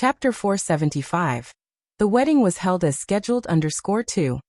Chapter 475. The wedding was held as scheduled _2.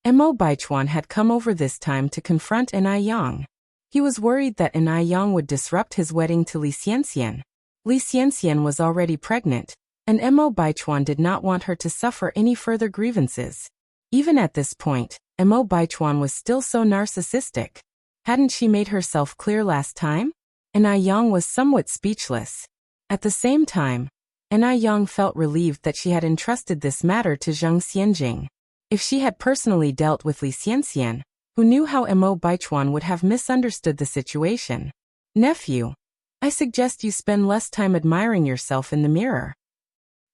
Mo Baichuan had come over this time to confront An Yang. He was worried that An Yang would disrupt his wedding to Li Xianxian. Li Xianxian was already pregnant, and Mo Baichuan did not want her to suffer any further grievances. Even at this point, Mo Baichuan was still so narcissistic. Hadn't she made herself clear last time? An Yang was somewhat speechless. At the same time, An Yang felt relieved that she had entrusted this matter to Zheng Xianjing. If she had personally dealt with Li Xianxian, who knew how Mo Baichuan would have misunderstood the situation. Nephew, I suggest you spend less time admiring yourself in the mirror.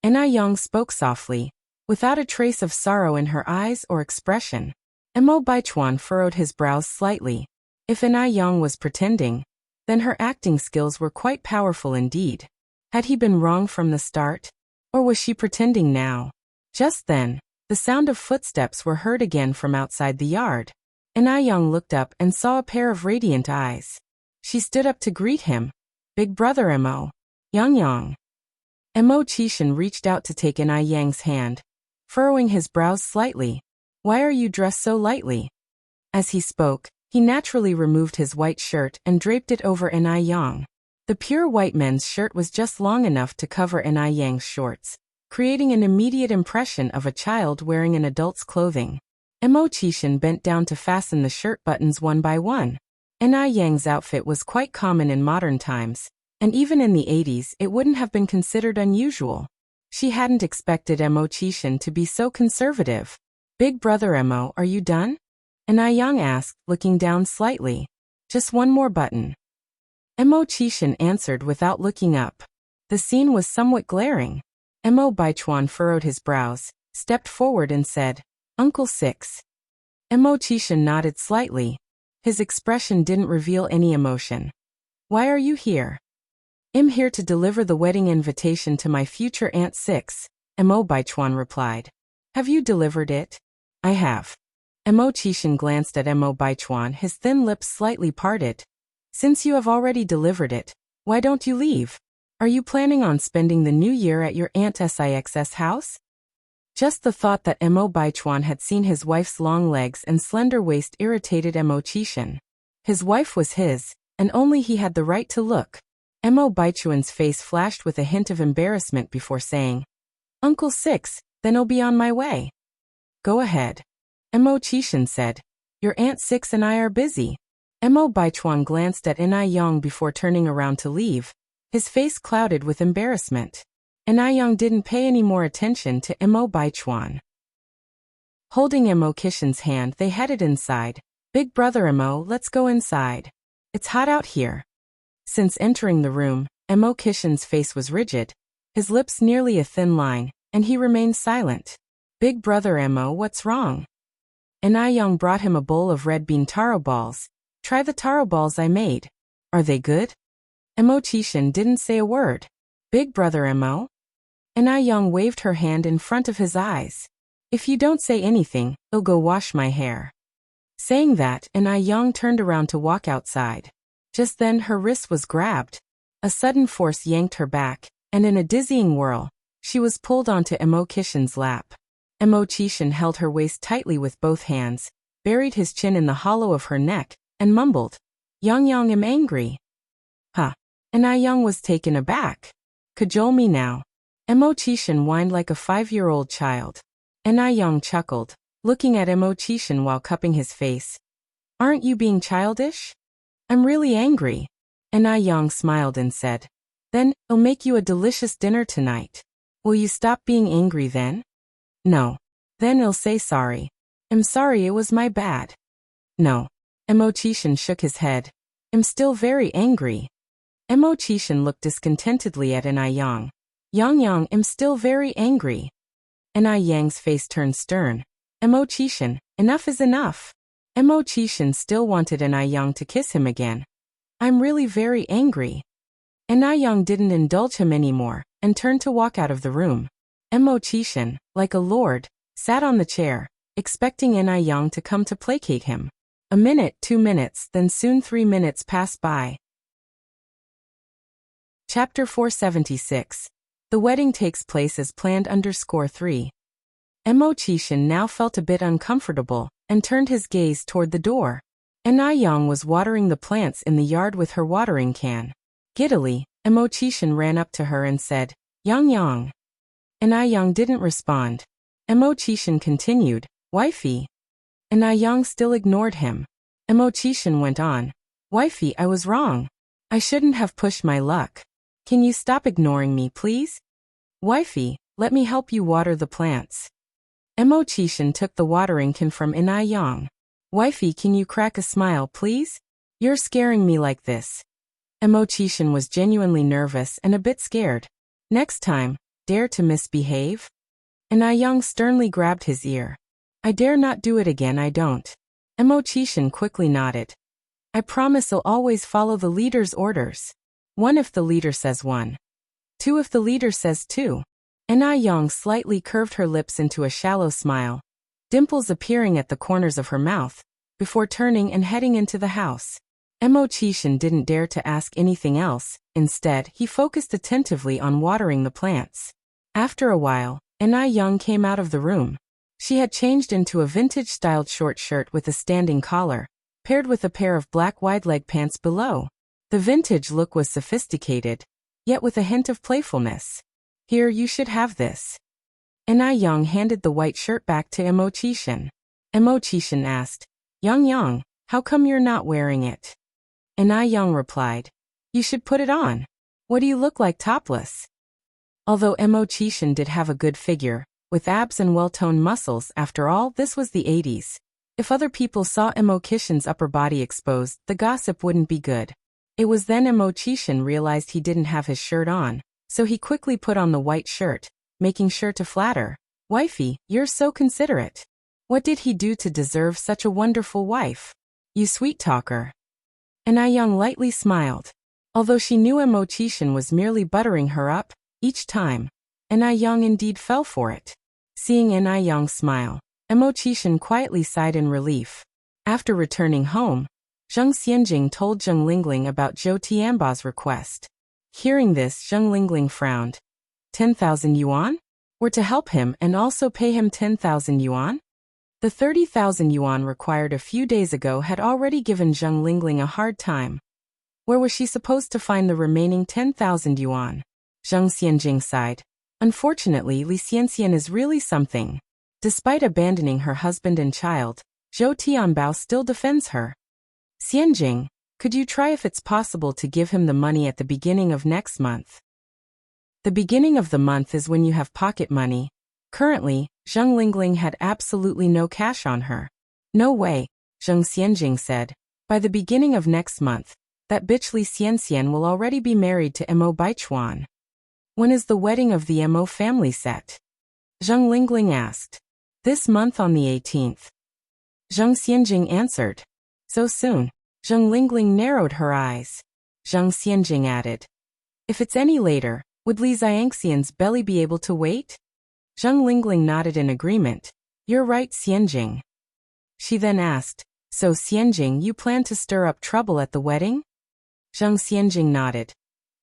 An Yang spoke softly, without a trace of sorrow in her eyes or expression. Mo Baichuan furrowed his brows slightly. If An Yang was pretending, then her acting skills were quite powerful indeed. Had he been wrong from the start? Or was she pretending now? Just then, the sound of footsteps were heard again from outside the yard. An Yang looked up and saw a pair of radiant eyes. She stood up to greet him. Big brother Mo. Yang. Mo Qishan reached out to take An Yang's hand, furrowing his brows slightly. Why are you dressed so lightly? As he spoke, he naturally removed his white shirt and draped it over An Yang. The pure white men's shirt was just long enough to cover An Yang's shorts, creating an immediate impression of a child wearing an adult's clothing. Mo Qishan bent down to fasten the shirt buttons one by one. An Yang's outfit was quite common in modern times, and even in the 80s it wouldn't have been considered unusual. She hadn't expected Mo Qishan to be so conservative. Big brother Mo, are you done? An Yang asked, looking down slightly. Just one more button. Mo Qishan answered without looking up. The scene was somewhat glaring. Mo Baichuan furrowed his brows, stepped forward and said, Uncle Six. Mo Qishan nodded slightly. His expression didn't reveal any emotion. Why are you here? I'm here to deliver the wedding invitation to my future Aunt Six, Mo Baichuan replied. Have you delivered it? I have. Mo Qishan glanced at Mo Baichuan, his thin lips slightly parted. Since you have already delivered it, why don't you leave? Are you planning on spending the new year at your Aunt Six's house? Just the thought that Mo Baichuan had seen his wife's long legs and slender waist irritated Mo Qishan. His wife was his, and only he had the right to look. Mo Baichuan's face flashed with a hint of embarrassment before saying, Uncle Six, then I'll be on my way. Go ahead. Mo Qishan said. Your Aunt Six and I are busy. Mo Baichuan glanced at An Yang before turning around to leave. His face clouded with embarrassment. An Yang didn't pay any more attention to Mo Baichuan. Holding Mo Qishan's hand, they headed inside. Big brother Mo, let's go inside. It's hot out here. Since entering the room, Mo Qishan's face was rigid, his lips nearly a thin line, and he remained silent. Big brother Mo, what's wrong? An Yang brought him a bowl of red bean taro balls. Try the taro balls I made. Are they good? Mo Qishan didn't say a word. Big brother Mo? An Yang waved her hand in front of his eyes. If you don't say anything, I'll go wash my hair. Saying that, An Yang turned around to walk outside. Just then her wrist was grabbed. A sudden force yanked her back, and in a dizzying whirl, she was pulled onto Mo Qishan's lap. Mo Qishan held her waist tightly with both hands, buried his chin in the hollow of her neck, and mumbled, Yang am angry. Huh. An Yang was taken aback. Cajole me now. Mo Qishan whined like a 5-year-old child. An Yang chuckled, looking at Mo Qishan while cupping his face. Aren't you being childish? I'm really angry. An Yang smiled and said, Then, I'll make you a delicious dinner tonight. Will you stop being angry then? No. Then I'll say sorry. I'm sorry, it was my bad. No. Mo Qishan shook his head. I'm still very angry. Mo Qishan looked discontentedly at An Yang. Yang, I'm still very angry. An Yang's face turned stern. Mo Qishan, enough is enough. Mo Qishan still wanted An Yang to kiss him again. I'm really very angry. An Yang didn't indulge him anymore, and turned to walk out of the room. Mo Qishan, like a lord, sat on the chair, expecting An Yang to come to placate him. A minute, 2 minutes, then soon 3 minutes passed by. Chapter 476. The wedding takes place as planned _3. Mo Qishan now felt a bit uncomfortable and turned his gaze toward the door. Yang was watering the plants in the yard with her watering can. Giddily, Mo Qishan ran up to her and said, Yang. Yang didn't respond. Mo Qishan continued, Wifey. Yang still ignored him. Mo Qishan went on, Wifey, I was wrong. I shouldn't have pushed my luck. Can you stop ignoring me, please? Wifey, let me help you water the plants. Mo Qishan took the watering can from Yang. Wifey, can you crack a smile, please? You're scaring me like this. Mo Qishan was genuinely nervous and a bit scared. Next time, dare to misbehave? Yang sternly grabbed his ear. I dare not do it again, I don't. Mo Qishan quickly nodded. I promise I'll always follow the leader's orders. 1 if the leader says 1. 2 if the leader says 2. Yang slightly curved her lips into a shallow smile, dimples appearing at the corners of her mouth, before turning and heading into the house. Mo Qishan didn't dare to ask anything else. Instead, he focused attentively on watering the plants. After a while, Yang came out of the room. She had changed into a vintage-styled short shirt with a standing collar, paired with a pair of black wide-leg pants below. The vintage look was sophisticated, yet with a hint of playfulness. Here, you should have this. Yang handed the white shirt back to Mo Qishan. Mo Qishan asked, Yang, how come you're not wearing it? Yang replied, you should put it on. What do you look like topless? Although Mo Qishan did have a good figure, with abs and well-toned muscles, after all, this was the 80s. If other people saw Mo Qishan's upper body exposed, the gossip wouldn't be good. It was then Mo Qishan realized he didn't have his shirt on, so he quickly put on the white shirt, making sure to flatter. Wifey, you're so considerate. What did he do to deserve such a wonderful wife? You sweet talker. Yang lightly smiled. Although she knew Mo Qishan was merely buttering her up, each time, Yang indeed fell for it. Seeing Yang smile, Mo Qishan quietly sighed in relief. After returning home, Zheng Xianjing told Zheng Lingling about Zhou Tianba's request. Hearing this, Zheng Lingling frowned. 10,000 yuan? Were to help him and also pay him 10,000 yuan? The 30,000 yuan required a few days ago had already given Zheng Lingling a hard time. Where was she supposed to find the remaining 10,000 yuan? Zheng Xianjing sighed. Unfortunately, Li Xianxian is really something. Despite abandoning her husband and child, Zhou Tianbao still defends her. Xianjing, could you try if it's possible to give him the money at the beginning of next month? The beginning of the month is when you have pocket money. Currently, Zheng Lingling had absolutely no cash on her. No way, Zheng Xianjing said. By the beginning of next month, that bitch Li Xianxian will already be married to Mo Baichuan. When is the wedding of the Mo family set? Zheng Lingling asked. This month on the 18th. Zheng Xianjing answered. So soon. Zheng Lingling narrowed her eyes. Zheng Xianjing added. If it's any later, would Li Xianxian's belly be able to wait? Zheng Lingling nodded in agreement. You're right, Xianjing. She then asked, so Xianjing, you plan to stir up trouble at the wedding? Zheng Xianjing nodded.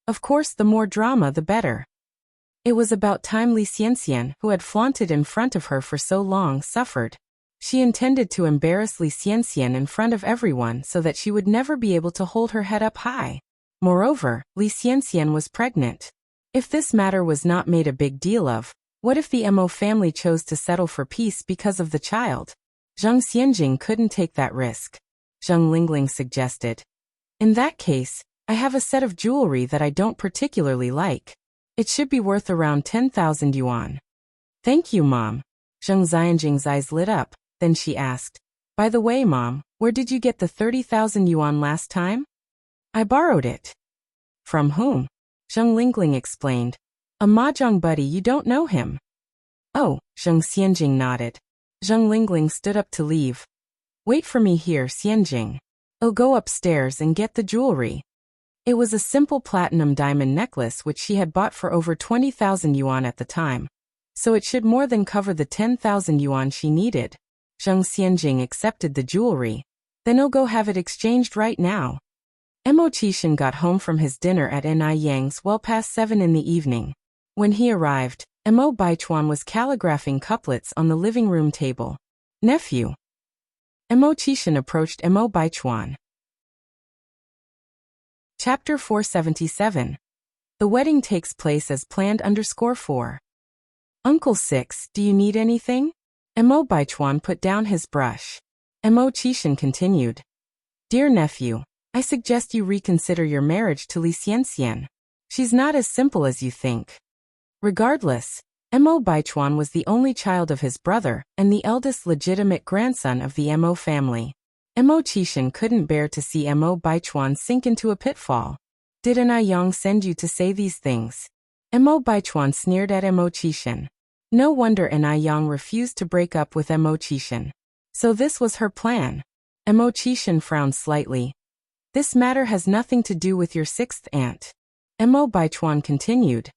Of course, the more drama the better. It was about time Li Xianxian, who had flaunted in front of her for so long, suffered. She intended to embarrass Li Xianxian in front of everyone so that she would never be able to hold her head up high. Moreover, Li Xianxian was pregnant. If this matter was not made a big deal of, what if the Mo family chose to settle for peace because of the child? Zheng Xianjing couldn't take that risk. Zheng Lingling suggested. In that case, I have a set of jewelry that I don't particularly like. It should be worth around 10,000 yuan. Thank you, Mom. Zheng Xianjing's eyes lit up, then she asked. By the way, Mom, where did you get the 30,000 yuan last time? I borrowed it. From whom? Zheng Lingling explained. A mahjong buddy, you don't know him. Oh, Zheng Xianjing nodded. Zheng Lingling stood up to leave. Wait for me here, Xianjing. I'll go upstairs and get the jewelry. It was a simple platinum diamond necklace which she had bought for over 20,000 yuan at the time, so it should more than cover the 10,000 yuan she needed. Zheng Xianjing accepted the jewelry. Then I'll go have it exchanged right now. Mo Qishan got home from his dinner at Yang's well past 7 in the evening. When he arrived, Mo Baichuan was calligraphing couplets on the living room table. Nephew. Mo Qishan approached Mo Baichuan. Chapter 477. The wedding takes place as planned _4. Uncle 6, do you need anything? Mo Baichuan put down his brush. Mo Qishan continued. Dear nephew, I suggest you reconsider your marriage to Li Xianxian. She's not as simple as you think. Regardless, Mo Baichuan was the only child of his brother and the eldest legitimate grandson of the Mo family. Mo Qishan couldn't bear to see Mo Baichuan sink into a pitfall. Did Yang send you to say these things? Mo Baichuan sneered at Mo Qishan. No wonder Yang refused to break up with Mo Qishan. So this was her plan. Mo Qishan frowned slightly. This matter has nothing to do with your sixth aunt. Mo Baichuan continued.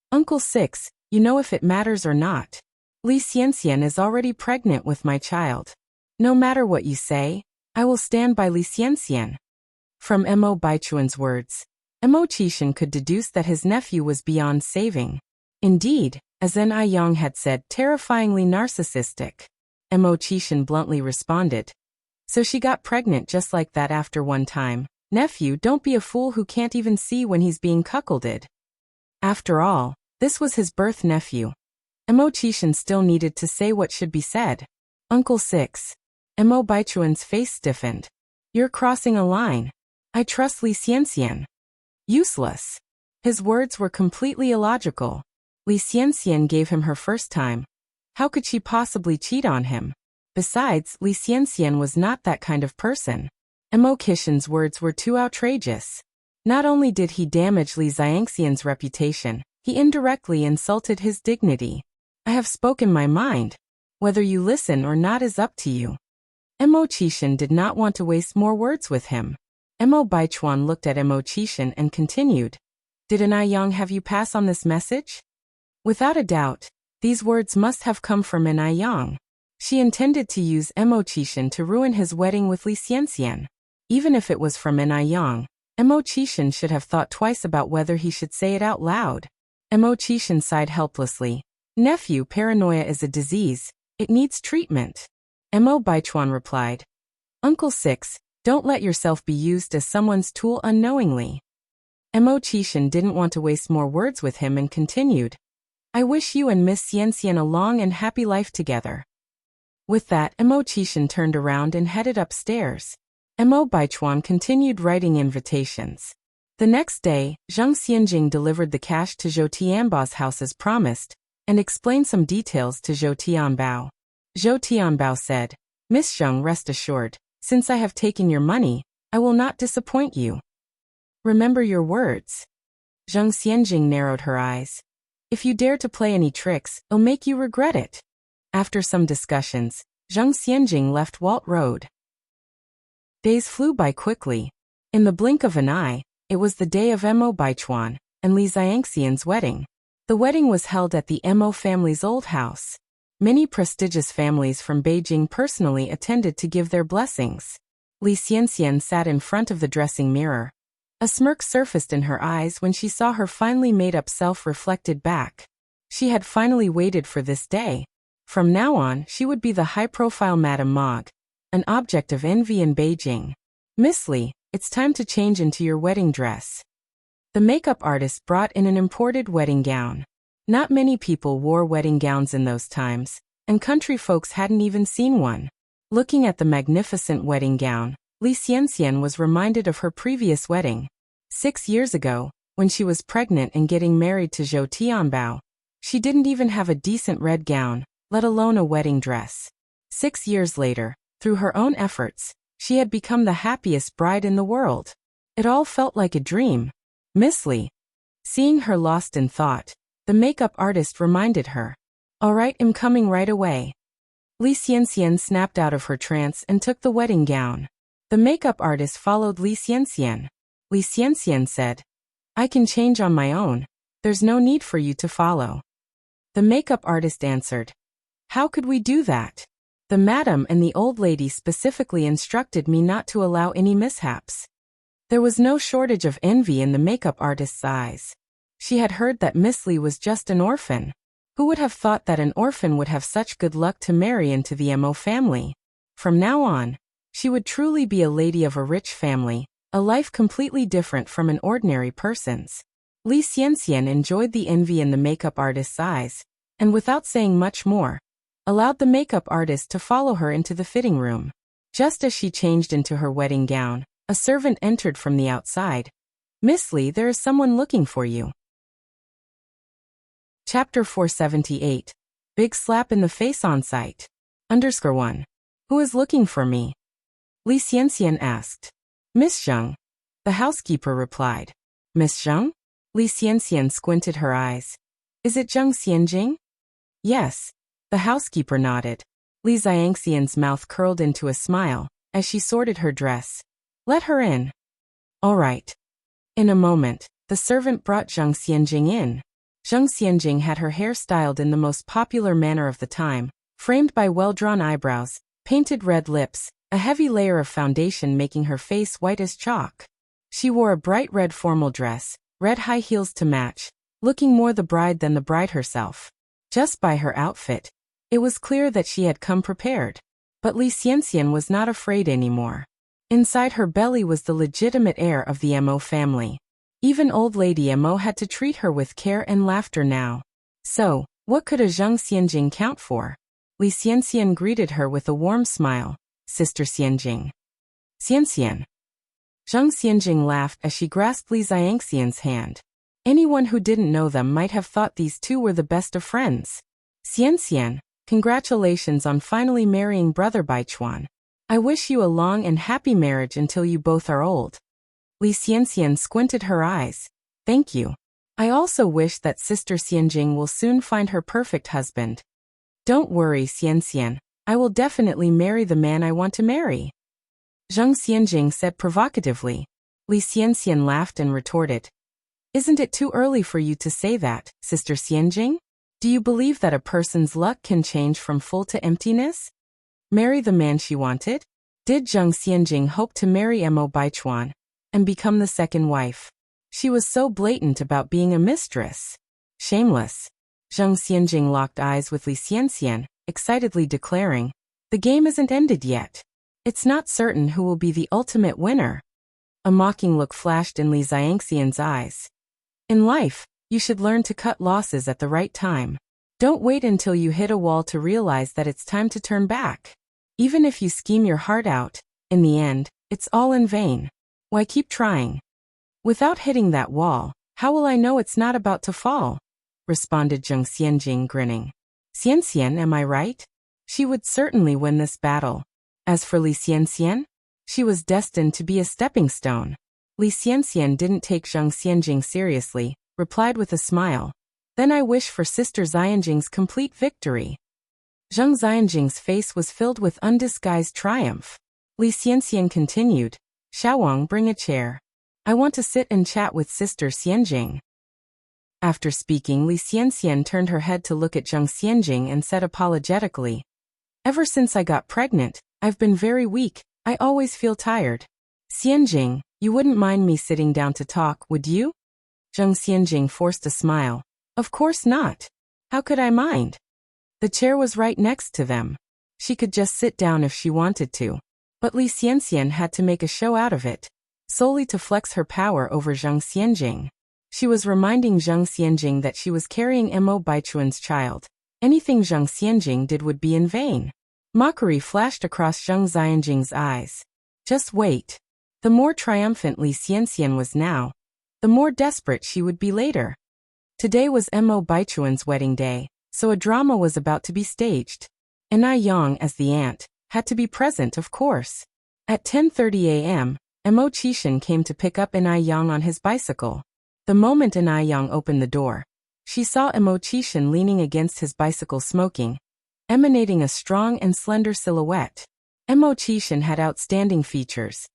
Uncle 6, you know if it matters or not. Li Xianxian is already pregnant with my child. No matter what you say, I will stand by Li Xianxian. From Mo Baichuan's words, Mo Qishan could deduce that his nephew was beyond saving. Indeed, as Yang had said, terrifyingly narcissistic. Mo Qishan bluntly responded. So she got pregnant just like that after one time. Nephew, don't be a fool who can't even see when he's being cuckolded. After all, this was his birth nephew. Mo Qishan still needed to say what should be said. Uncle 6. Mo Baichuan's face stiffened. You're crossing a line. I trust Li Xianxian. Useless. His words were completely illogical. Li Xianxian gave him her first time. How could she possibly cheat on him? Besides, Li Xianxian was not that kind of person. Mo Qishan's words were too outrageous. Not only did he damage Li Xianxian's reputation, he indirectly insulted his dignity. I have spoken my mind. Whether you listen or not is up to you. Mo Qishan did not want to waste more words with him. Mo Baichuan looked at Mo Qishan and continued. Did Yang have you pass on this message? Without a doubt, these words must have come from Yang. She intended to use Mo Qishan to ruin his wedding with Li Xianxian. Even if it was from Yang, Mo Qishan should have thought twice about whether he should say it out loud. Mo Qishan sighed helplessly. Nephew, paranoia is a disease. It needs treatment. Mo Baichuan replied. Uncle 6, don't let yourself be used as someone's tool unknowingly. Mo Qishan didn't want to waste more words with him and continued. I wish you and Miss Xianxian a long and happy life together. With that, Mo Qishan turned around and headed upstairs. Mo Baichuan continued writing invitations. The next day, Zhang Xianjing delivered the cash to Zhou Tianbao's house as promised, and explained some details to Zhou Tianbao. Zhou Tianbao said, Miss Zhang, rest assured, since I have taken your money, I will not disappoint you. Remember your words. Zhang Xianjing narrowed her eyes. If you dare to play any tricks, it'll make you regret it. After some discussions, Zhang Xianjing left Walt Road. Days flew by quickly. In the blink of an eye, it was the day of Mo Baichuan and Li Xianxian's wedding. The wedding was held at the Mo family's old house. Many prestigious families from Beijing personally attended to give their blessings. Li Xianxian sat in front of the dressing mirror. A smirk surfaced in her eyes when she saw her finely made-up self reflected back. She had finally waited for this day. From now on, she would be the high-profile Madame Mog, an object of envy in Beijing. Miss Li, it's time to change into your wedding dress. The makeup artist brought in an imported wedding gown. Not many people wore wedding gowns in those times, and country folks hadn't even seen one. Looking at the magnificent wedding gown, Li Xianxian was reminded of her previous wedding. 6 years ago, when she was pregnant and getting married to Zhou Tianbao, she didn't even have a decent red gown, let alone a wedding dress. 6 years later, through her own efforts, she had become the happiest bride in the world. It all felt like a dream. Miss Li. Seeing her lost in thought, the makeup artist reminded her. All right, I'm coming right away. Li Xianxian snapped out of her trance and took the wedding gown. The makeup artist followed Li Xianxian. Li Xianxian said, I can change on my own. There's no need for you to follow. The makeup artist answered. How could we do that? The madam and the old lady specifically instructed me not to allow any mishaps. There was no shortage of envy in the makeup artist's eyes. She had heard that Miss Lee was just an orphan. Who would have thought that an orphan would have such good luck to marry into the Mo family? From now on, she would truly be a lady of a rich family, a life completely different from an ordinary person's. Li Xianxian enjoyed the envy in the makeup artist's eyes, and without saying much more, allowed the makeup artist to follow her into the fitting room. Just as she changed into her wedding gown, a servant entered from the outside. "Miss Lee, there is someone looking for you." Chapter 478. Big slap in the face on sight. _1. Who is looking for me? Li Xianxian asked. Miss Zheng. The housekeeper replied. Miss Zheng? Li Xianxian squinted her eyes. Is it Zheng Xianjing? Yes. The housekeeper nodded. Li Xianxian's mouth curled into a smile as she sorted her dress. Let her in. All right. In a moment, the servant brought Zheng Xianjing in. Zheng Xianjing had her hair styled in the most popular manner of the time, framed by well-drawn eyebrows, painted red lips, a heavy layer of foundation making her face white as chalk. She wore a bright red formal dress, red high heels to match, looking more the bride than the bride herself. Just by her outfit, it was clear that she had come prepared. But Li Xianxian was not afraid anymore. Inside her belly was the legitimate heir of the Mo family. Even old Lady Mo had to treat her with care and laughter now. So, what could a Zheng Xianjing count for? Li Xianxian greeted her with a warm smile. Sister Xianjing. Xianxian. Zheng Xianjing laughed as she grasped Li Xianxian's hand. Anyone who didn't know them might have thought these two were the best of friends. Xianxian, congratulations on finally marrying Brother Baichuan. I wish you a long and happy marriage until you both are old. Li Xianxian squinted her eyes. Thank you. I also wish that Sister Xianjing will soon find her perfect husband. Don't worry, Xianxian. I will definitely marry the man I want to marry. Zheng Xianjing said provocatively. Li Xianxian laughed and retorted. Isn't it too early for you to say that, Sister Xianjing? Do you believe that a person's luck can change from full to emptiness? Marry the man she wanted? Did Zheng Xianjing hope to marry Mo Baichuan and become the second wife? She was so blatant about being a mistress. Shameless. Zheng Xianjing locked eyes with Li Xianxian, excitedly declaring, the game isn't ended yet. It's not certain who will be the ultimate winner. A mocking look flashed in Li Xianxian's eyes. In life, you should learn to cut losses at the right time. Don't wait until you hit a wall to realize that it's time to turn back. Even if you scheme your heart out, in the end, it's all in vain. Why keep trying? Without hitting that wall, how will I know it's not about to fall? Responded Zheng Xianjing, grinning. Xianxian, am I right? She would certainly win this battle. As for Li Xianxian, she was destined to be a stepping stone. Li Xianxian didn't take Zheng Xianjing seriously, replied with a smile. Then I wish for Sister Xianjing's complete victory. Zheng Xianjing's face was filled with undisguised triumph. Li Xianxian continued, Xiaowang, bring a chair. I want to sit and chat with Sister Xianjing. After speaking, Li Xianxian turned her head to look at Zheng Xianjing and said apologetically, Ever since I got pregnant, I've been very weak. I always feel tired. Xianjing, you wouldn't mind me sitting down to talk, would you? Zheng Xianjing forced a smile. Of course not. How could I mind? The chair was right next to them. She could just sit down if she wanted to. But Li Xianxian had to make a show out of it, solely to flex her power over Zheng Xianjing. She was reminding Zheng Xianjing that she was carrying Mo Baichuan's child. Anything Zheng Xianjing did would be in vain. Mockery flashed across Zheng Xianjing's eyes. Just wait. The more triumphant Li Xianxian was now, the more desperate she would be later. Today was Mo Baichuan's wedding day, so a drama was about to be staged. And Yang, as the aunt, had to be present, of course. At 10:30 a.m., Mo Qishan came to pick up Yang on his bicycle. The moment Yang opened the door, she saw Mo Qishan leaning against his bicycle smoking, emanating a strong and slender silhouette. Mo Qishan had outstanding features.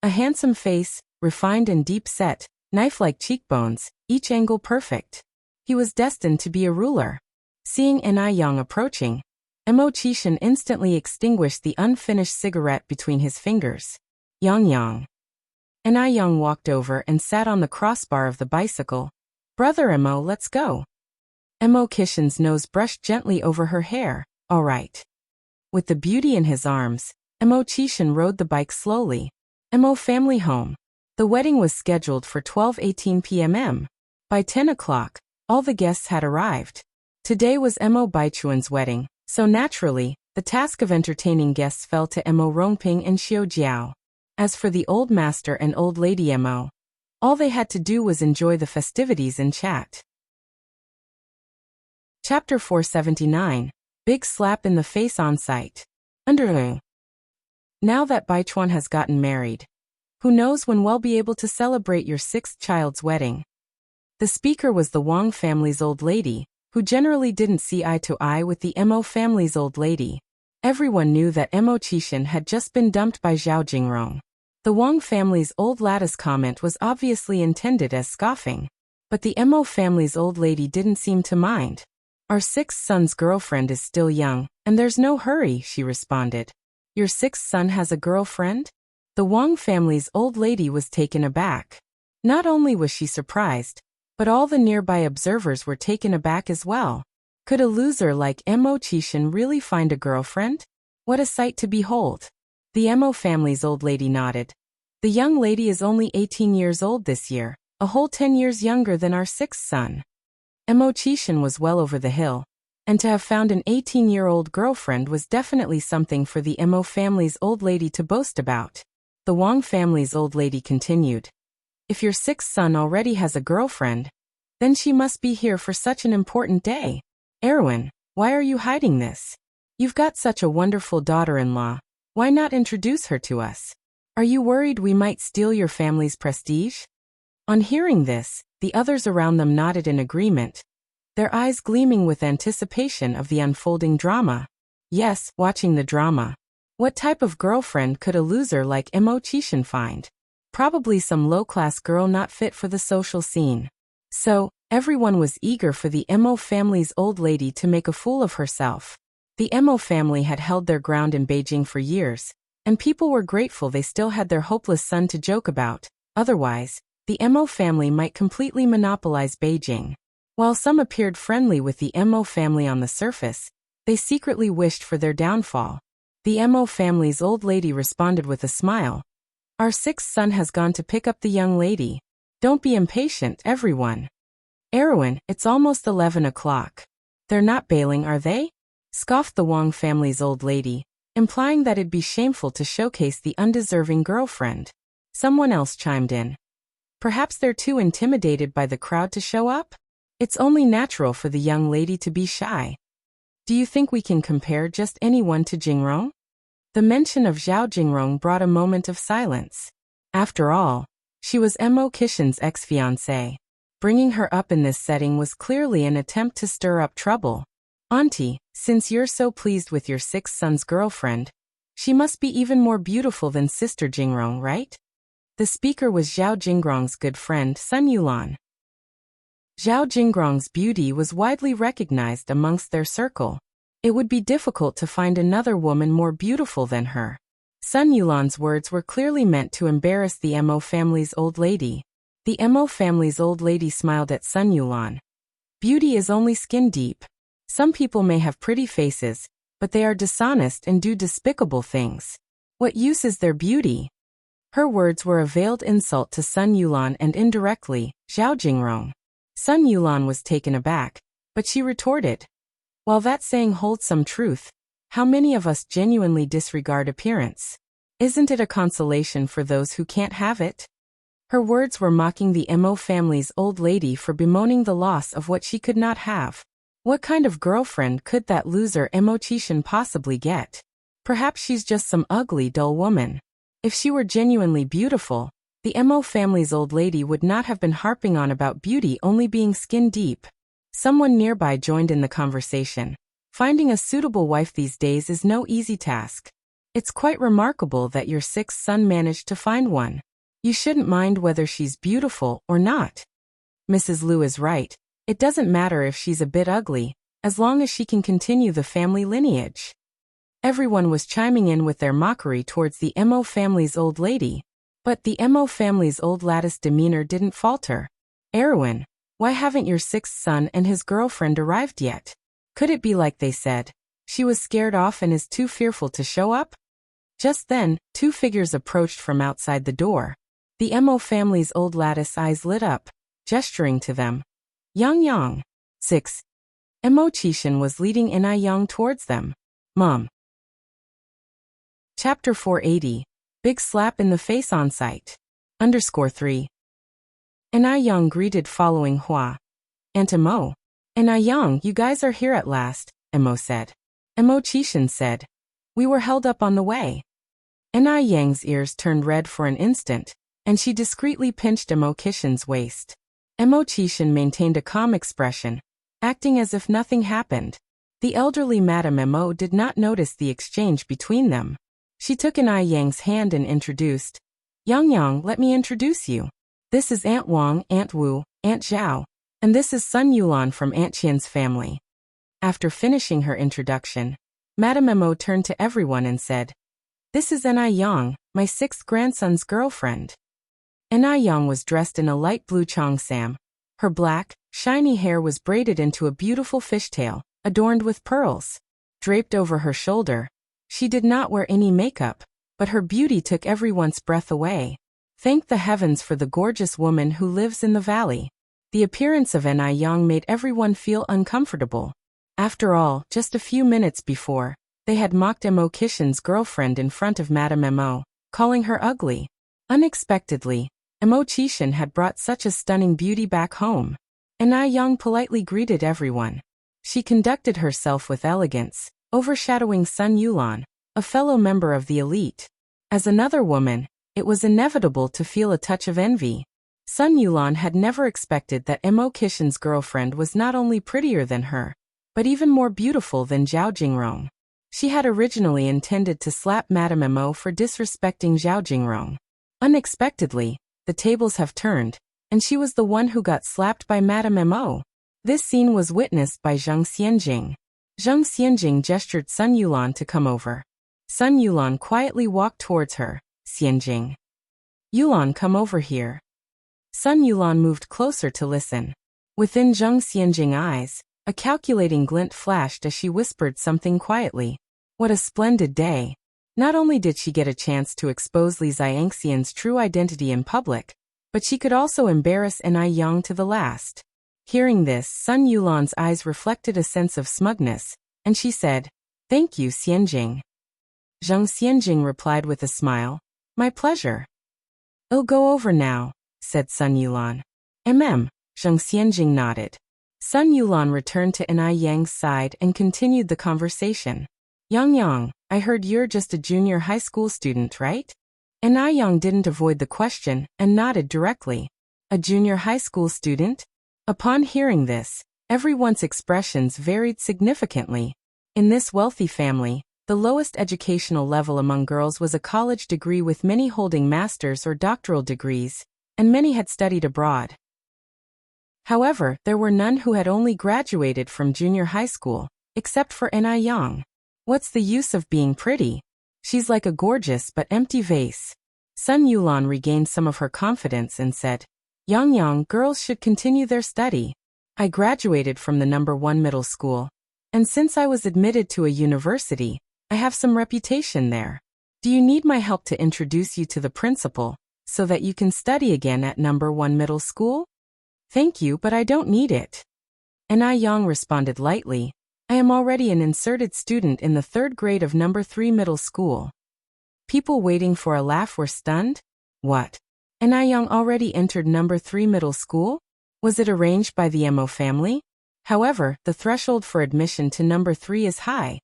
A handsome face, refined and deep-set, knife-like cheekbones, each angle perfect. He was destined to be a ruler. Seeing Yang approaching, Mo Qishan instantly extinguished the unfinished cigarette between his fingers. Yang. Yang walked over and sat on the crossbar of the bicycle, Brother Mo, let's go. Mo Kishin's nose brushed gently over her hair. All right. With the beauty in his arms, Mo Kishin rode the bike slowly. Mo family home. The wedding was scheduled for 12:18 p.m. By 10 o'clock, all the guests had arrived. Today was Mo Baichuan's wedding, so naturally, the task of entertaining guests fell to Mo Rongping and Xiao Jiao. As for the old master and old lady Mo, all they had to do was enjoy the festivities and chat. Chapter 479. Big slap in the face on site. Now that Baichuan has gotten married, who knows when we'll be able to celebrate your sixth child's wedding. The speaker was the Wang family's old lady, who generally didn't see eye to eye with the Mo family's old lady. Everyone knew that Mo Qixin had just been dumped by Zhao Jingrong. The Wang family's old lattice comment was obviously intended as scoffing, but the Mo family's old lady didn't seem to mind. Our sixth son's girlfriend is still young, and there's no hurry, she responded. Your sixth son has a girlfriend? The Wang family's old lady was taken aback. Not only was she surprised, but all the nearby observers were taken aback as well. Could a loser like Mo Qixin really find a girlfriend? What a sight to behold. The Mo family's old lady nodded. The young lady is only 18 years old this year, a whole 10 years younger than our sixth son. Mo Qixin was well over the hill, and to have found an 18-year-old girlfriend was definitely something for the Mo family's old lady to boast about. The Wang family's old lady continued. If your sixth son already has a girlfriend, then she must be here for such an important day. Erwin, why are you hiding this? You've got such a wonderful daughter-in-law. Why not introduce her to us? Are you worried we might steal your family's prestige? On hearing this, the others around them nodded in agreement, their eyes gleaming with anticipation of the unfolding drama. Yes, watching the drama. What type of girlfriend could a loser like Mo Qixin find? Probably some low-class girl not fit for the social scene. So, everyone was eager for the Mo family's old lady to make a fool of herself. The Mo family had held their ground in Beijing for years, and people were grateful they still had their hopeless son to joke about. Otherwise, the Mo family might completely monopolize Beijing. While some appeared friendly with the Mo family on the surface, they secretly wished for their downfall. The Mo family's old lady responded with a smile. Our sixth son has gone to pick up the young lady. Don't be impatient, everyone. Erwin, it's almost 11 o'clock. They're not bailing, are they? Scoffed the Wang family's old lady, implying that it'd be shameful to showcase the undeserving girlfriend. Someone else chimed in. Perhaps they're too intimidated by the crowd to show up? It's only natural for the young lady to be shy. Do you think we can compare just anyone to Jingrong? The mention of Zhao Jingrong brought a moment of silence. After all, she was Mo Qixin's ex-fiancée. Bringing her up in this setting was clearly an attempt to stir up trouble. Auntie, since you're so pleased with your sixth son's girlfriend, she must be even more beautiful than Sister Jingrong, right? The speaker was Zhao Jingrong's good friend Sun Yulan. Zhao Jingrong's beauty was widely recognized amongst their circle. It would be difficult to find another woman more beautiful than her. Sun Yulan's words were clearly meant to embarrass the Mo family's old lady. The Mo family's old lady smiled at Sun Yulan. Beauty is only skin deep. Some people may have pretty faces, but they are dishonest and do despicable things. What use is their beauty? Her words were a veiled insult to Sun Yulan and indirectly, Zhao Jingrong. Sun Yulan was taken aback, but she retorted. While that saying holds some truth, how many of us genuinely disregard appearance? Isn't it a consolation for those who can't have it? Her words were mocking the Mo family's old lady for bemoaning the loss of what she could not have. What kind of girlfriend could that loser Mo Qixin possibly get? Perhaps she's just some ugly, dull woman. If she were genuinely beautiful, the Mo family's old lady would not have been harping on about beauty only being skin deep. Someone nearby joined in the conversation. Finding a suitable wife these days is no easy task. It's quite remarkable that your sixth son managed to find one. You shouldn't mind whether she's beautiful or not. Mrs. Liu is right. It doesn't matter if she's a bit ugly, as long as she can continue the family lineage. Everyone was chiming in with their mockery towards the Mo family's old lady. But the Mo family's old lattice demeanor didn't falter. Erwin, Why haven't your sixth son and his girlfriend arrived yet? Could it be like they said? She was scared off and is too fearful to show up? Just then, two figures approached from outside the door. The Mo family's old lattice eyes lit up, gesturing to them. Yang. 6. Mo Chishan was leading Yang towards them. Mom. Chapter 480. Big slap in the face on sight. _3. Yang greeted following Hua. Aunt Mo. Yang, you guys are here at last, Mo said. Mo Chishan said. We were held up on the way. Yang's ears turned red for an instant, and she discreetly pinched Mo Chishan's waist. Mo Chishan maintained a calm expression, acting as if nothing happened. The elderly Madame Mo did not notice the exchange between them. She took Yang's hand and introduced. Yang, let me introduce you. This is Aunt Wang, Aunt Wu, Aunt Zhao, and this is Sun Yulan from Aunt Qian's family. After finishing her introduction, Madame Mo turned to everyone and said, This is Yang, my sixth grandson's girlfriend. Yang was dressed in a light blue cheongsam. Her black, shiny hair was braided into a beautiful fishtail, adorned with pearls. Draped over her shoulder, she did not wear any makeup, but her beauty took everyone's breath away. Thank the heavens for the gorgeous woman who lives in the valley. The appearance of Yang made everyone feel uncomfortable. After all, just a few minutes before, they had mocked Mo Chishan's girlfriend in front of Madame Mo, calling her ugly. Unexpectedly, Mo Chishan had brought such a stunning beauty back home. Yang politely greeted everyone. She conducted herself with elegance, overshadowing Sun Yulan, a fellow member of the elite. As another woman, it was inevitable to feel a touch of envy. Sun Yulan had never expected that Mo Chishan's girlfriend was not only prettier than her, but even more beautiful than Zhao Jingrong. She had originally intended to slap Madame Mo for disrespecting Zhao Jingrong. Unexpectedly, the tables have turned, and she was the one who got slapped by Madame Mo. This scene was witnessed by Zhang Xianjing. Zhang Xianjing gestured Sun Yulan to come over. Sun Yulan quietly walked towards her. Xianjing. Yulan, come over here. Sun Yulan moved closer to listen. Within Zhang Xianjing's eyes, a calculating glint flashed as she whispered something quietly. What a splendid day. Not only did she get a chance to expose Li Xiangxian's true identity in public, but she could also embarrass Yang to the last. Hearing this, Sun Yulan's eyes reflected a sense of smugness, and she said, Thank you, Xianjing. Zhang Xianjing replied with a smile, My pleasure. It'll go over now, said Sun Yulan. Zhang Xianjing nodded. Sun Yulan returned to Yang's side and continued the conversation. Yang, I heard you're just a junior high school student, right? Yang didn't avoid the question and nodded directly. A junior high school student? Upon hearing this, everyone's expressions varied significantly. In this wealthy family, the lowest educational level among girls was a college degree, with many holding master's or doctoral degrees, and many had studied abroad. However, there were none who had only graduated from junior high school, except for Yang. What's the use of being pretty? She's like a gorgeous but empty vase. Sun Yulan regained some of her confidence and said, Yang, girls should continue their study. I graduated from the number 1 middle school, and since I was admitted to a university, I have some reputation there. Do you need my help to introduce you to the principal, so that you can study again at number 1 middle school? Thank you, but I don't need it. Yang responded lightly, I am already an inserted student in the 3rd grade of number 3 middle school. People waiting for a laugh were stunned. What? Yang already entered number 3 middle school? Was it arranged by the Mo family? However, the threshold for admission to number 3 is high,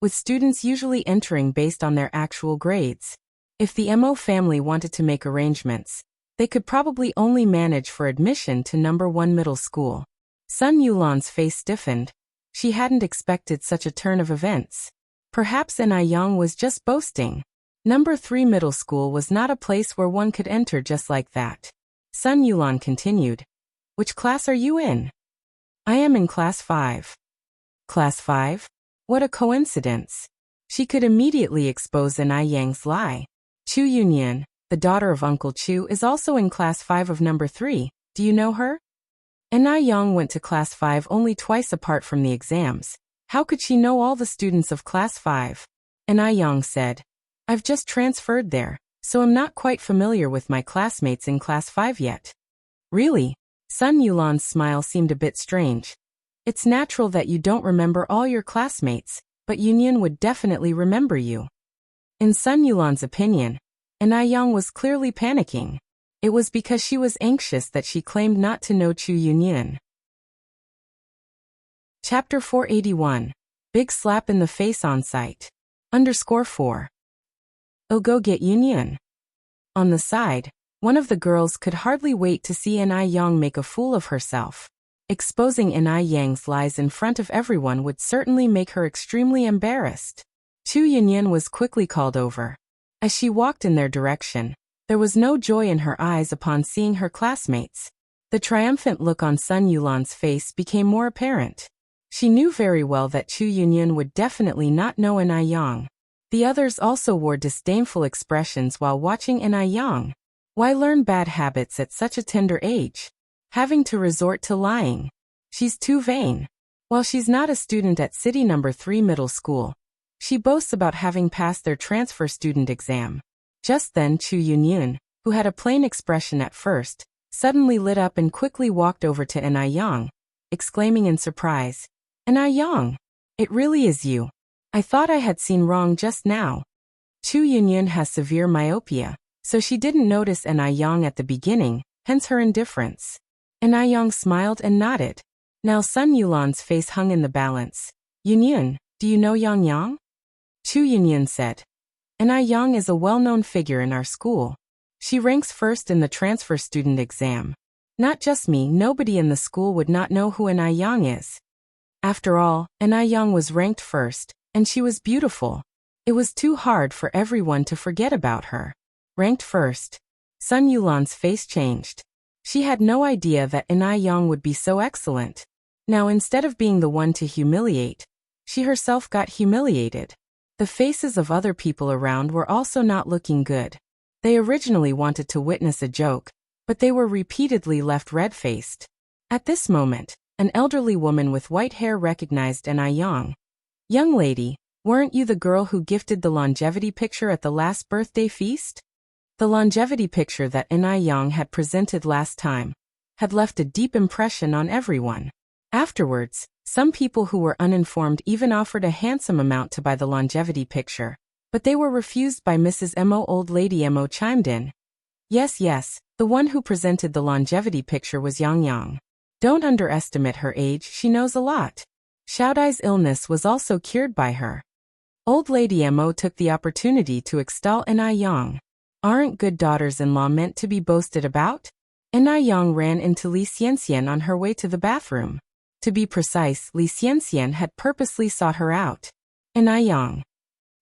with students usually entering based on their actual grades. If the Mo family wanted to make arrangements, they could probably only manage for admission to number 1 middle school. Sun Yulan's face stiffened. She hadn't expected such a turn of events. Perhaps Yang was just boasting. Number 3 middle school was not a place where one could enter just like that. Sun Yulan continued. Which class are you in? I am in class 5. Class 5? What a coincidence. She could immediately expose Yang's lie. Chu Yunyan, the daughter of Uncle Chu, is also in class 5 of number 3. Do you know her? And Na Yang went to class 5 only twice apart from the exams. How could she know all the students of class 5? And Na Yang said, I've just transferred there, so I'm not quite familiar with my classmates in class 5 yet. Really? Sun Yulan's smile seemed a bit strange. It's natural that you don't remember all your classmates, but Yunyan would definitely remember you. In Sun Yulan's opinion, Na Yang was clearly panicking. It was because she was anxious that she claimed not to know Chu Yunyan. Chapter 481. Big slap in the face on sight. _4. Oh, go get Yunyan. On the side, one of the girls could hardly wait to see Na Yang make a fool of herself. Exposing Na Yang's lies in front of everyone would certainly make her extremely embarrassed. Chu Yunyan was quickly called over. As she walked in their direction, there was no joy in her eyes upon seeing her classmates. The triumphant look on Sun Yulan's face became more apparent. She knew very well that Chu Yunyan would definitely not know Na Yang. The others also wore disdainful expressions while watching Na Yang. Why learn bad habits at such a tender age? Having to resort to lying. She's too vain. While she's not a student at City No. 3 Middle School, she boasts about having passed their transfer student exam. Just then Chu Yunyan, who had a plain expression at first, suddenly lit up and quickly walked over to Na Yang, exclaiming in surprise, Na Yang, it really is you. I thought I had seen wrong just now. Chu Yunyan has severe myopia, so she didn't notice Na Yang at the beginning, hence her indifference. Na Yang smiled and nodded. Now Sun Yulan's face hung in the balance. Yunyan, do you know Yang Yang? Chu Yunyan said. Na Yang is a well-known figure in our school. She ranks first in the transfer student exam. Not just me, nobody in the school would not know who Na Yang is. After all, Na Yang was ranked first, and she was beautiful. It was too hard for everyone to forget about her. Ranked first. Sun Yulan's face changed. She had no idea that Na Yang would be so excellent. Now instead of being the one to humiliate, she herself got humiliated. The faces of other people around were also not looking good. They originally wanted to witness a joke, but they were repeatedly left red-faced. At this moment, an elderly woman with white hair recognized Na Yang. Young lady, weren't you the girl who gifted the longevity picture at the last birthday feast? The longevity picture that Na Yang had presented last time had left a deep impression on everyone. Afterwards, some people who were uninformed even offered a handsome amount to buy the longevity picture, but they were refused by Mrs. Mo. Old Lady Mo chimed in. Yes, the one who presented the longevity picture was Yang Yang. Don't underestimate her age, she knows a lot. Xiaodai's illness was also cured by her. Old Lady Mo took the opportunity to extol Na Yang. Aren't good daughters-in-law meant to be boasted about? Na Yang ran into Li Xianxian on her way to the bathroom. To be precise, Li Xianxian had purposely sought her out. Na Yang.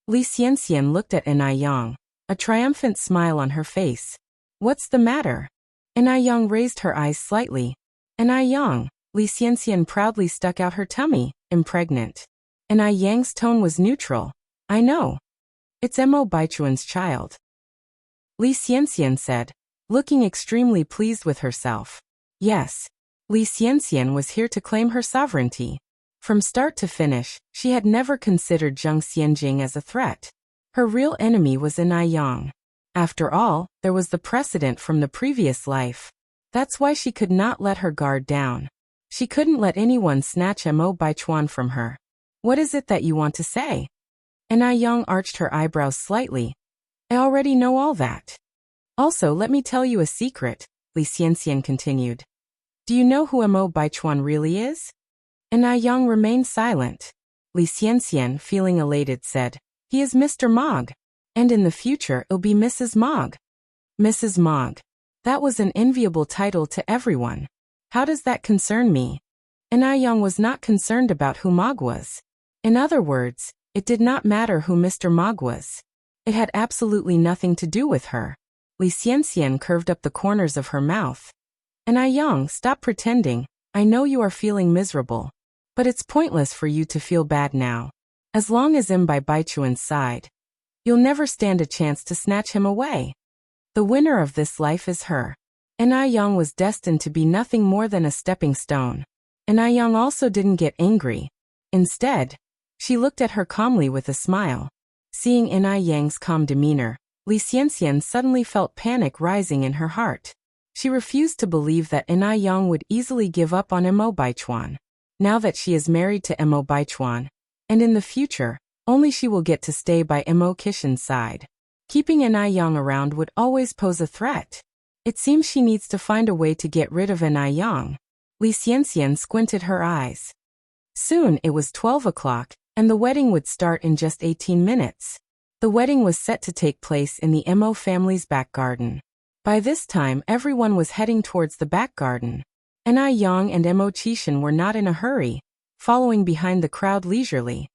Li Xianxian looked at Na Yang, a triumphant smile on her face. What's the matter? Na Yang raised her eyes slightly. Na Yang. Li Xianxian proudly stuck out her tummy, impregnant. Na Yang's tone was neutral. I know. It's Mo Baichuan's child. Li Xianxian said, looking extremely pleased with herself. Yes. Li Xianxian was here to claim her sovereignty. From start to finish, she had never considered Zheng Xianjing as a threat. Her real enemy was Na Yang. After all, there was the precedent from the previous life. That's why she could not let her guard down. She couldn't let anyone snatch Mo Baichuan from her. What is it that you want to say? Na Yang arched her eyebrows slightly. I already know all that. Also, let me tell you a secret, Li Xianxian continued. Do you know who Mo Baichuan really is? Na Yang remained silent. Li Xianxian, feeling elated, said, he is Mr. Mog. And in the future it'll be Mrs. Mog. Mrs. Mog. That was an enviable title to everyone. How does that concern me? Na Yang was not concerned about who Mog was. In other words, it did not matter who Mr. Mog was. It had absolutely nothing to do with her. Li Xianxian curved up the corners of her mouth. Na Yang, stop pretending. I know you are feeling miserable. But it's pointless for you to feel bad now. As long as I'm by Baichuan's side, you'll never stand a chance to snatch him away. The winner of this life is her. Young was destined to be nothing more than a stepping stone. Young also didn't get angry. Instead, she looked at her calmly with a smile. Seeing Yang's calm demeanor, Li Xianxian suddenly felt panic rising in her heart. She refused to believe that Young would easily give up on Mo Baichuan. Now that she is married to Mo Baichuan, and in the future, only she will get to stay by Mo Qixin's side. Keeping Young around would always pose a threat. It seems she needs to find a way to get rid of Young. Li Xianxian squinted her eyes. Soon it was 12 o'clock, and the wedding would start in just 18 minutes. The wedding was set to take place in the Mo family's back garden. By this time everyone was heading towards the back garden. Young and Mo Qixin were not in a hurry, following behind the crowd leisurely.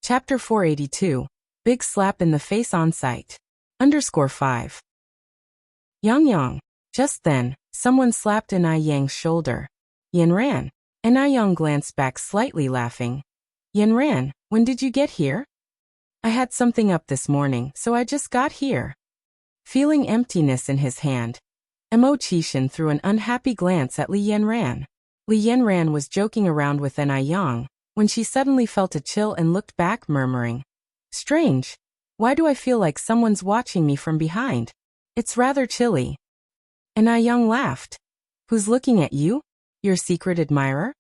Chapter 482. Big slap in the face on site. _5. Yang. Just then, someone slapped Yang's shoulder. Yanran. Yang glanced back slightly laughing. Yanran, when did you get here? I had something up this morning, so I just got here. Feeling emptiness in his hand, Mo Qixin threw an unhappy glance at Li Yanran. Li Yanran was joking around with Yang, when she suddenly felt a chill and looked back, murmuring, "Strange. Why do I feel like someone's watching me from behind? It's rather chilly." Yang laughed. "Who's looking at you? Your secret admirer?"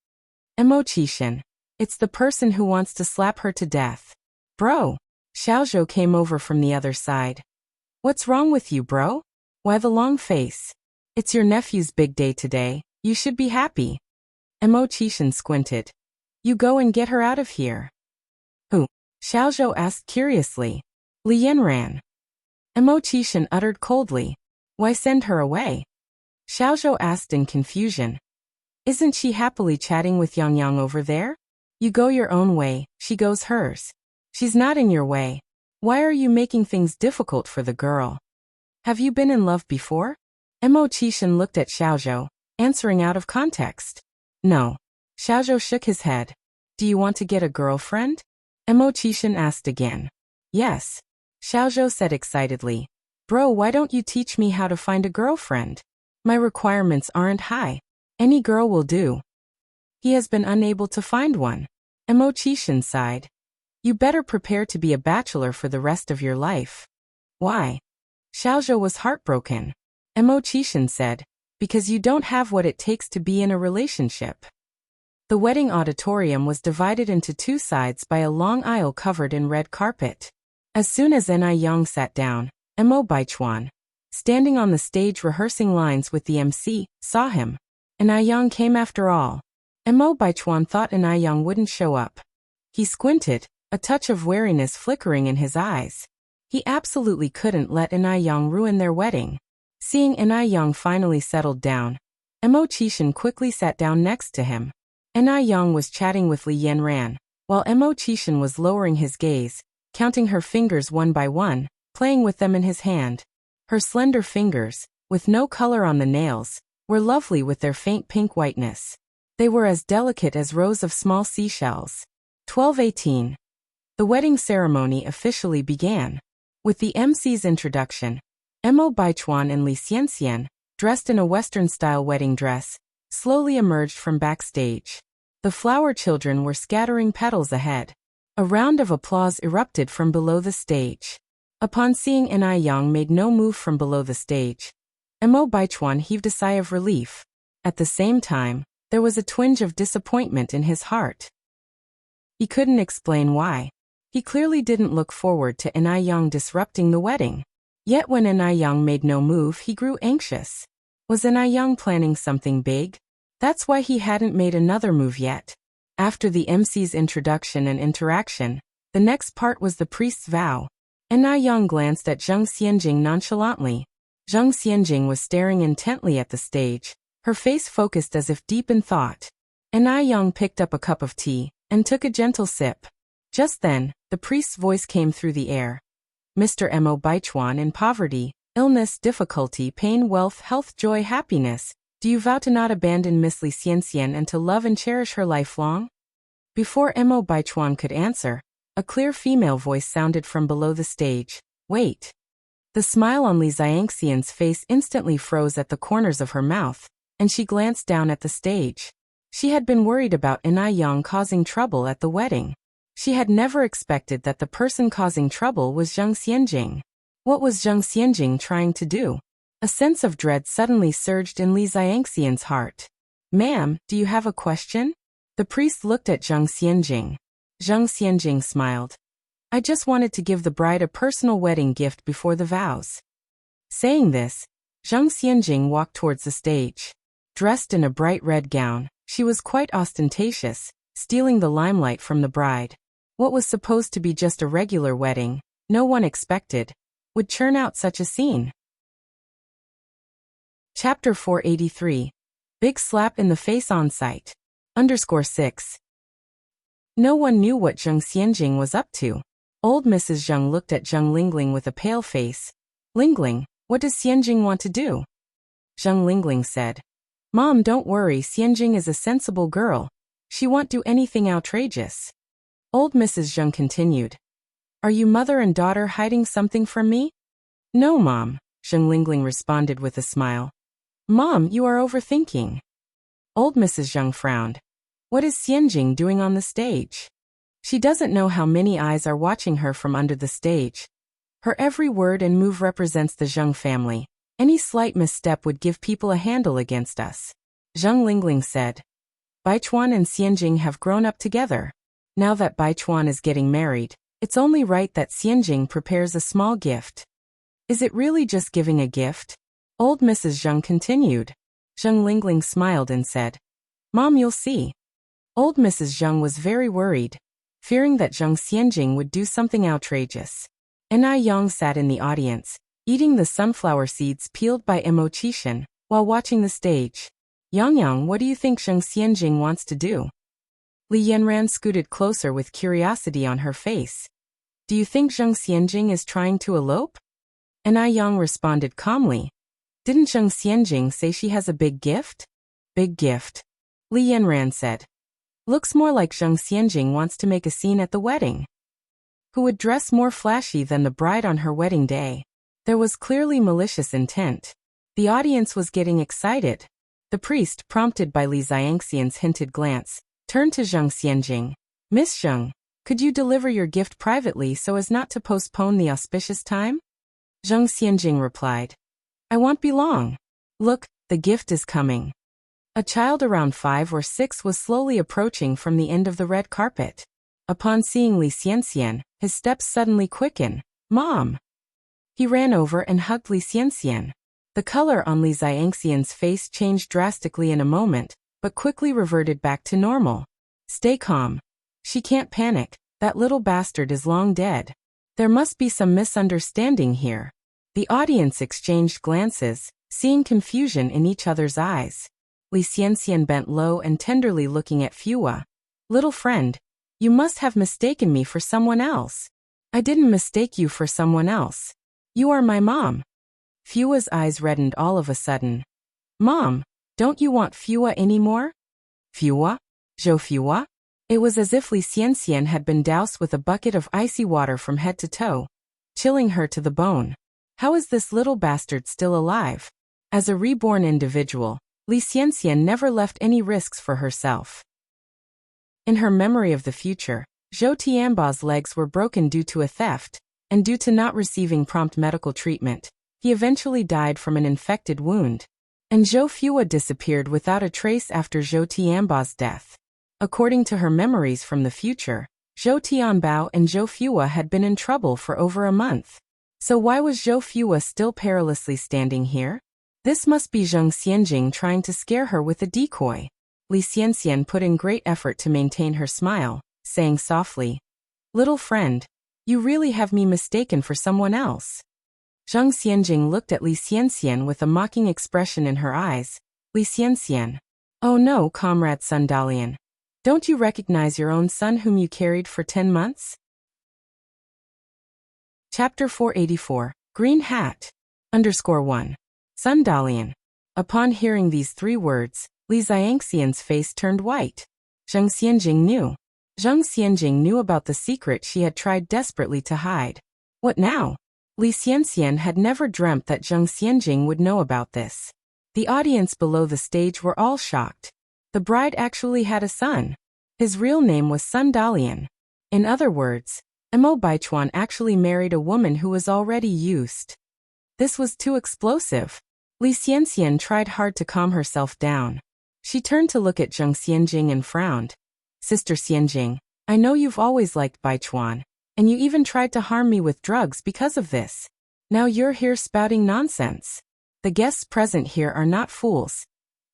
Mo Qixin. "It's the person who wants to slap her to death." "Bro." Xiaozhou came over from the other side. "What's wrong with you, bro? Why the long face? It's your nephew's big day today, you should be happy." Mo Qixin squinted. "You go and get her out of here." "Who?" Xiaozhou asked curiously. "Li Yanran." Mo Qixin uttered coldly. "Why send her away?" Xiaozhou asked in confusion. "Isn't she happily chatting with Yang over there? You go your own way, she goes hers. She's not in your way. Why are you making things difficult for the girl? Have you been in love before?" Mo Qixin looked at Xiaozhou, answering out of context. "No." Xiaozhou shook his head. "Do you want to get a girlfriend?" Mo Qixin asked again. "Yes." Xiaozhou said excitedly. "Bro, why don't you teach me how to find a girlfriend? My requirements aren't high. Any girl will do." He has been unable to find one. Mo Qixin sighed. "You better prepare to be a bachelor for the rest of your life." "Why?" Xiaozhou was heartbroken. Mo Qixin said, "Because you don't have what it takes to be in a relationship." The wedding auditorium was divided into two sides by a long aisle covered in red carpet. As soon as Yang sat down, Mo Baichuan, standing on the stage rehearsing lines with the MC, saw him. Yang came after all. Mo Baichuan thought Yang wouldn't show up. He squinted, a touch of wariness flickering in his eyes. He absolutely couldn't let Yang ruin their wedding. Seeing Yang finally settled down, Mo Qixin quickly sat down next to him. Yang was chatting with Li Yanran, while Mo Qixin was lowering his gaze, counting her fingers one by one, playing with them in his hand. Her slender fingers, with no color on the nails, were lovely with their faint pink whiteness. They were as delicate as rows of small seashells. 12:18. The wedding ceremony officially began. With the MC's introduction, Mo Baichuan and Li Xianxian, dressed in a Western-style wedding dress, slowly emerged from backstage. The flower children were scattering petals ahead. A round of applause erupted from below the stage. Upon seeing Yang made no move from below the stage, Mo Baichuan heaved a sigh of relief. At the same time, there was a twinge of disappointment in his heart. He couldn't explain why. He clearly didn't look forward to Yang disrupting the wedding. Yet when Yang made no move, he grew anxious. Was Yang planning something big? That's why he hadn't made another move yet. After the MC's introduction and interaction, the next part was the priest's vow. Yang glanced at Zheng Xianjing nonchalantly. Zheng Xianjing was staring intently at the stage, her face focused as if deep in thought. Yang picked up a cup of tea and took a gentle sip. Just then, the priest's voice came through the air. "Mr. Mo Baichuan, in poverty, illness, difficulty, pain, wealth, health, joy, happiness, do you vow to not abandon Miss Li Xianxian and to love and cherish her lifelong?" Before Mo Baichuan could answer, a clear female voice sounded from below the stage. "Wait." The smile on Li Xiangxian's face instantly froze at the corners of her mouth, and she glanced down at the stage. She had been worried about Yang causing trouble at the wedding. She had never expected that the person causing trouble was Zhang Xianjing. What was Zhang Xianjing trying to do? A sense of dread suddenly surged in Li Xiangxian's heart. "Ma'am, do you have a question?" The priest looked at Zhang Xianjing. Zhang Xianjing smiled. "I just wanted to give the bride a personal wedding gift before the vows." Saying this, Zhang Xianjing walked towards the stage. Dressed in a bright red gown, she was quite ostentatious, stealing the limelight from the bride. What was supposed to be just a regular wedding, no one expected, would churn out such a scene. Chapter 483. Big slap in the face on site. _6. No one knew what Zhang Xianjing was up to. Old Mrs. Zheng looked at Zheng Lingling with a pale face. "Lingling, what does Xianjing want to do?" Zheng Lingling said. "Mom, don't worry, Xianjing is a sensible girl. She won't do anything outrageous." Old Mrs. Zheng continued. "Are you mother and daughter hiding something from me?" "No, Mom," Zheng Lingling responded with a smile. "Mom, you are overthinking." Old Mrs. Zheng frowned. "What is Xianjing doing on the stage? She doesn't know how many eyes are watching her from under the stage. Her every word and move represents the Zheng family. Any slight misstep would give people a handle against us." Zheng Lingling said. "Baichuan and Xianjing have grown up together. Now that Baichuan is getting married, it's only right that Xianjing prepares a small gift." "Is it really just giving a gift?" Old Mrs. Zheng continued. Zheng Lingling smiled and said, "Mom, you'll see." Old Mrs. Zheng was very worried, fearing that Zhang Xianjing would do something outrageous. Yang sat in the audience, eating the sunflower seeds peeled by Mo Qishan, while watching the stage. "Yang, what do you think Zhang Xianjing wants to do?" Li Yanran scooted closer with curiosity on her face. "Do you think Zhang Xianjing is trying to elope?" Yang responded calmly. "Didn't Zhang Xianjing say she has a big gift?" "Big gift," Li Yanran said. "Looks more like Zhang Xianjing wants to make a scene at the wedding." Who would dress more flashy than the bride on her wedding day? There was clearly malicious intent. The audience was getting excited. The priest, prompted by Li Xiangxian's hinted glance, turned to Zhang Xianjing. "Miss Zheng, could you deliver your gift privately so as not to postpone the auspicious time?" Zhang Xianjing replied. "I won't be long. Look, the gift is coming." A child around 5 or 6 was slowly approaching from the end of the red carpet. Upon seeing Li Xianxian, his steps suddenly quickened. "Mom!" He ran over and hugged Li Xianxian. The color on Li Xiangxian's face changed drastically in a moment, but quickly reverted back to normal. "Stay calm. She can't panic. That little bastard is long dead. There must be some misunderstanding here." The audience exchanged glances, seeing confusion in each other's eyes. Li Xianxian bent low and tenderly looking at Fua. "Little friend, you must have mistaken me for someone else." "I didn't mistake you for someone else. You are my mom." Fua's eyes reddened all of a sudden. "Mom, don't you want Fua anymore?" "Fua? Zhou Fua?" It was as if Li Xianxian had been doused with a bucket of icy water from head to toe, chilling her to the bone. How is this little bastard still alive? As a reborn individual, Li Xianxian never left any risks for herself. In her memory of the future, Zhou Tianba's legs were broken due to a theft, and due to not receiving prompt medical treatment, he eventually died from an infected wound. And Zhou Fua disappeared without a trace after Zhou Tianba's death. According to her memories from the future, Zhou Tianbao and Zhou Fua had been in trouble for over a month. So why was Zhou Fua still perilously standing here? This must be Zhang Xianjing trying to scare her with a decoy. Li Xianxian put in great effort to maintain her smile, saying softly, "Little friend, you really have me mistaken for someone else." Zhang Xianjing looked at Li Xianxian with a mocking expression in her eyes. Li Xianxian. "Oh no, comrade Sun Dalian. Don't you recognize your own son whom you carried for 10 months? Chapter 484. Green Hat. _1. Sun Dalian. Upon hearing these 3 words, Li Xiangxian's face turned white. Zhang Xianjing knew. Zhang Xianjing knew about the secret she had tried desperately to hide. What now? Li Xianxian had never dreamt that Zheng Xianjing would know about this. The audience below the stage were all shocked. The bride actually had a son. His real name was Sun Dalian. In other words, Mo Baichuan actually married a woman who was already used. This was too explosive. Li Xianxian tried hard to calm herself down. She turned to look at Zheng Xianjing and frowned. Sister Xianjing, I know you've always liked Baichuan, and you even tried to harm me with drugs because of this. Now you're here spouting nonsense. The guests present here are not fools.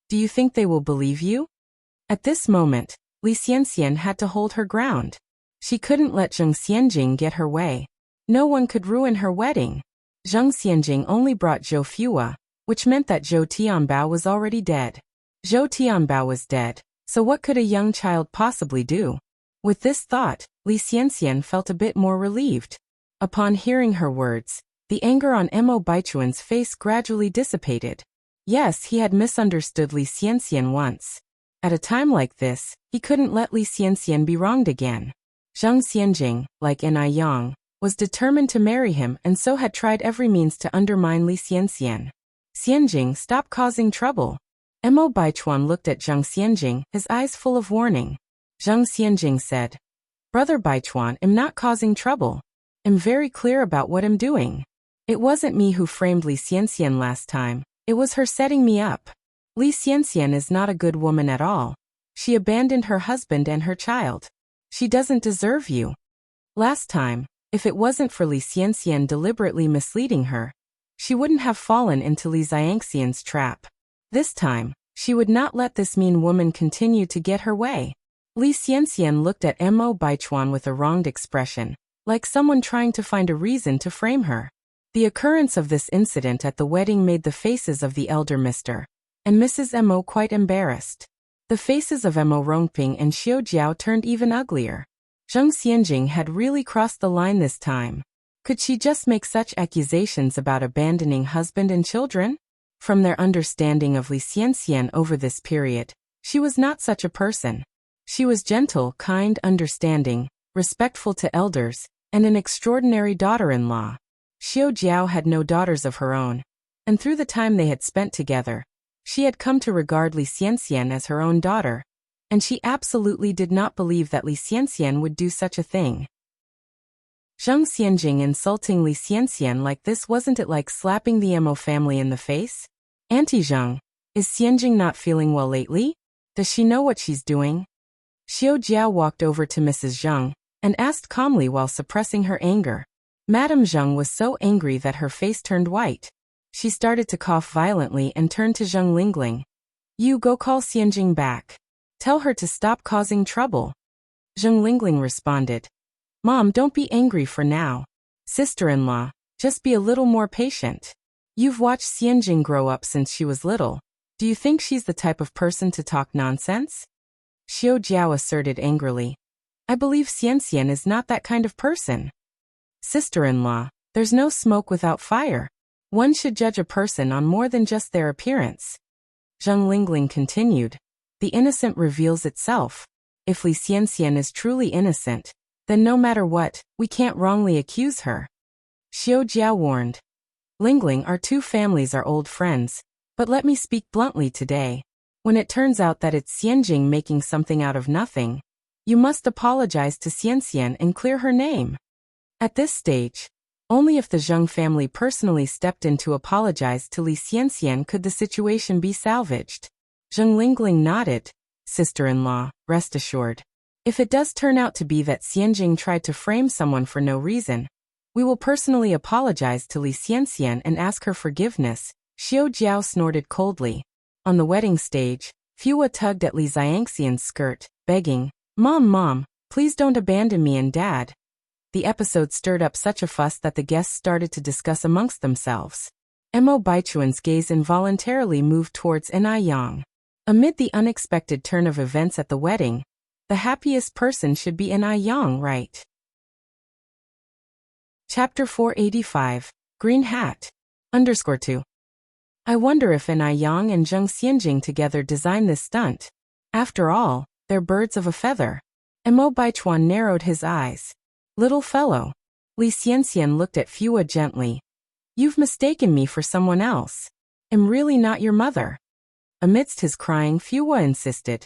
Do you think they will believe you? At this moment, Li Xianxian had to hold her ground. She couldn't let Zheng Xianjing get her way. No one could ruin her wedding. Zheng Xianjing only brought Zhou Fua, which meant that Zhou Tianbao was already dead. Zhou Tianbao was dead, so what could a young child possibly do? With this thought, Li Xianxian felt a bit more relieved. Upon hearing her words, the anger on Mo Baichuan's face gradually dissipated. Yes, he had misunderstood Li Xianxian once. At a time like this, he couldn't let Li Xianxian be wronged again. Zheng Xianjing, like Ai Yang, was determined to marry him and so had tried every means to undermine Li Xianxian. Xianjing, stop causing trouble. Mo Baichuan looked at Zheng Xianjing, his eyes full of warning. Zheng Xianjing said, Brother Baichuan, I'm not causing trouble. I'm very clear about what I'm doing. It wasn't me who framed Li Xianxian last time, it was her setting me up. Li Xianxian is not a good woman at all. She abandoned her husband and her child. She doesn't deserve you. Last time, if it wasn't for Li Xianxian deliberately misleading her, she wouldn't have fallen into Li Xianxian's trap. This time, she would not let this mean woman continue to get her way. Li Xianxian looked at Mo Baichuan with a wronged expression, like someone trying to find a reason to frame her. The occurrence of this incident at the wedding made the faces of the elder Mr. and Mrs. Mo quite embarrassed. The faces of Mo Rongping and Xiao Jiao turned even uglier. Zheng Xianjing had really crossed the line this time. Could she just make such accusations about abandoning husband and children? From their understanding of Li Xianxian over this period, she was not such a person. She was gentle, kind, understanding, respectful to elders, and an extraordinary daughter-in-law. Xiao Jiao had no daughters of her own, and through the time they had spent together, she had come to regard Li Xianxian as her own daughter, and she absolutely did not believe that Li Xianxian would do such a thing. Zheng Xianjing insulting Li Xianxian like this, wasn't it like slapping the Mo family in the face? Auntie Zheng, is Xianjing not feeling well lately? Does she know what she's doing? Xiao Jiao walked over to Mrs. Zheng and asked calmly while suppressing her anger. Madame Zheng was so angry that her face turned white. She started to cough violently and turned to Zheng Lingling. You go call Xianjing back. Tell her to stop causing trouble. Zheng Lingling responded. Mom, don't be angry for now. Sister-in-law, just be a little more patient. You've watched Xianjing grow up since she was little. Do you think she's the type of person to talk nonsense? Xiao Jiao asserted angrily. I believe Xianxian is not that kind of person. Sister-in-law, there's no smoke without fire. One should judge a person on more than just their appearance. Zheng Lingling continued. The innocent reveals itself. If Li Xianxian is truly innocent, then no matter what, we can't wrongly accuse her. Xiao Jiao warned. Lingling, our two families are old friends, but let me speak bluntly today. When it turns out that it's Xianjing making something out of nothing, you must apologize to Xianxian and clear her name. At this stage, only if the Zheng family personally stepped in to apologize to Li Xianxian could the situation be salvaged. Zheng Lingling nodded. Sister-in-law, rest assured. If it does turn out to be that Xianjing tried to frame someone for no reason, we will personally apologize to Li Xianxian and ask her forgiveness. Xiao Jiao snorted coldly. On the wedding stage, Fua tugged at Li Xianxian's skirt, begging, Mom, please don't abandon me and Dad. The episode stirred up such a fuss that the guests started to discuss amongst themselves. Mo Baichuan's gaze involuntarily moved towards Ai Yang. Amid the unexpected turn of events at the wedding, the happiest person should be Ai Yang, right? Chapter 485, Green Hat. _2. I wonder if Ai Yang and Zheng Xianjing together designed this stunt. After all, they're birds of a feather. Mo Baichuan narrowed his eyes. Little fellow. Li Xianxian looked at Fua gently. You've mistaken me for someone else. I'm really not your mother. Amidst his crying, Fua insisted.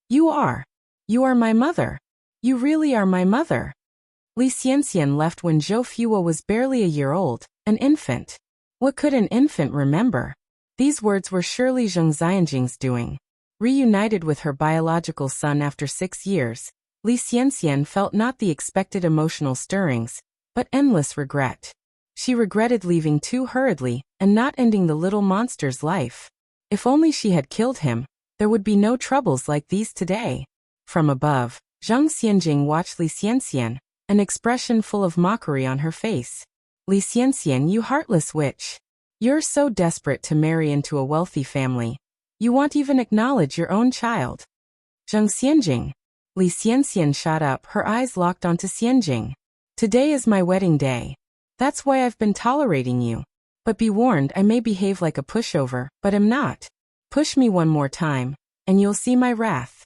You are. You are my mother. You really are my mother. Li Xianxian left when Zhou Fua was barely a year old, an infant. What could an infant remember? These words were surely Zheng Xianjing's doing. Reunited with her biological son after 6 years, Li Xianxian felt not the expected emotional stirrings, but endless regret. She regretted leaving too hurriedly and not ending the little monster's life. If only she had killed him, there would be no troubles like these today. From above, Zheng Xianjing watched Li Xianxian, an expression full of mockery on her face. Li Xianxian, you heartless witch. You're so desperate to marry into a wealthy family. You won't even acknowledge your own child. Zheng Xianjing. Li Xianxian shot up, her eyes locked onto Xianjing. Today is my wedding day. That's why I've been tolerating you. But be warned, I may behave like a pushover, but am not. Push me one more time, and you'll see my wrath.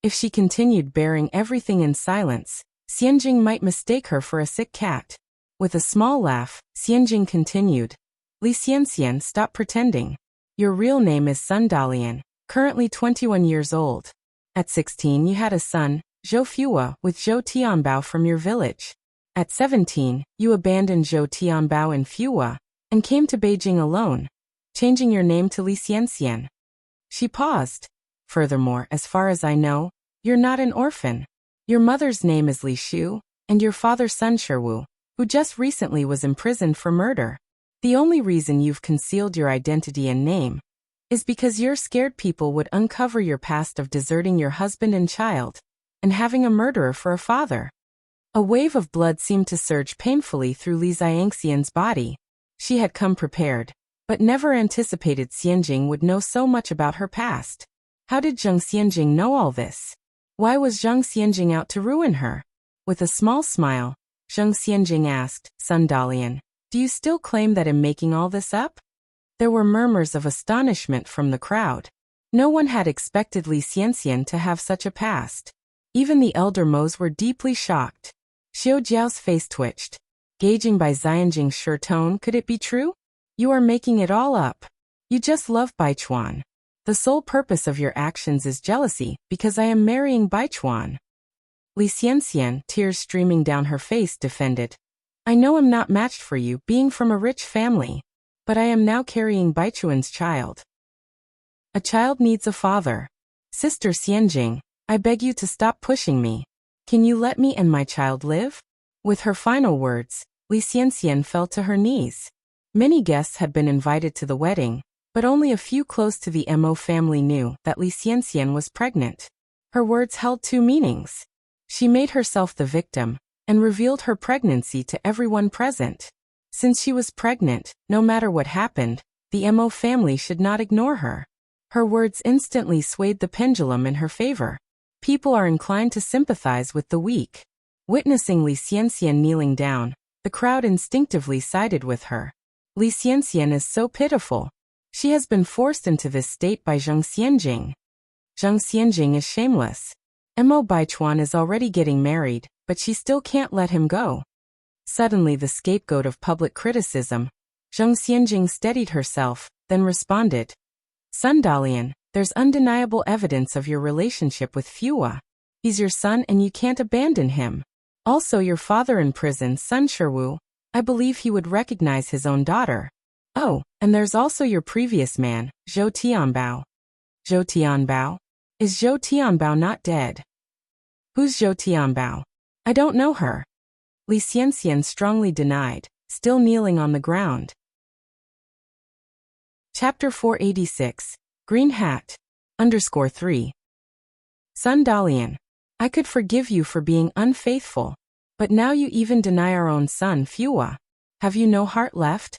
If she continued bearing everything in silence, Xianjing might mistake her for a sick cat. With a small laugh, Xianjing continued. Li Xianxian, stop pretending. Your real name is Sun Dalian, currently 21 years old. At 16 you had a son, Zhou Fua, with Zhou Tianbao from your village. At 17, you abandoned Zhou Tianbao in Fua, and came to Beijing alone, changing your name to Li Xianxian. She paused. Furthermore, as far as I know, you're not an orphan. Your mother's name is Li Shu, and your father Sun Sherwu, who just recently was imprisoned for murder. The only reason you've concealed your identity and name is because you're scared people would uncover your past of deserting your husband and child, and having a murderer for a father. A wave of blood seemed to surge painfully through Li Xianxian's body. She had come prepared, but never anticipated Xianjing would know so much about her past. How did Zheng Xianjing know all this? Why was Zheng Xianjing out to ruin her? With a small smile, Zheng Xianjing asked, Sun Dalian, do you still claim that I'm making all this up? There were murmurs of astonishment from the crowd. No one had expected Li Xianxian to have such a past. Even the elder Mo's were deeply shocked. Xiao Jiao's face twitched. Gauging by Xianjing's sure tone, could it be true? You are making it all up. You just love Baichuan. The sole purpose of your actions is jealousy, because I am marrying Baichuan. Li Xianxian, tears streaming down her face, defended. I know I'm not matched for you, being from a rich family. But I am now carrying Baichuan's child. A child needs a father. Sister Xianjing, I beg you to stop pushing me. Can you let me and my child live? With her final words, Li Xianxian fell to her knees. Many guests had been invited to the wedding, but only a few close to the Mo family knew that Li Xianxian was pregnant. Her words held two meanings. She made herself the victim, and revealed her pregnancy to everyone present. Since she was pregnant, no matter what happened, the Mo family should not ignore her. Her words instantly swayed the pendulum in her favor. People are inclined to sympathize with the weak. Witnessing Li Xianxian kneeling down, the crowd instinctively sided with her. Li Xianxian is so pitiful. She has been forced into this state by Zheng Xianjing. Zheng Xianjing is shameless. Mo Baichuan is already getting married, but she still can't let him go. Suddenly the scapegoat of public criticism, Zheng Xianjing steadied herself, then responded. Sun Dalian, there's undeniable evidence of your relationship with Fua. He's your son and you can't abandon him. Also your father in prison, Sun Sherwu, I believe he would recognize his own daughter. Oh, and there's also your previous man, Zhou Tianbao. Zhou Tianbao? Is Zhou Tianbao not dead? Who's Zhou Tianbao? I don't know her. Li Xianxian strongly denied, still kneeling on the ground. Chapter 486, Green Hat, _3. Sun Dalian, I could forgive you for being unfaithful, but now you even deny our own son, Fua. Have you no heart left?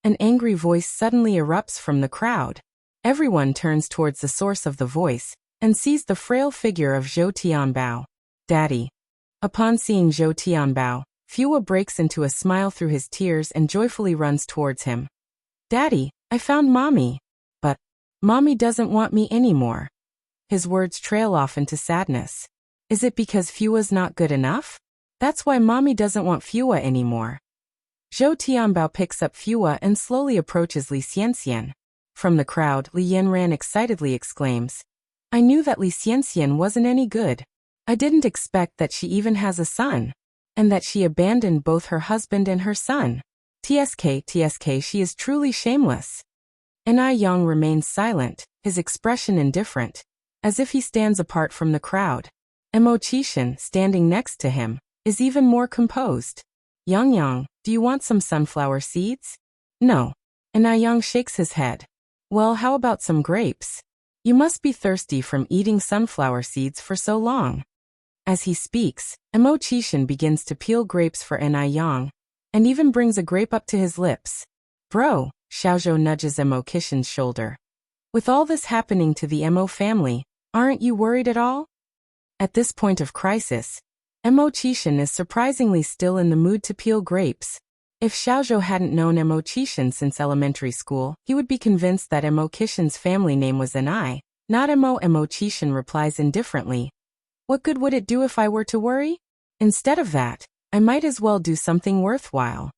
An angry voice suddenly erupts from the crowd. Everyone turns towards the source of the voice, and sees the frail figure of Zhou Tianbao. Daddy. Upon seeing Zhou Tianbao, Fua breaks into a smile through his tears and joyfully runs towards him. Daddy, I found Mommy. But Mommy doesn't want me anymore. His words trail off into sadness. Is it because Fua's not good enough? That's why mommy doesn't want Fua anymore. Zhou Tianbao picks up Fua and slowly approaches Li Xianxian. From the crowd, Li Yanran excitedly exclaims, I knew that Li Xianxian wasn't any good. I didn't expect that she even has a son. And that she abandoned both her husband and her son. TSK, she is truly shameless. Enai Yang remains silent, his expression indifferent, as if he stands apart from the crowd. Mo Qishan, standing next to him, is even more composed. Yang, do you want some sunflower seeds? No. Enai Yang shakes his head. Well, how about some grapes? You must be thirsty from eating sunflower seeds for so long. As he speaks, Mo Qishan begins to peel grapes for Enai Yang, and even brings a grape up to his lips. Bro, Xiaozhou nudges Mo Qishan's shoulder. With all this happening to the Mo family, aren't you worried at all? At this point of crisis, Mo Qishan is surprisingly still in the mood to peel grapes. If Xiaozhou hadn't known Mo Qishan since elementary school, he would be convinced that Mo Qishan's family name was Enai, not Mo. Mo Qishan replies indifferently. What good would it do if I were to worry? Instead of that, I might as well do something worthwhile.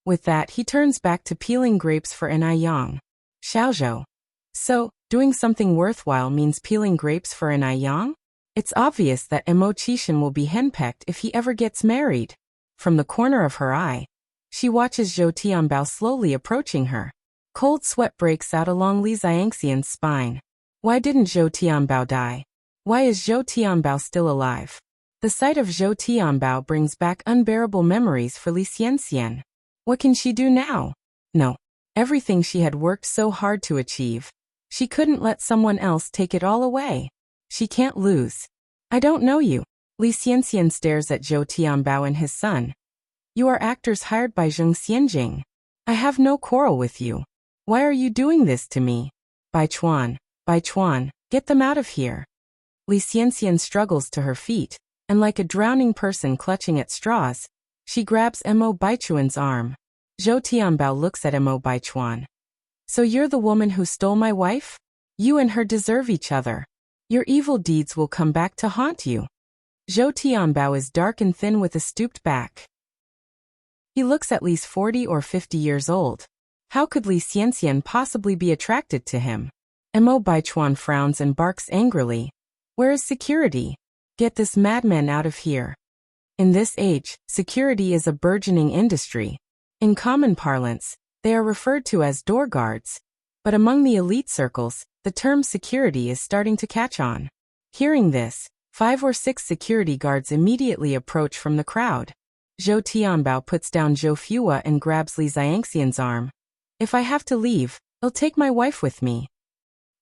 With that, he turns back to peeling grapes for Enai Yang. Xiaozhou. So, doing something worthwhile means peeling grapes for Enai Yang? It's obvious that Mo Qishan will be henpecked if he ever gets married. From the corner of her eye, she watches Zhou Tianbao slowly approaching her. Cold sweat breaks out along Li Xiangxian's spine. Why didn't Zhou Tianbao die? Why is Zhou Tianbao still alive? The sight of Zhou Tianbao brings back unbearable memories for Li Xianxian. What can she do now? No. Everything she had worked so hard to achieve. She couldn't let someone else take it all away. She can't lose. I don't know you. Li Xianxian stares at Zhou Tianbao and his son. You are actors hired by Zheng Xianjing. I have no quarrel with you. Why are you doing this to me? Bai Chuan, get them out of here. Li Xianxian struggles to her feet, and like a drowning person clutching at straws, she grabs Mo Baichuan's arm. Zhou Tianbao looks at Mo Baichuan. So you're the woman who stole my wife? You and her deserve each other. Your evil deeds will come back to haunt you. Zhou Tianbao is dark and thin with a stooped back. He looks at least 40 or 50 years old. How could Li Xianxian possibly be attracted to him? Mo Baichuan frowns and barks angrily. Where is security? Get this madman out of here. In this age, security is a burgeoning industry. In common parlance, they are referred to as door guards. But among the elite circles, the term security is starting to catch on. Hearing this, 5 or 6 security guards immediately approach from the crowd. Zhou Tianbao puts down Zhou Fua and grabs Li Xiangxian's arm. If I have to leave, I'll take my wife with me.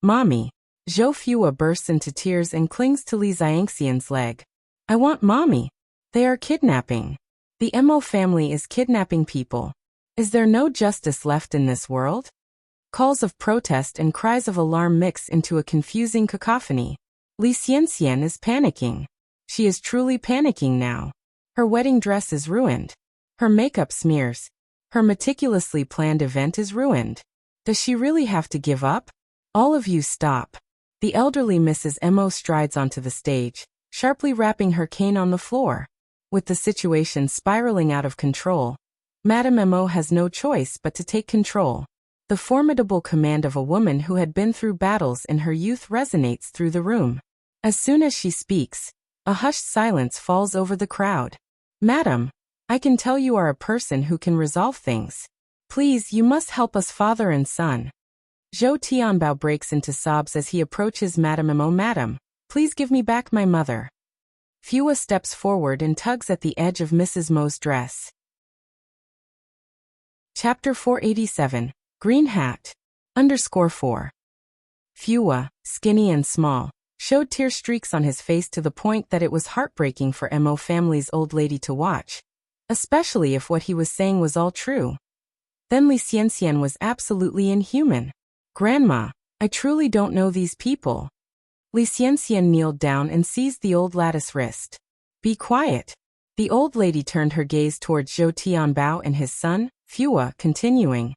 Mommy. Zhou Fua bursts into tears and clings to Li Xiangxian's leg. I want mommy. They are kidnapping. The Mo family is kidnapping people. Is there no justice left in this world? Calls of protest and cries of alarm mix into a confusing cacophony. Li Xianxian is panicking. She is truly panicking now. Her wedding dress is ruined. Her makeup smears. Her meticulously planned event is ruined. Does she really have to give up? All of you stop. The elderly Mrs. Mo strides onto the stage, sharply rapping her cane on the floor. With the situation spiraling out of control, Madame Mo has no choice but to take control. The formidable command of a woman who had been through battles in her youth resonates through the room. As soon as she speaks, a hushed silence falls over the crowd. Madam, I can tell you are a person who can resolve things. Please, you must help us father and son. Zhou Tianbao breaks into sobs as he approaches Madame Mo. Madam, please give me back my mother. Fua steps forward and tugs at the edge of Mrs. Mo's dress. Chapter 487. Green Hat. _4. Fua, skinny and small, showed tear streaks on his face to the point that it was heartbreaking for Mo family's old lady to watch, especially if what he was saying was all true. Then Li Xianxian was absolutely inhuman. Grandma, I truly don't know these people. Li Xianxian kneeled down and seized the old lattice wrist. Be quiet. The old lady turned her gaze towards Zhou Tianbao and his son, Fua, continuing.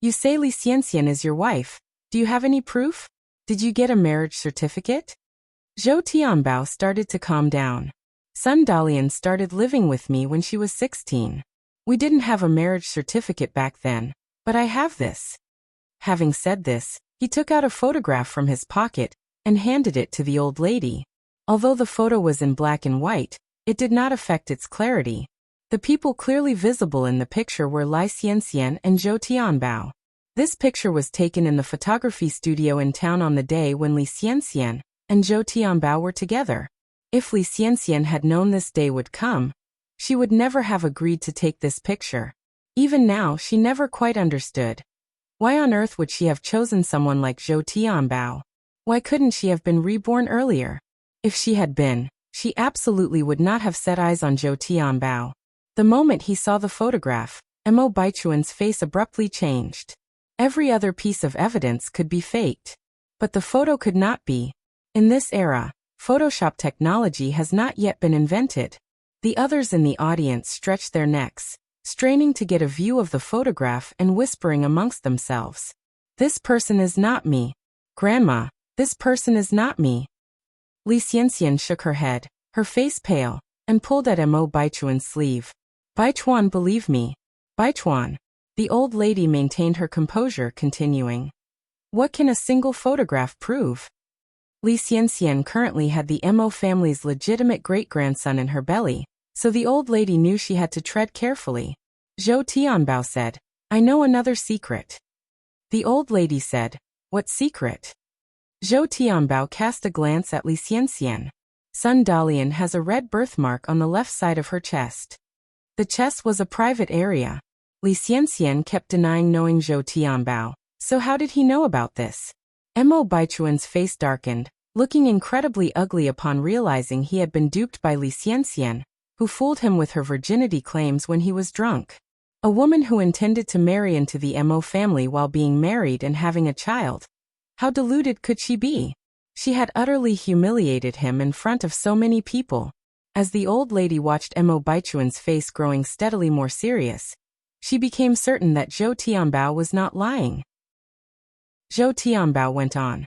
You say Li Xianxian is your wife. Do you have any proof? Did you get a marriage certificate? Zhou Tianbao started to calm down. Sun Dalian started living with me when she was 16. We didn't have a marriage certificate back then, but I have this. Having said this, he took out a photograph from his pocket and handed it to the old lady. Although the photo was in black and white, it did not affect its clarity. The people clearly visible in the picture were Li Xianxian and Zhou Tianbao. This picture was taken in the photography studio in town on the day when Li Xianxian and Zhou Tianbao were together. If Li Xianxian had known this day would come, she would never have agreed to take this picture. Even now, she never quite understood. Why on earth would she have chosen someone like Zhou Tianbao? Why couldn't she have been reborn earlier? If she had been, she absolutely would not have set eyes on Zhou Tianbao. The moment he saw the photograph, Mo Baichuan's face abruptly changed. Every other piece of evidence could be faked. But the photo could not be. In this era, Photoshop technology has not yet been invented. The others in the audience stretched their necks, straining to get a view of the photograph and whispering amongst themselves. This person is not me. Grandma, this person is not me. Li Xianxian shook her head, her face pale, and pulled at Mo Baichuan's sleeve. Baichuan, believe me. Baichuan. The old lady maintained her composure, continuing. What can a single photograph prove? Li Xianxian currently had the Mo family's legitimate great-grandson in her belly, so the old lady knew she had to tread carefully. Zhou Tianbao said, I know another secret. The old lady said, What secret? Zhou Tianbao cast a glance at Li Xianxian. Sun Dalian has a red birthmark on the left side of her chest. The chest was a private area. Li Xianxian kept denying knowing Zhou Tianbao, so how did he know about this? Mo Baichuan's face darkened, looking incredibly ugly upon realizing he had been duped by Li Xianxian, who fooled him with her virginity claims when he was drunk. A woman who intended to marry into the Mo family while being married and having a child. How deluded could she be? She had utterly humiliated him in front of so many people. As the old lady watched Mo Baichuan's face growing steadily more serious, she became certain that Zhou Tianbao was not lying. Zhou Tianbao went on.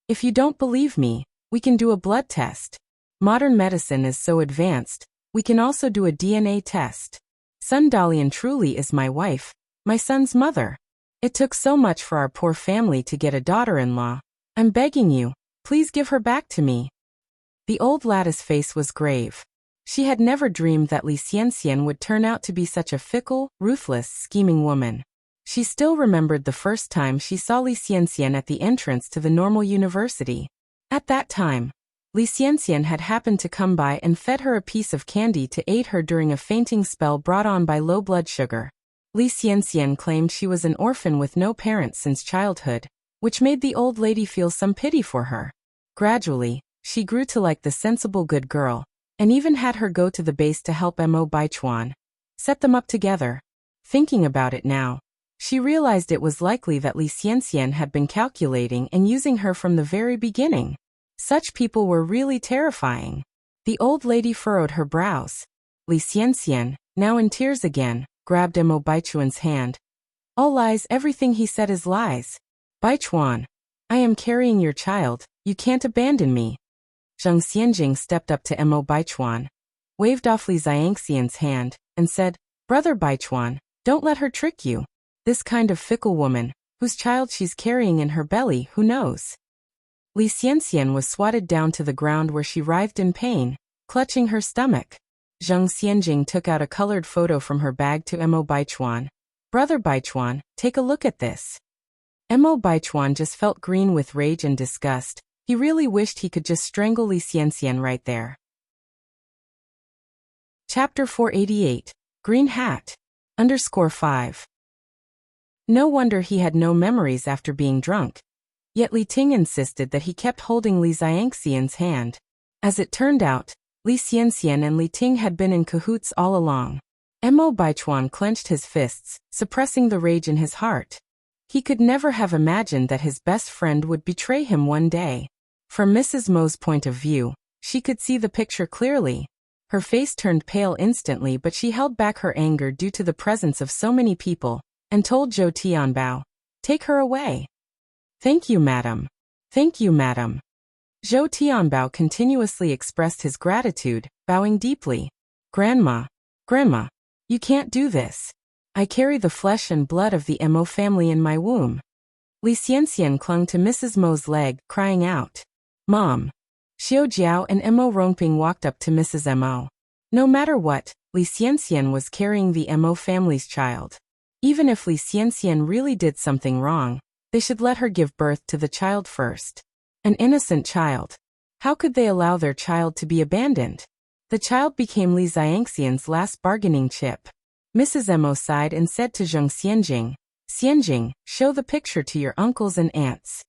If you don't believe me, we can do a blood test. Modern medicine is so advanced, we can also do a DNA test. Sun Dalian truly is my wife, my son's mother. It took so much for our poor family to get a daughter-in-law. I'm begging you, please give her back to me. The old lady's face was grave. She had never dreamed that Li Xianxian would turn out to be such a fickle, ruthless, scheming woman. She still remembered the first time she saw Li Xianxian at the entrance to the normal university. At that time, Li Xianxian had happened to come by and fed her a piece of candy to aid her during a fainting spell brought on by low blood sugar. Li Xianxian claimed she was an orphan with no parents since childhood, which made the old lady feel some pity for her. Gradually, she grew to like the sensible good girl, and even had her go to the base to help Mo Baichuan set them up together. Thinking about it now, she realized it was likely that Li Xianxian had been calculating and using her from the very beginning. Such people were really terrifying. The old lady furrowed her brows. Li Xianxian, now in tears again, grabbed Mo Baichuan's hand. All lies, everything he said is lies. Baichuan, I am carrying your child, you can't abandon me. Zhang Xianjing stepped up to Mo Baichuan, waved off Li Xianxian's hand, and said, Brother Baichuan, don't let her trick you. This kind of fickle woman, whose child she's carrying in her belly, who knows? Li Xianxian was swatted down to the ground where she writhed in pain, clutching her stomach. Zhang Xianjing took out a colored photo from her bag to Mo Baichuan. Brother Baichuan, take a look at this. Mo Baichuan just felt green with rage and disgust. He really wished he could just strangle Li Xianxian right there. Chapter 488. Green Hat. _5. No wonder he had no memories after being drunk. Yet Li Ting insisted that he kept holding Li Xianxian's hand. As it turned out, Li Xianxian and Li Ting had been in cahoots all along. Mo Baichuan clenched his fists, suppressing the rage in his heart. He could never have imagined that his best friend would betray him one day. From Mrs. Mo's point of view, she could see the picture clearly. Her face turned pale instantly, but she held back her anger due to the presence of so many people, and told Zhou Tianbao, Take her away. Thank you, madam. Thank you, madam. Zhou Tianbao continuously expressed his gratitude, bowing deeply. Grandma, Grandma, you can't do this. I carry the flesh and blood of the Mo family in my womb. Li Xianxian clung to Mrs. Mo's leg, crying out. Mom. Xiao Jiao and Mo Rongping walked up to Mrs. Mo. No matter what, Li Xianxian was carrying the Mo family's child. Even if Li Xianxian really did something wrong, they should let her give birth to the child first. An innocent child. How could they allow their child to be abandoned? The child became Li Xianxian's last bargaining chip. Mrs. Mo sighed and said to Zheng Xianjing, Xianjing, show the picture to your uncles and aunts.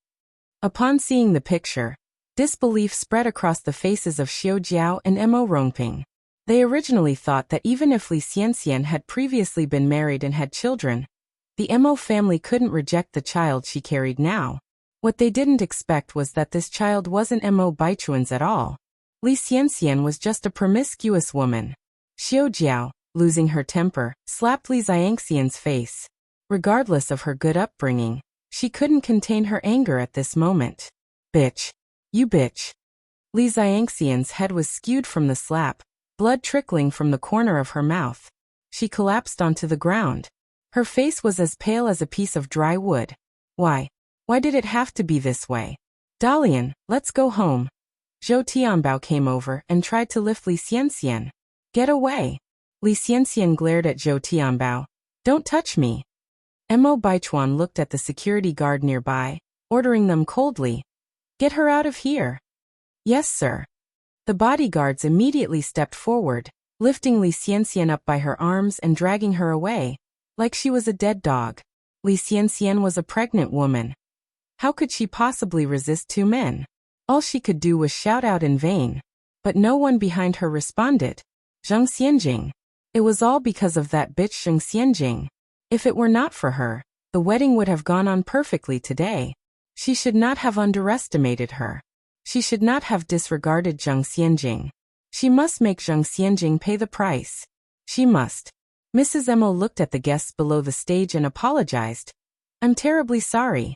Upon seeing the picture, disbelief spread across the faces of Xiao Jiao and Mo Rongping. They originally thought that even if Li Xianxian had previously been married and had children, the Mo family couldn't reject the child she carried now. What they didn't expect was that this child wasn't Mo Baichuan's at all. Li Xianxian was just a promiscuous woman. Xiao Jiao, losing her temper, slapped Li Xianxian's face. Regardless of her good upbringing, she couldn't contain her anger at this moment. Bitch. You bitch. Li Xianxian's head was skewed from the slap, blood trickling from the corner of her mouth. She collapsed onto the ground. Her face was as pale as a piece of dry wood. Why? Why did it have to be this way? Dalian, let's go home. Zhou Tianbao came over and tried to lift Li Xianxian. Get away. Li Xianxian glared at Zhou Tianbao. Don't touch me. Mo Baichuan looked at the security guard nearby, ordering them coldly. Get her out of here. Yes, sir. The bodyguards immediately stepped forward, lifting Li Xianxian up by her arms and dragging her away, like she was a dead dog. Li Xianxian was a pregnant woman. How could she possibly resist two men? All she could do was shout out in vain. But no one behind her responded. Zheng Xianjing. It was all because of that bitch Zheng Xianjing. If it were not for her, the wedding would have gone on perfectly today. She should not have underestimated her. She should not have disregarded Zheng Xianjing. She must make Zheng Xianjing pay the price. She must. Mrs. Mo looked at the guests below the stage and apologized. I'm terribly sorry.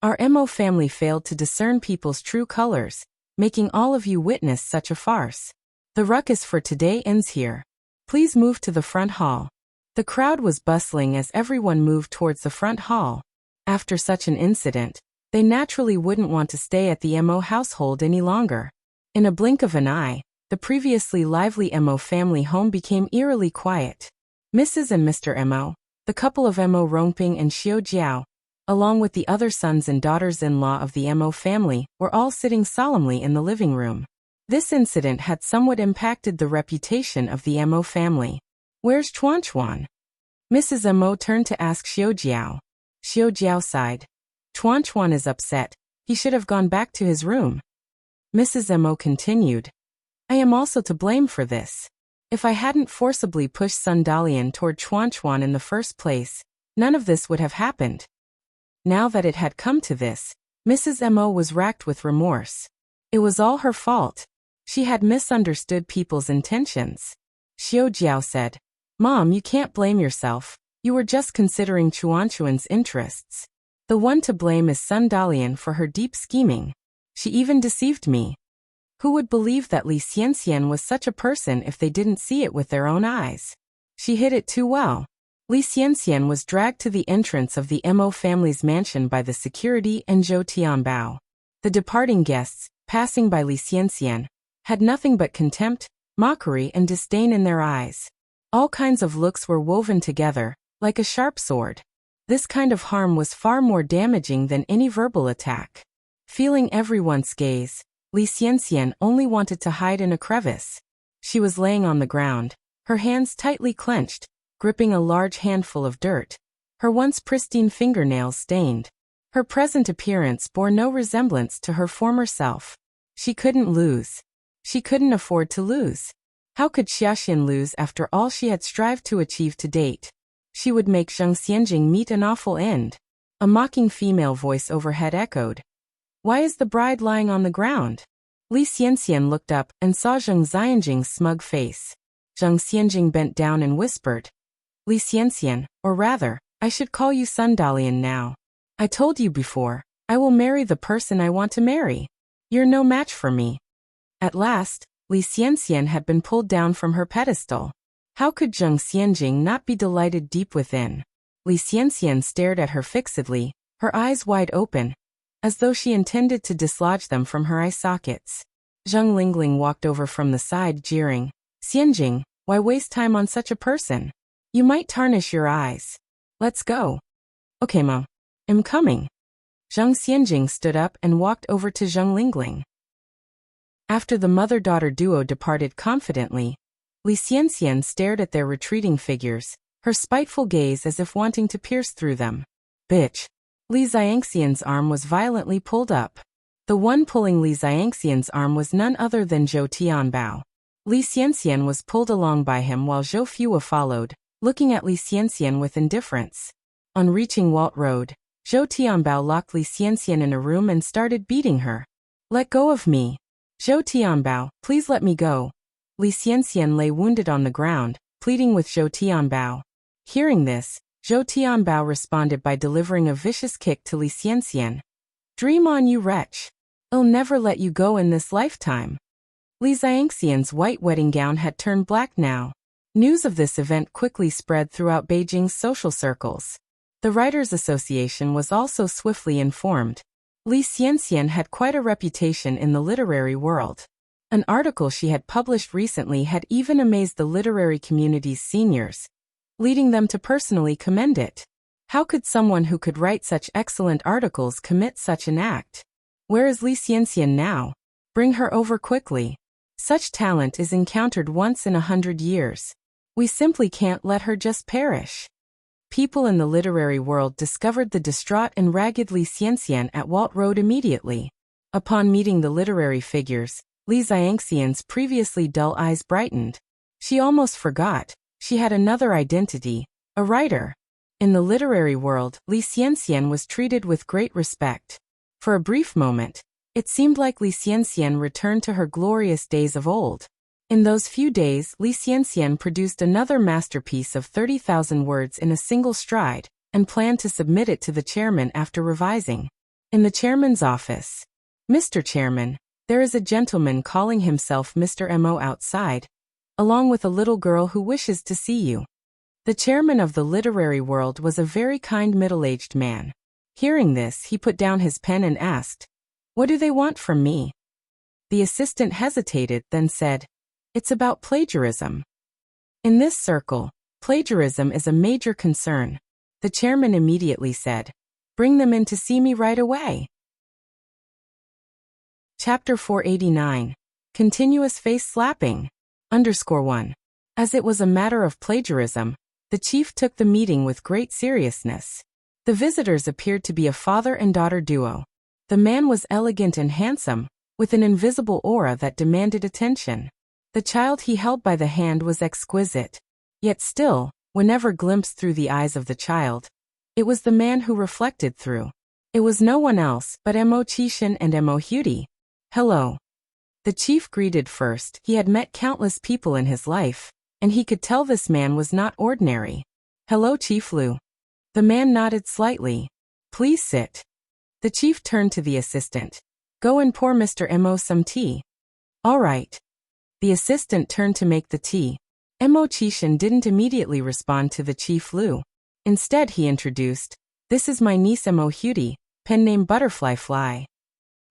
Our Mo family failed to discern people's true colors, making all of you witness such a farce. The ruckus for today ends here. Please move to the front hall. The crowd was bustling as everyone moved towards the front hall. After such an incident, they naturally wouldn't want to stay at the Mo household any longer. In a blink of an eye, the previously lively Mo family home became eerily quiet. Mrs. and Mr. Mo, the couple of Mo Rongping and Xiao Jiao, along with the other sons and daughters-in-law of the Mo family, were all sitting solemnly in the living room. This incident had somewhat impacted the reputation of the Mo family. Where's Chuan? Mrs. Mo turned to ask Xiao Jiao. Xiao Jiao sighed. Chuan is upset. He should have gone back to his room. Mrs. Mo continued. I am also to blame for this. If I hadn't forcibly pushed Sun Dalian toward Chuan in the first place, none of this would have happened. Now that it had come to this, Mrs. Mo was racked with remorse. It was all her fault. She had misunderstood people's intentions. Xiao Jiao said, Mom, you can't blame yourself. You were just considering Chuan's interests. The one to blame is Sun Dalian for her deep scheming. She even deceived me. Who would believe that Li Xianxian was such a person if they didn't see it with their own eyes? She hid it too well. Li Xianxian was dragged to the entrance of the Mo family's mansion by the security and Zhou Tianbao. The departing guests, passing by Li Xianxian, had nothing but contempt, mockery and disdain in their eyes. All kinds of looks were woven together, like a sharp sword. This kind of harm was far more damaging than any verbal attack. Feeling everyone's gaze, Li Xianxian only wanted to hide in a crevice. She was laying on the ground, her hands tightly clenched, gripping a large handful of dirt, her once pristine fingernails stained. Her present appearance bore no resemblance to her former self. She couldn't lose. She couldn't afford to lose. How could Xiaxian lose after all she had strived to achieve to date? She would make Zheng Xianjing meet an awful end. A mocking female voice overhead echoed. Why is the bride lying on the ground? Li Xianxian looked up and saw Zheng Xianjing's smug face. Zheng Xianjing bent down and whispered. Li Xianxian, or rather, I should call you Sun Dalian now. I told you before, I will marry the person I want to marry. You're no match for me. At last, Li Xianxian had been pulled down from her pedestal. How could Zheng Xianjing not be delighted deep within? Li Xianxian stared at her fixedly, her eyes wide open, as though she intended to dislodge them from her eye sockets. Zheng Lingling walked over from the side, jeering, Xianjing, why waste time on such a person? You might tarnish your eyes. Let's go. Okay, Ma. I'm coming. Zheng Xianjing stood up and walked over to Zheng Lingling. After the mother-daughter duo departed confidently, Li Xianxian stared at their retreating figures, her spiteful gaze as if wanting to pierce through them. Bitch. Li Xianxian's arm was violently pulled up. The one pulling Li Xianxian's arm was none other than Zhou Tianbao. Li Xianxian was pulled along by him while Zhou Fua followed, looking at Li Xianxian with indifference. On reaching Walt Road, Zhou Tianbao locked Li Xianxian in a room and started beating her. Let go of me. Zhou Tianbao, please let me go. Li Xianxian lay wounded on the ground, pleading with Zhou Tianbao. Hearing this, Zhou Tianbao responded by delivering a vicious kick to Li Xianxian. Dream on, you wretch. I'll never let you go in this lifetime. Li Xianxian's white wedding gown had turned black now. News of this event quickly spread throughout Beijing's social circles. The Writers' Association was also swiftly informed. Li Xianxian had quite a reputation in the literary world. An article she had published recently had even amazed the literary community's seniors, leading them to personally commend it. How could someone who could write such excellent articles commit such an act? Where is Li Xianxian now? Bring her over quickly. Such talent is encountered once in 100 years. We simply can't let her just perish. People in the literary world discovered the distraught and ragged Li Xianxian at Walt Road immediately. Upon meeting the literary figures, Li Xianxian's previously dull eyes brightened. She almost forgot, she had another identity, a writer. In the literary world, Li Xianxian was treated with great respect. For a brief moment, it seemed like Li Xianxian returned to her glorious days of old. In those few days, Li Xianxian produced another masterpiece of 30,000 words in a single stride, and planned to submit it to the chairman after revising. In the chairman's office. Mr. Chairman, there is a gentleman calling himself Mr. Mo outside, along with a little girl who wishes to see you. The chairman of the literary world was a very kind middle-aged man. Hearing this, he put down his pen and asked, What do they want from me? The assistant hesitated, then said, It's about plagiarism. In this circle, plagiarism is a major concern. The chairman immediately said, Bring them in to see me right away. Chapter 489. Continuous face slapping. _1. As it was a matter of plagiarism, the chief took the meeting with great seriousness. The visitors appeared to be a father and daughter duo. The man was elegant and handsome, with an invisible aura that demanded attention. The child he held by the hand was exquisite. Yet still, whenever glimpsed through the eyes of the child, it was the man who reflected through. It was no one else but Mo Qishan and Mo Hudi. Hello. The chief greeted first. He had met countless people in his life, and he could tell this man was not ordinary. Hello, Chief Lu. The man nodded slightly. Please sit. The chief turned to the assistant. Go and pour Mr. Mo some tea. All right. The assistant turned to make the tea. Mo Qishan didn't immediately respond to the Chief Lu. Instead he introduced, This is my niece Mo Hudi, pen name Butterfly Fly.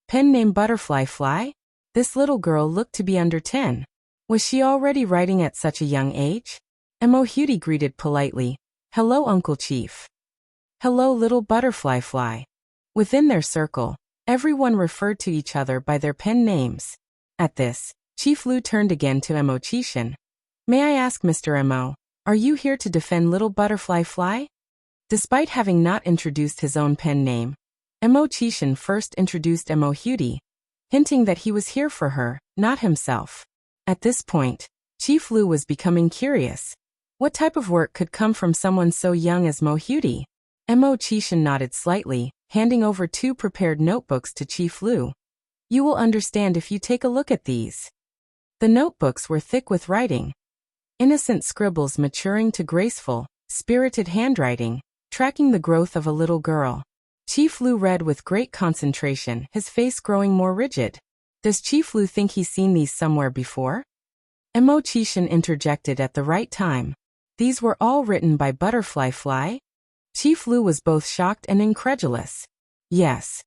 Pen name Butterfly Fly? This little girl looked to be under 10. Was she already writing at such a young age? Mo Hudi greeted politely, Hello, Uncle Chief. Hello, little Butterfly Fly. Within their circle, everyone referred to each other by their pen names. At this, Chief Lu turned again to Mo Qishan. May I ask, Mr. Mo, are you here to defend little Butterfly Fly? Despite having not introduced his own pen name, Mo Qishan first introduced Mo Hudi, hinting that he was here for her, not himself. At this point, Chief Lu was becoming curious. What type of work could come from someone so young as Mo Hudi? Mo Qishan nodded slightly, handing over 2 prepared notebooks to Chief Lu. You will understand if you take a look at these. The notebooks were thick with writing. Innocent scribbles maturing to graceful, spirited handwriting, tracking the growth of a little girl. Chief Lu read with great concentration, his face growing more rigid. Does Chief Lu think he's seen these somewhere before? Mo Chishan interjected at the right time. These were all written by Butterfly Fly? Chief Lu was both shocked and incredulous. Yes.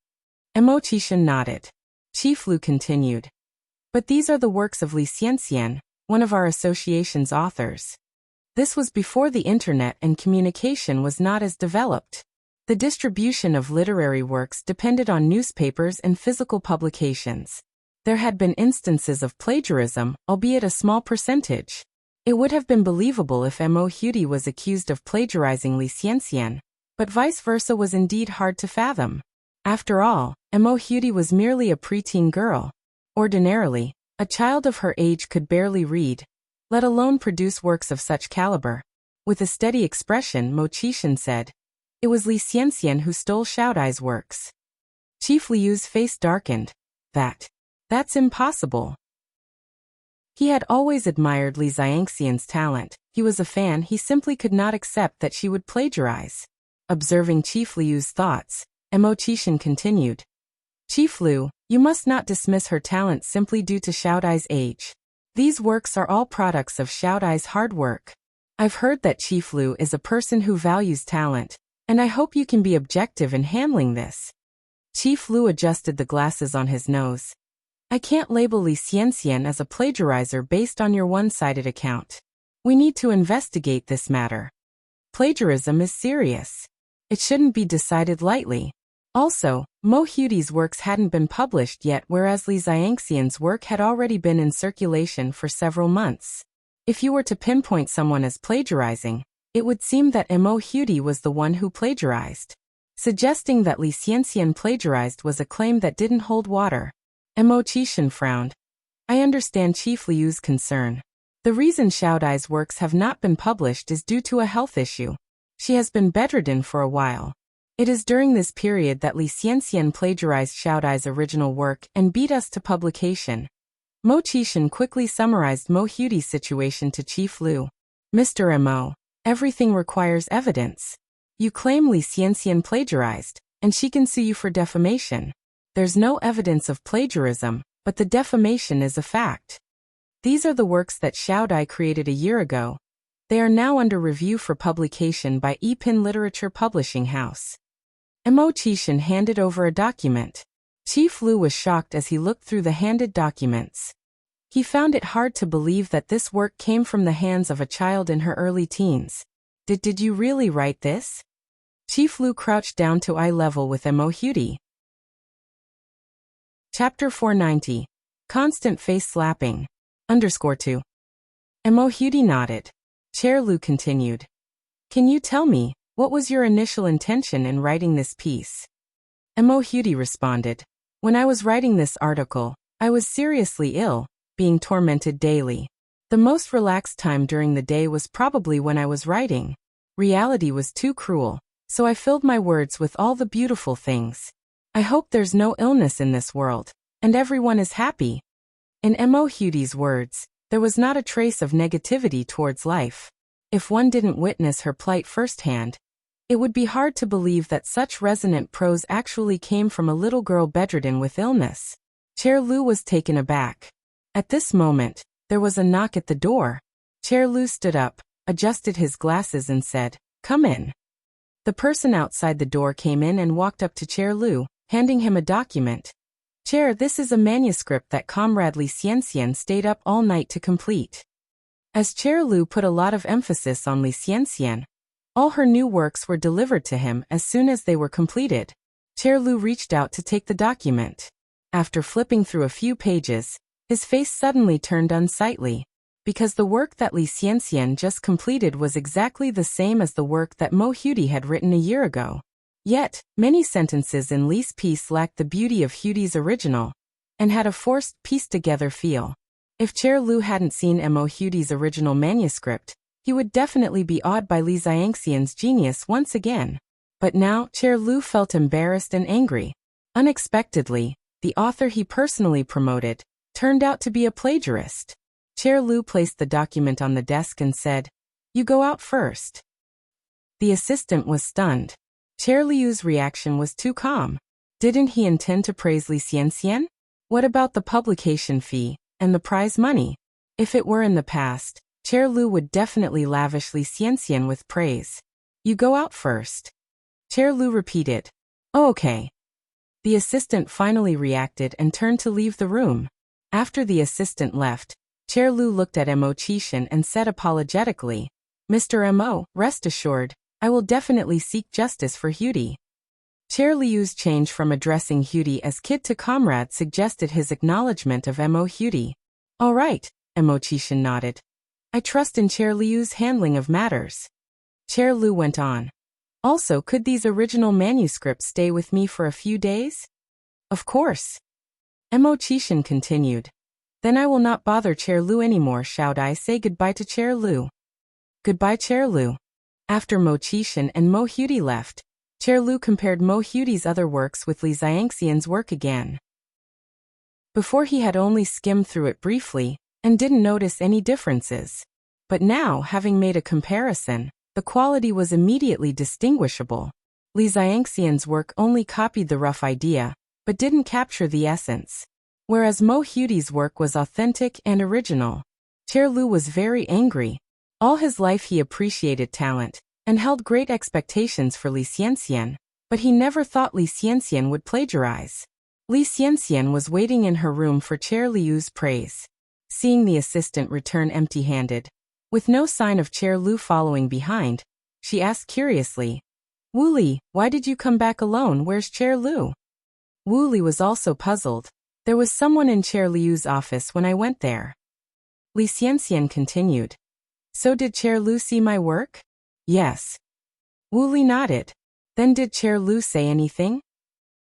Mo Chishan nodded. Chief Lu continued. But these are the works of Li Xianxian, one of our association's authors. This was before the internet and communication was not as developed. The distribution of literary works depended on newspapers and physical publications. There had been instances of plagiarism, albeit a small percentage. It would have been believable if Mo Hudi was accused of plagiarizing Li Xianxian, but vice versa was indeed hard to fathom. After all, Mo Hudi was merely a preteen girl. Ordinarily, a child of her age could barely read, let alone produce works of such caliber. With a steady expression, Mo Chishan said, "It was Li Xianxian who stole Xiaodai's works." Chief Liu's face darkened. That's impossible. He had always admired Li Xianxian's talent. He was a fan. He simply could not accept that she would plagiarize. Observing Chief Liu's thoughts, Mo Chishan continued. Chief Liu, you must not dismiss her talent simply due to Xiaodai's age. These works are all products of Xiaodai's hard work. I've heard that Chief Liu is a person who values talent, and I hope you can be objective in handling this. Chief Liu adjusted the glasses on his nose. I can't label Li Xianxian as a plagiarizer based on your one-sided account. We need to investigate this matter. Plagiarism is serious. It shouldn't be decided lightly. Also, Mo Hudi's works hadn't been published yet, whereas Li Xianxian's work had already been in circulation for several months. If you were to pinpoint someone as plagiarizing, it would seem that Mo Hudi was the one who plagiarized. Suggesting that Li Xianxian plagiarized was a claim that didn't hold water. Mo Chishan frowned. I understand Chief Liu's concern. The reason Xiaodai's works have not been published is due to a health issue. She has been bedridden for a while. It is during this period that Li Xianxian plagiarized Xiaodai's original work and beat us to publication. Mo Chishan quickly summarized Mo Hudi's situation to Chief Liu. Mr. Mo, everything requires evidence. You claim Li Xianxian plagiarized, and she can sue you for defamation. There's no evidence of plagiarism, but the defamation is a fact. These are the works that Xiaodai created a year ago. They are now under review for publication by Yipin Literature Publishing House. Mo Chishan handed over a document. Chief Liu was shocked as he looked through the handed documents. He found it hard to believe that this work came from the hands of a child in her early teens. Did you really write this? Chief Liu crouched down to eye level with Mo Hudi. Chapter 490. Constant Face Slapping. _2. Mo Hudi nodded. Chair Liu continued. Can you tell me, what was your initial intention in writing this piece? Mo Hudi responded. When I was writing this article, I was seriously ill, being tormented daily. The most relaxed time during the day was probably when I was writing. Reality was too cruel, so I filled my words with all the beautiful things. I hope there's no illness in this world, and everyone is happy. In Mo Hudi's words, there was not a trace of negativity towards life. If one didn't witness her plight firsthand, it would be hard to believe that such resonant prose actually came from a little girl bedridden with illness. Chair Liu was taken aback. At this moment, there was a knock at the door. Chair Liu stood up, adjusted his glasses and said, "Come in." The person outside the door came in and walked up to Chair Liu, handing him a document. Chair, this is a manuscript that Comrade Li Xianxian stayed up all night to complete. As Chair Liu put a lot of emphasis on Li Xianxian, all her new works were delivered to him as soon as they were completed. Chair Liu reached out to take the document. After flipping through a few pages, his face suddenly turned unsightly, because the work that Li Xianxian just completed was exactly the same as the work that Mo Hudi had written a year ago. Yet, many sentences in Li's piece lacked the beauty of Hudi's original, and had a forced, pieced-together feel. If Chair Liu hadn't seen Mo Hudi's original manuscript, he would definitely be awed by Li Xianxian's genius once again. But now, Chair Liu felt embarrassed and angry. Unexpectedly, the author he personally promoted turned out to be a plagiarist. Chair Liu placed the document on the desk and said, "You go out first." The assistant was stunned. Chair Liu's reaction was too calm. Didn't he intend to praise Li Xianxian? What about the publication fee and the prize money? If it were in the past, Chair Lu would definitely lavish Li Xianxian with praise. You go out first. Chair Lu repeated. Oh, okay. The assistant finally reacted and turned to leave the room. After the assistant left, Chair Lu looked at Mo Qishan and said apologetically, Mr. Mo, rest assured, I will definitely seek justice for Hudi. Chair Liu's change from addressing Hudi as kid to comrade suggested his acknowledgement of Mo Hudi. All right, Mo Qishan nodded. I trust in Chair Liu's handling of matters. Chair Lu went on. Also, could these original manuscripts stay with me for a few days? Of course. Mo Qishan continued. Then I will not bother Chair Lu anymore. Shall I say goodbye to Chair Lu? Goodbye, Chair Lu. After Mo Qishan and Mo Hudi left, Chair Lu compared Mo Hudi's other works with Li Xianxian's work again. Before he had only skimmed through it briefly, and didn't notice any differences. But now, having made a comparison, the quality was immediately distinguishable. Li Xianxian's work only copied the rough idea, but didn't capture the essence. Whereas Mo Hudi's work was authentic and original. Chair Lu was very angry. All his life he appreciated talent, and held great expectations for Li Xianxian, but he never thought Li Xianxian would plagiarize. Li Xianxian was waiting in her room for Chair Liu's praise. Seeing the assistant return empty-handed, with no sign of Chair Lu following behind, she asked curiously, Wu Li, why did you come back alone? Where's Chair Lu? Wu Li was also puzzled. There was someone in Chair Liu's office when I went there. Li Xianxian continued. So did Chair Lu see my work? Yes. Wu Li nodded. Then did Chair Lu say anything?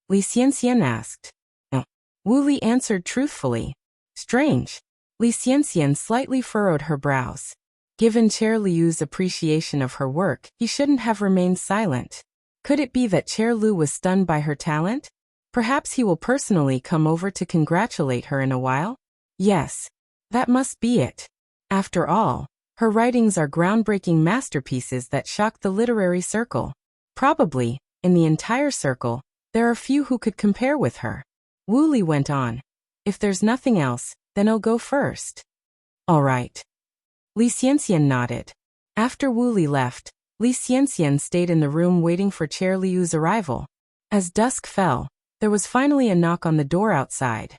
Li Xianxian asked. No. Wu Li answered truthfully. Strange. Li Xianxian slightly furrowed her brows. Given Chair Liu's appreciation of her work, he shouldn't have remained silent. Could it be that Chair Lu was stunned by her talent? Perhaps he will personally come over to congratulate her in a while? Yes. That must be it. After all, her writings are groundbreaking masterpieces that shock the literary circle. Probably, in the entire circle, there are few who could compare with her. Wu Li went on. If there's nothing else, then I'll go first. All right. Li Xianxian nodded. After Wu Li left, Li Xianxian stayed in the room waiting for Chair Liu's arrival. As dusk fell, there was finally a knock on the door outside.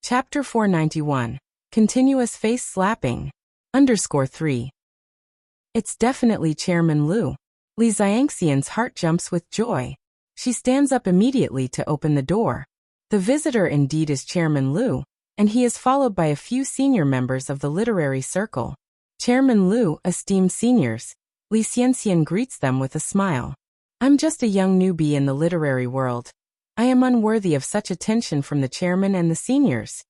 Chapter 491. Continuous face slapping. _3. It's definitely Chairman Lu. Li Xianxian's heart jumps with joy. She stands up immediately to open the door. The visitor indeed is Chairman Lu, and he is followed by a few senior members of the literary circle. Chairman Lu, esteemed seniors. Li Xianxian greets them with a smile. I'm just a young newbie in the literary world. I am unworthy of such attention from the chairman and the seniors.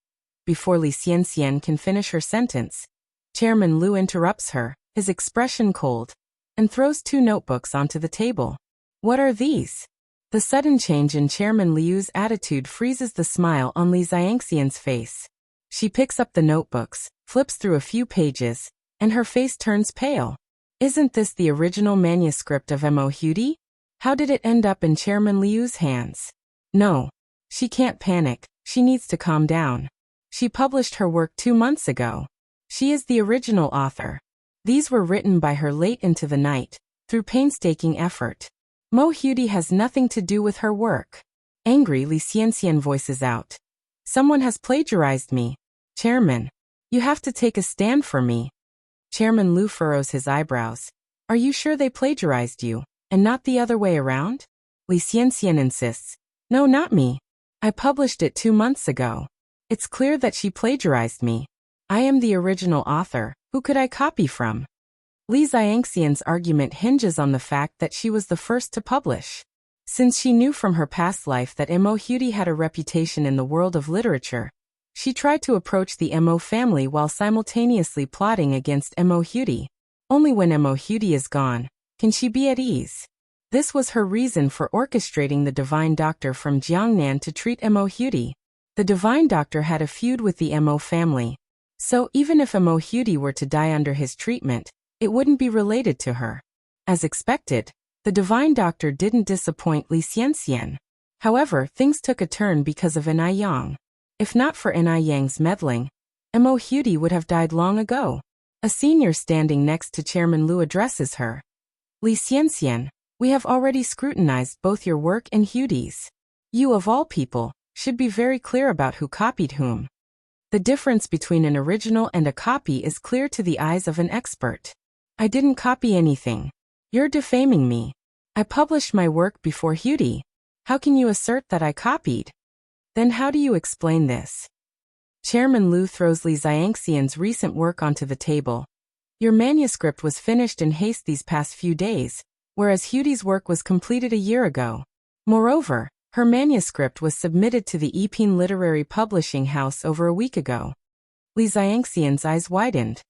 Before Li Xianxian can finish her sentence, Chairman Lu interrupts her, his expression cold, and throws 2 notebooks onto the table. What are these? The sudden change in Chairman Liu's attitude freezes the smile on Li Xianxian's face. She picks up the notebooks, flips through a few pages, and her face turns pale. Isn't this the original manuscript of Mo Hudi? How did it end up in Chairman Liu's hands? No. She can't panic, she needs to calm down. She published her work 2 months ago. She is the original author. These were written by her late into the night, through painstaking effort. Mo Hudi has nothing to do with her work. Angry, Li Xianxian voices out. Someone has plagiarized me. Chairman, you have to take a stand for me. Chairman Lu furrows his eyebrows. Are you sure they plagiarized you, and not the other way around? Li Xianxian insists. No, not me. I published it 2 months ago. It's clear that she plagiarized me. I am the original author. Who could I copy from? Li Xianxian's argument hinges on the fact that she was the first to publish. Since she knew from her past life that Mo Hudi had a reputation in the world of literature, she tried to approach the Mo family while simultaneously plotting against Mo Hudi. Only when Mo Hudi is gone can she be at ease. This was her reason for orchestrating the Divine Doctor from Jiangnan to treat Mo Hudi. The Divine Doctor had a feud with the Mo family, so even if Mo Hudi were to die under his treatment, it wouldn't be related to her. As expected, The divine doctor didn't disappoint Li Xianxian. However, things took a turn because of An Yang. If not for An Yang's meddling, Mo Hudi would have died long ago. A senior standing next to Chairman Lu addresses her. Li Xianxian, we have already scrutinized both your work and Hudi's. You, of all people, should be very clear about who copied whom. The difference between an original and a copy is clear to the eyes of an expert. I didn't copy anything. You're defaming me. I published my work before Hudi. How can you assert that I copied? Then how do you explain this? Chairman Lu throws Li Xianxian's recent work onto the table. Your manuscript was finished in haste these past few days, whereas Hudi's work was completed a year ago. Moreover, her manuscript was submitted to the Yipin Literary Publishing House over a week ago. Li Xianxian's eyes widened.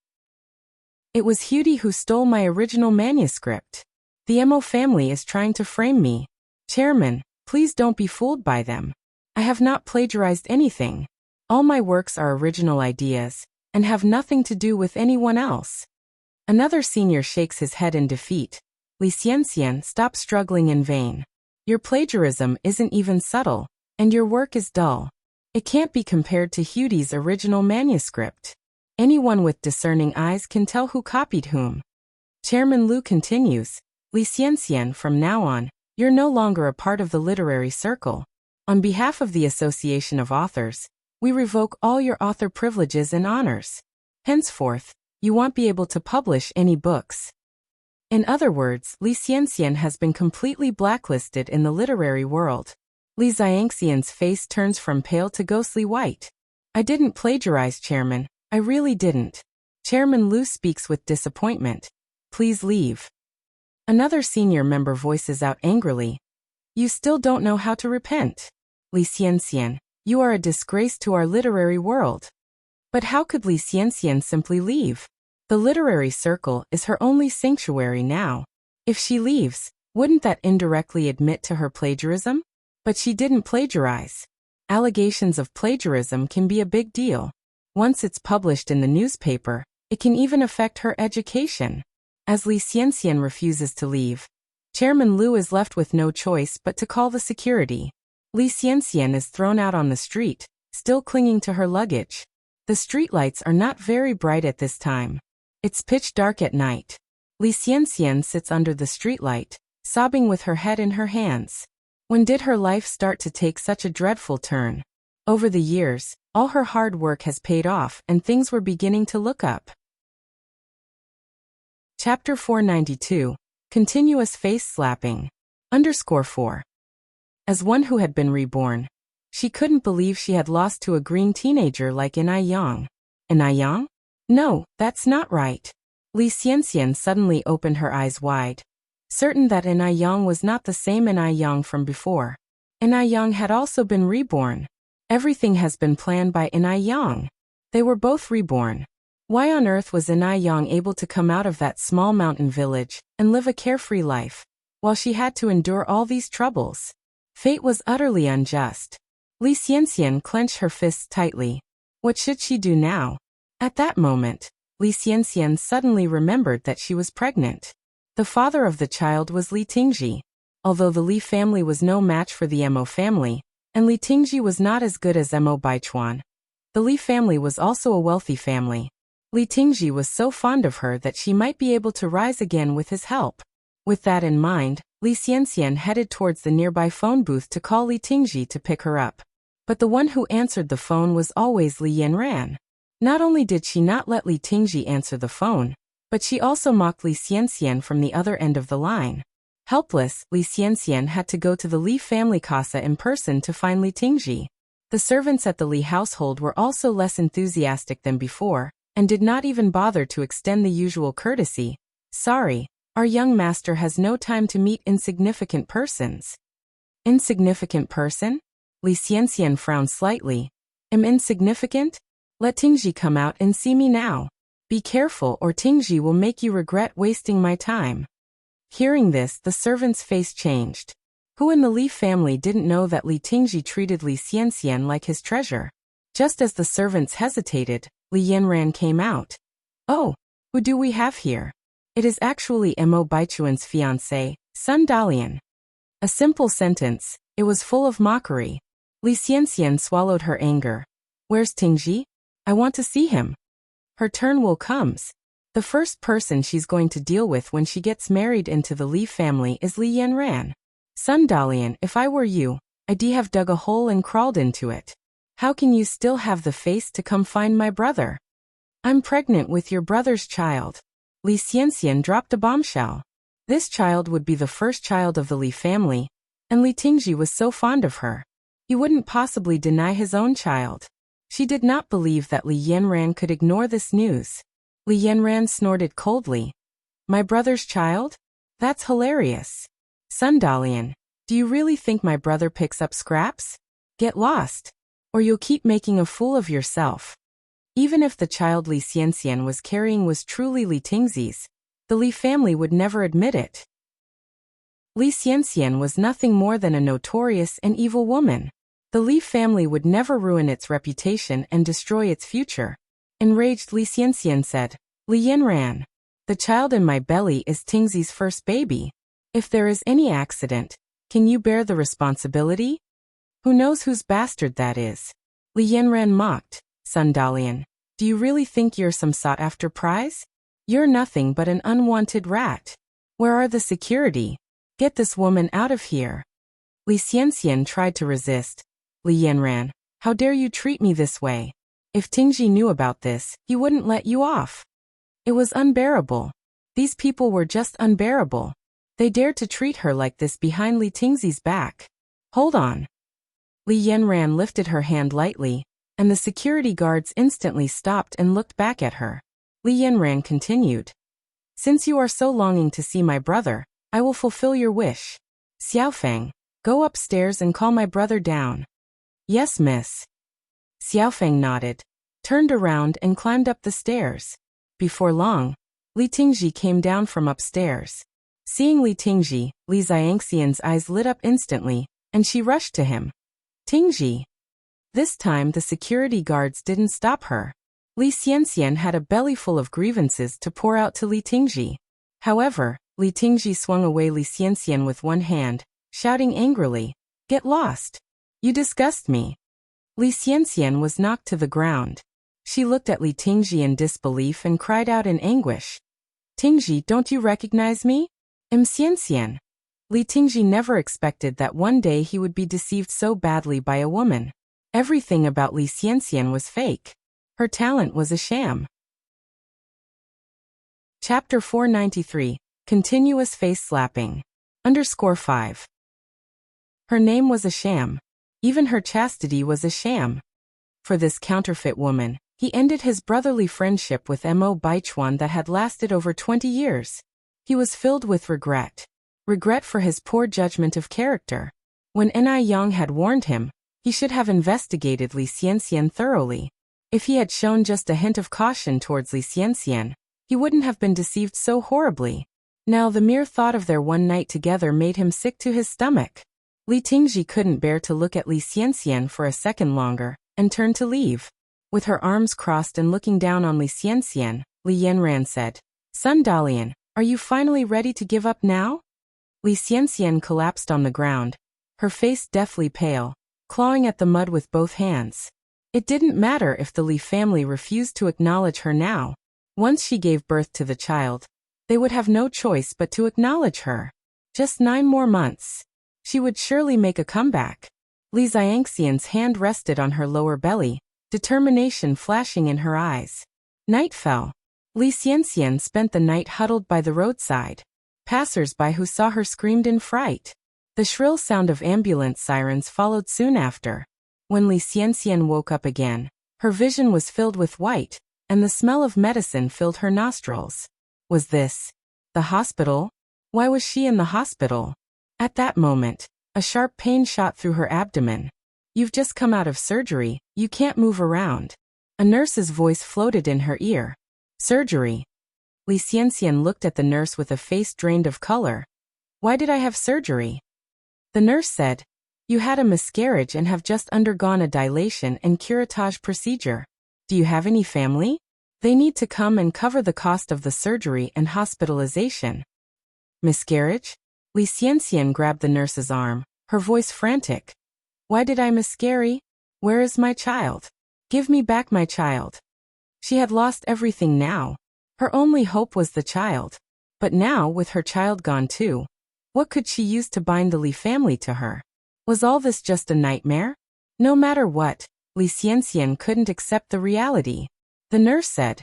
It was Hudi who stole my original manuscript. The Mo family is trying to frame me. Chairman, please don't be fooled by them. I have not plagiarized anything. All my works are original ideas, and have nothing to do with anyone else. Another senior shakes his head in defeat. Li Xianxian, stop struggling in vain. Your plagiarism isn't even subtle, and your work is dull. It can't be compared to Hudi's original manuscript. Anyone with discerning eyes can tell who copied whom. Chairman Lu continues, Li Xianxian, from now on, you're no longer a part of the literary circle. On behalf of the Association of Authors, we revoke all your author privileges and honors. Henceforth, you won't be able to publish any books. In other words, Li Xianxian has been completely blacklisted in the literary world. Li Xianxian's face turns from pale to ghostly white. I didn't plagiarize, Chairman. I really didn't. Chairman Lu speaks with disappointment. Please leave. Another senior member voices out angrily. You still don't know how to repent. Li Xianxian, you are a disgrace to our literary world. But how could Li Xianxian simply leave? The literary circle is her only sanctuary now. If she leaves, wouldn't that indirectly admit to her plagiarism? But she didn't plagiarize. Allegations of plagiarism can be a big deal. Once it's published in the newspaper, it can even affect her education. As Li Xianxian refuses to leave, Chairman Lu is left with no choice but to call the security. Li Xianxian is thrown out on the street, still clinging to her luggage. The streetlights are not very bright at this time. It's pitch dark at night. Li Xianxian sits under the streetlight, sobbing with her head in her hands. When did her life start to take such a dreadful turn? Over the years, all her hard work has paid off and things were beginning to look up. Chapter 492. Continuous Face Slapping. _4. As one who had been reborn, she couldn't believe she had lost to a green teenager like An Yang. An Yang? No, that's not right. Li Xianxian suddenly opened her eyes wide, certain that An Yang was not the same An Yang from before. An Yang had also been reborn. Everything has been planned by An Yang. They were both reborn. Why on earth was An Yang able to come out of that small mountain village and live a carefree life, while she had to endure all these troubles? Fate was utterly unjust. Li Xianxian clenched her fists tightly. What should she do now? At that moment, Li Xianxian suddenly remembered that she was pregnant. The father of the child was Li Tingji. Although the Li family was no match for the Mo family, and Li Tingji was not as good as Mo Baichuan, the Li family was also a wealthy family. Li Tingji was so fond of her that she might be able to rise again with his help. With that in mind, Li Xianxian headed towards the nearby phone booth to call Li Tingji to pick her up. But the one who answered the phone was always Li Yanran. Not only did she not let Li Tingji answer the phone, but she also mocked Li Xianxian from the other end of the line. Helpless, Li Xianxian had to go to the Li family casa in person to find Li Tingji. The servants at the Li household were also less enthusiastic than before, and did not even bother to extend the usual courtesy. Sorry, our young master has no time to meet insignificant persons. Insignificant person? Li Xianxian frowned slightly. Am insignificant? Let Tingji come out and see me now. Be careful or Tingji will make you regret wasting my time. Hearing this, the servant's face changed. Who in the Li family didn't know that Li Tingji treated Li Xianxian like his treasure? Just as the servants hesitated, Li Yanran came out. Oh, who do we have here? It is actually Mo Baichuan's fiancé, Sun Dalian. A simple sentence, it was full of mockery. Li Xianxian swallowed her anger. Where's Tingji? I want to see him. Her turn will comes. The first person she's going to deal with when she gets married into the Li family is Li Yanran. Sun Dalian, if I were you, I'd have dug a hole and crawled into it. How can you still have the face to come find my brother? I'm pregnant with your brother's child. Li Xianxian dropped a bombshell. This child would be the first child of the Li family, and Li Tingji was so fond of her. He wouldn't possibly deny his own child. She did not believe that Li Yanran could ignore this news. Li Yanran snorted coldly. My brother's child? That's hilarious. Sun Dalian, do you really think my brother picks up scraps? Get lost, or you'll keep making a fool of yourself. Even if the child Li Xianxian was carrying was truly Li Tingzi's, the Li family would never admit it. Li Xianxian was nothing more than a notorious and evil woman. The Li family would never ruin its reputation and destroy its future. Enraged, Li Xianxian said, Li Yanran, the child in my belly is Tingzi's first baby. If there is any accident, can you bear the responsibility? Who knows whose bastard that is? Li Yanran mocked. Sun Dalian, do you really think you're some sought-after prize? You're nothing but an unwanted rat. Where are the security? Get this woman out of here. Li Xianxian tried to resist. Li Yanran, how dare you treat me this way? If Tingji knew about this, he wouldn't let you off. It was unbearable. These people were just unbearable. They dared to treat her like this behind Li Tingzi's back. Hold on. Li Yanran lifted her hand lightly, and the security guards instantly stopped and looked back at her. Li Yanran continued. Since you are so longing to see my brother, I will fulfill your wish. Xiaofeng, go upstairs and call my brother down. Yes, miss. Xiaofeng nodded, turned around and climbed up the stairs. Before long, Li Tingji came down from upstairs. Seeing Li Tingji, Li Xianxian's eyes lit up instantly, and she rushed to him. Tingji. This time the security guards didn't stop her. Li Xianxian had a belly full of grievances to pour out to Li Tingji. However, Li Tingji swung away Li Xianxian with one hand, shouting angrily, Get lost! You disgust me! Li Xianxian was knocked to the ground. She looked at Li Tingji in disbelief and cried out in anguish. Tingji, don't you recognize me? Xianxian. Li Tingji never expected that one day he would be deceived so badly by a woman. Everything about Li Xianxian was fake. Her talent was a sham. Chapter 493, Continuous Face Slapping. _5. Her name was a sham. Even her chastity was a sham. For this counterfeit woman, he ended his brotherly friendship with Mo Baichuan that had lasted over 20 years. He was filled with regret. Regret for his poor judgment of character. When Yang had warned him, he should have investigated Li Xianxian thoroughly. If he had shown just a hint of caution towards Li Xianxian, he wouldn't have been deceived so horribly. Now the mere thought of their one night together made him sick to his stomach. Li Tingji couldn't bear to look at Li Xianxian for a second longer, and turned to leave. With her arms crossed and looking down on Li Xianxian, Li Yanran said, Sun Dalian, are you finally ready to give up now? Li Xianxian collapsed on the ground, her face deathly pale, clawing at the mud with both hands. It didn't matter if the Li family refused to acknowledge her now. Once she gave birth to the child, they would have no choice but to acknowledge her. Just 9 more months. She would surely make a comeback. Li Xianxian's hand rested on her lower belly, determination flashing in her eyes. Night fell. Li Xianxian spent the night huddled by the roadside. Passers-by who saw her screamed in fright. The shrill sound of ambulance sirens followed soon after. When Li Xianxian woke up again, her vision was filled with white, and the smell of medicine filled her nostrils. Was this the hospital? Why was she in the hospital? At that moment, a sharp pain shot through her abdomen. You've just come out of surgery, you can't move around. A nurse's voice floated in her ear. Surgery. Li Xianxian looked at the nurse with a face drained of color. Why did I have surgery? The nurse said, You had a miscarriage and have just undergone a dilation and curettage procedure. Do you have any family? They need to come and cover the cost of the surgery and hospitalization. Miscarriage? Li Xianxian grabbed the nurse's arm, her voice frantic. Why did I miscarry? Where is my child? Give me back my child. She had lost everything now. Her only hope was the child. But now, with her child gone too, what could she use to bind the Li family to her? Was all this just a nightmare? No matter what, Li Xianxian couldn't accept the reality. The nurse said,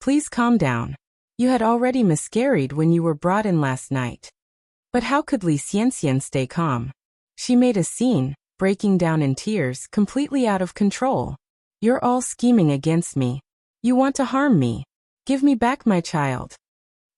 Please calm down. You had already miscarried when you were brought in last night. But how could Li Xianxian stay calm? She made a scene, breaking down in tears, completely out of control. You're all scheming against me. You want to harm me. Give me back my child.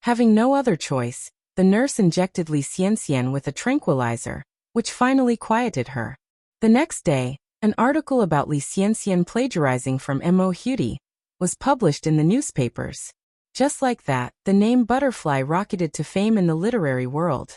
Having no other choice, the nurse injected Li Xianxian with a tranquilizer, which finally quieted her. The next day, an article about Li Xianxian plagiarizing from Mo Hudy was published in the newspapers. Just like that, the name Butterfly rocketed to fame in the literary world.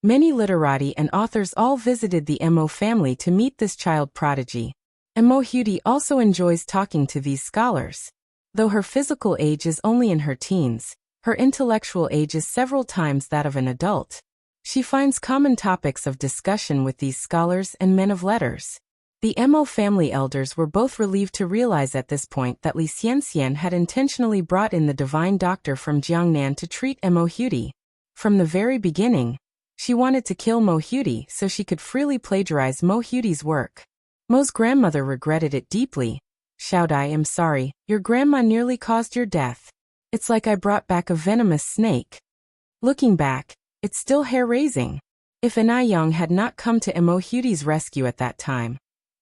Many literati and authors all visited the Mo family to meet this child prodigy. Mo Hudy also enjoys talking to these scholars. Though her physical age is only in her teens, her intellectual age is several times that of an adult. She finds common topics of discussion with these scholars and men of letters. The Mo family elders were both relieved to realize at this point that Li Xianxian had intentionally brought in the divine doctor from Jiangnan to treat Mo Hudy. From the very beginning, she wanted to kill Mo Hudy so she could freely plagiarize Mo Hudy's work. Mo's grandmother regretted it deeply. Shout, I am sorry, your grandma nearly caused your death. It's like I brought back a venomous snake. Looking back, it's still hair-raising. If Yang had not come to Mo Hudy's rescue at that time,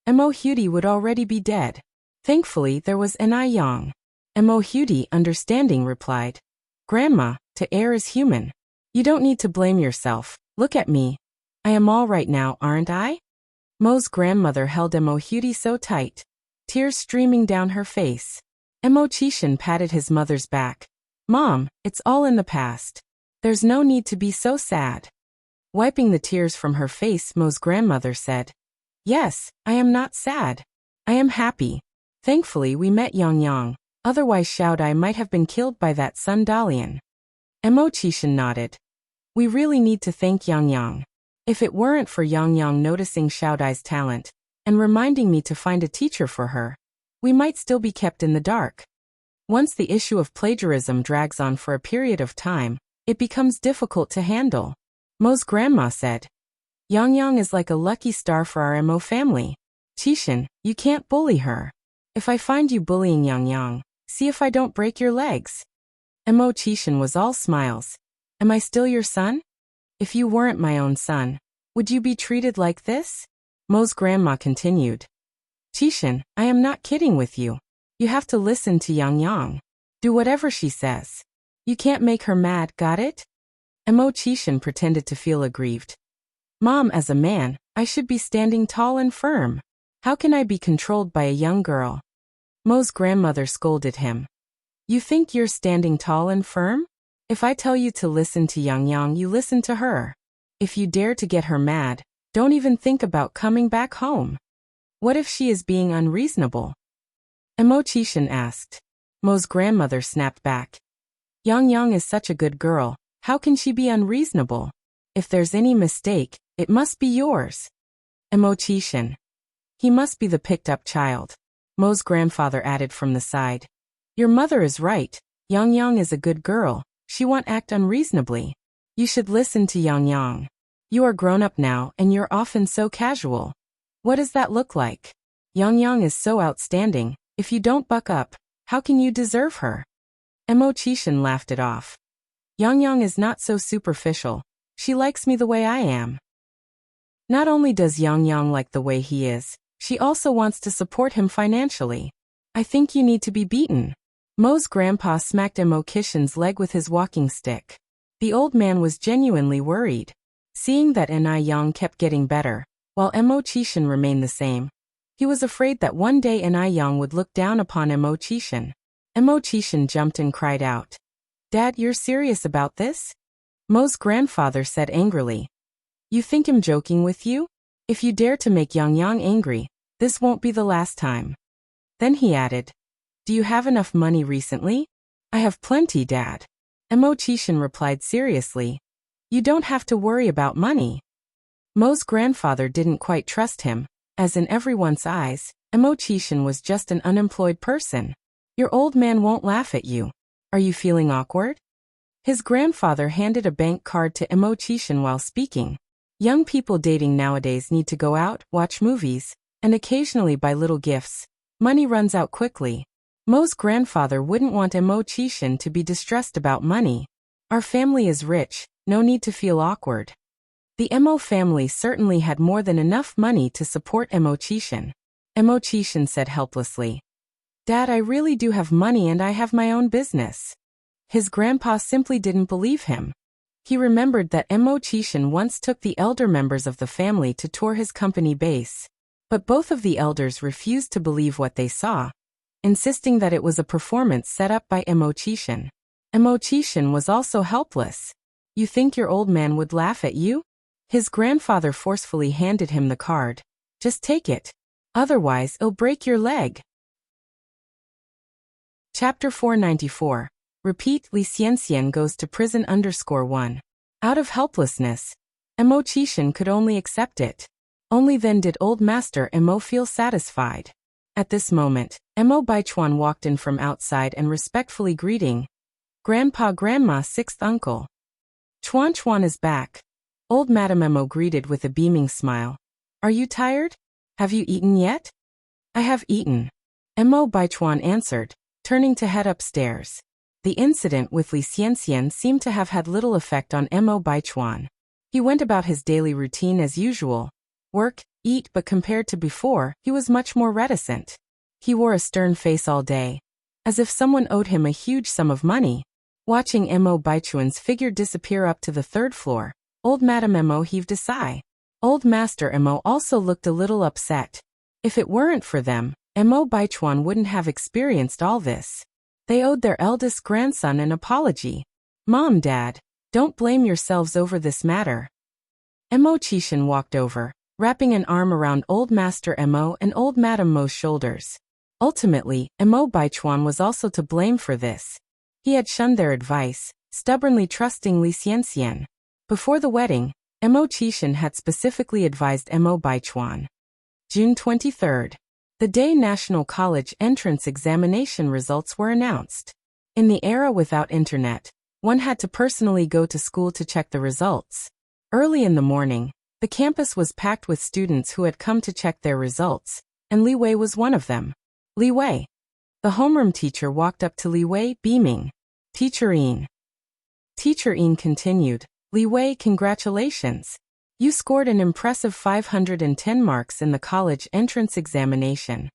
Mo Hudy would already be dead. Thankfully, there was Yang. Mo Hudy, understanding, replied, Grandma, to err is human. You don't need to blame yourself. Look at me. I am all right now, aren't I? Mo's grandmother held Mo Hudy so tight, tears streaming down her face. Mo Qishan patted his mother's back. Mom, it's all in the past. There's no need to be so sad. Wiping the tears from her face, Mo's grandmother said, Yes, I am not sad. I am happy. Thankfully we met Yang. Otherwise Xiaodai might have been killed by that Sun Dalian. Mo Qishan nodded. We really need to thank Yang. If it weren't for Yang noticing Xiaodai's talent and reminding me to find a teacher for her, we might still be kept in the dark. Once the issue of plagiarism drags on for a period of time, it becomes difficult to handle. Mo's grandma said, Yang is like a lucky star for our Mo family. Qishan, you can't bully her. If I find you bullying Yang, see if I don't break your legs. Mo Qishan was all smiles. Am I still your son? If you weren't my own son, would you be treated like this? Mo's grandma continued. Qishan, I am not kidding with you. You have to listen to Yang. Do whatever she says. You can't make her mad, got it? Mo Qishan pretended to feel aggrieved. Mom, as a man, I should be standing tall and firm. How can I be controlled by a young girl? Mo's grandmother scolded him. You think you're standing tall and firm? If I tell you to listen to Yang, you listen to her. If you dare to get her mad, don't even think about coming back home. What if she is being unreasonable? Mo Qishan asked. Mo's grandmother snapped back. Yang is such a good girl, how can she be unreasonable? If there's any mistake, it must be yours. Mo Qishan. He must be the picked-up child. Mo's grandfather added from the side. Your mother is right. Yang is a good girl. She won't act unreasonably. You should listen to Yang. You are grown up now and you're often so casual. What does that look like? Yang is so outstanding. If you don't buck up, how can you deserve her? Mo Qishan laughed it off. Yang is not so superficial. She likes me the way I am. Not only does Yang like the way he is, she also wants to support him financially. I think you need to be beaten. Mo's grandpa smacked Mo Qishan's leg with his walking stick. The old man was genuinely worried. Seeing that Yang kept getting better, while Mo Qishan remained the same, he was afraid that one day Yang would look down upon Mo Qishan. Mo Qishan jumped and cried out. Dad, you're serious about this? Mo's grandfather said angrily. You think I'm joking with you? If you dare to make Yang angry, this won't be the last time. Then he added, Do you have enough money recently? I have plenty, Dad. Mo Qishan replied seriously. You don't have to worry about money. Mo's grandfather didn't quite trust him, as in everyone's eyes, Mo Chishan was just an unemployed person. Your old man won't laugh at you. Are you feeling awkward? His grandfather handed a bank card to Mo Chishan while speaking. Young people dating nowadays need to go out, watch movies, and occasionally buy little gifts. Money runs out quickly. Mo's grandfather wouldn't want Mo Chishan to be distressed about money. Our family is rich, no need to feel awkward. The Mo family certainly had more than enough money to support Mo Chishan. Mo Chishan said helplessly. Dad, I really do have money and I have my own business. His grandpa simply didn't believe him. He remembered that Mo Chishan once took the elder members of the family to tour his company base. But both of the elders refused to believe what they saw, insisting that it was a performance set up by Mo Chishan. Mo Chishan was also helpless. You think your old man would laugh at you? His grandfather forcefully handed him the card. Just take it. Otherwise, it'll break your leg. Chapter 494. Repeat. Li Xianxian goes to prison _1. Out of helplessness, Mo Chishan could only accept it. Only then did old master Mo feel satisfied. At this moment, Mo Baichuan walked in from outside and respectfully greeting, Grandpa, Grandma, sixth uncle. Chuan Chuan is back. Old Madam Mo greeted with a beaming smile. Are you tired? Have you eaten yet? I have eaten. Mo Baichuan answered, turning to head upstairs. The incident with Li Xianxian seemed to have had little effect on Mo Baichuan. He went about his daily routine as usual. Work, eat, but compared to before, he was much more reticent. He wore a stern face all day, as if someone owed him a huge sum of money. Watching Mo Baichuan's figure disappear up to the third floor, old Madam Mo heaved a sigh. Old Master Mo also looked a little upset. If it weren't for them, Mo Baichuan wouldn't have experienced all this. They owed their eldest grandson an apology. Mom, Dad, don't blame yourselves over this matter. Mo Chishan walked over, wrapping an arm around old Master Mo and old Madam Mo's shoulders. Ultimately, Mo Baichuan was also to blame for this. He had shunned their advice, stubbornly trusting Li Xianxian. Before the wedding, Mo Chishan had specifically advised Mo Baichuan. June 23rd. The day National College entrance examination results were announced. In the era without internet, one had to personally go to school to check the results. Early in the morning, the campus was packed with students who had come to check their results, and Li Wei was one of them. Li Wei. The homeroom teacher walked up to Li Wei, beaming. Teacher Yin. Teacher Yin continued, Li Wei, congratulations. You scored an impressive 510 marks in the college entrance examination.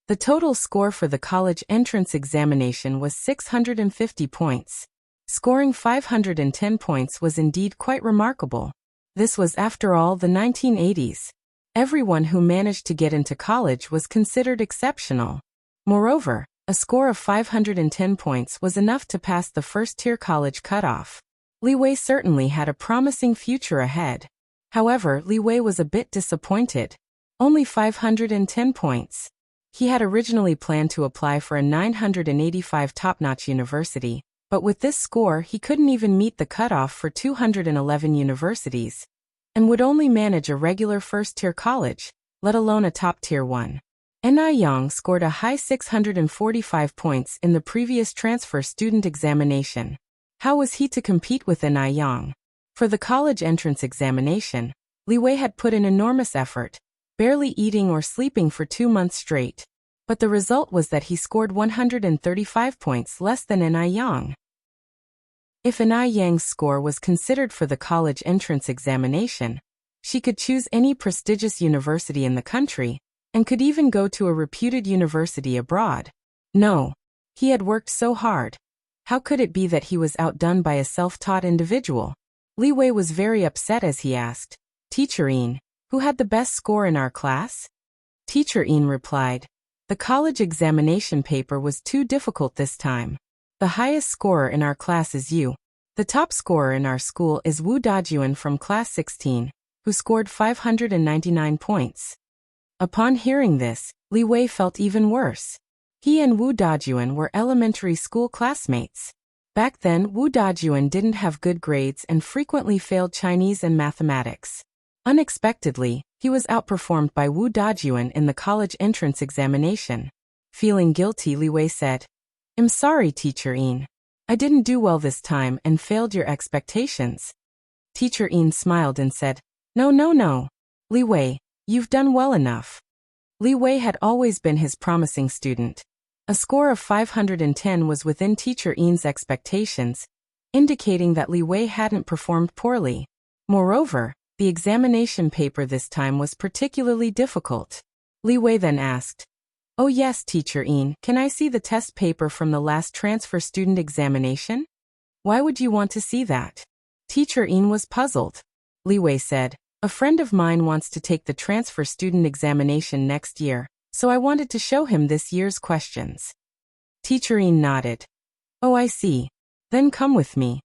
The total score for the college entrance examination was 650 points. Scoring 510 points was indeed quite remarkable. This was, after all, the 1980s. Everyone who managed to get into college was considered exceptional. Moreover, a score of 510 points was enough to pass the first-tier college cutoff. Li Wei certainly had a promising future ahead. However, Li Wei was a bit disappointed. Only 510 points. He had originally planned to apply for a 985 top-notch university, but with this score he couldn't even meet the cutoff for 211 universities, and would only manage a regular first-tier college, let alone a top-tier one. Yang scored a high 645 points in the previous transfer student examination. How was he to compete with Yang? For the college entrance examination, Li Wei had put in enormous effort, barely eating or sleeping for 2 months straight. But the result was that he scored 135 points less than Yang. If Yang's score was considered for the college entrance examination, she could choose any prestigious university in the country, and could even go to a reputed university abroad. No. He had worked so hard. How could it be that he was outdone by a self-taught individual? Li Wei was very upset as he asked, Teacher Yin, who had the best score in our class? Teacher Yin replied, the college examination paper was too difficult this time. The highest scorer in our class is you. The top scorer in our school is Wu Dajuan from class 16, who scored 599 points. Upon hearing this, Li Wei felt even worse. He and Wu Dajuan were elementary school classmates. Back then, Wu Dajuan didn't have good grades and frequently failed Chinese and mathematics. Unexpectedly, he was outperformed by Wu Dajuan in the college entrance examination. Feeling guilty, Li Wei said, "I'm sorry, Teacher Yin. I didn't do well this time and failed your expectations." Teacher Yin smiled and said, No. Li Wei, you've done well enough." Li Wei had always been his promising student. A score of 510 was within Teacher Yin's expectations, indicating that Li Wei hadn't performed poorly. Moreover, the examination paper this time was particularly difficult. Li Wei then asked, "Oh yes, Teacher Yin, can I see the test paper from the last transfer student examination?" "Why would you want to see that?" Teacher Yin was puzzled. Li Wei said, "A friend of mine wants to take the transfer student examination next year, so I wanted to show him this year's questions." Teacher Yin nodded. "Oh, I see. Then come with me."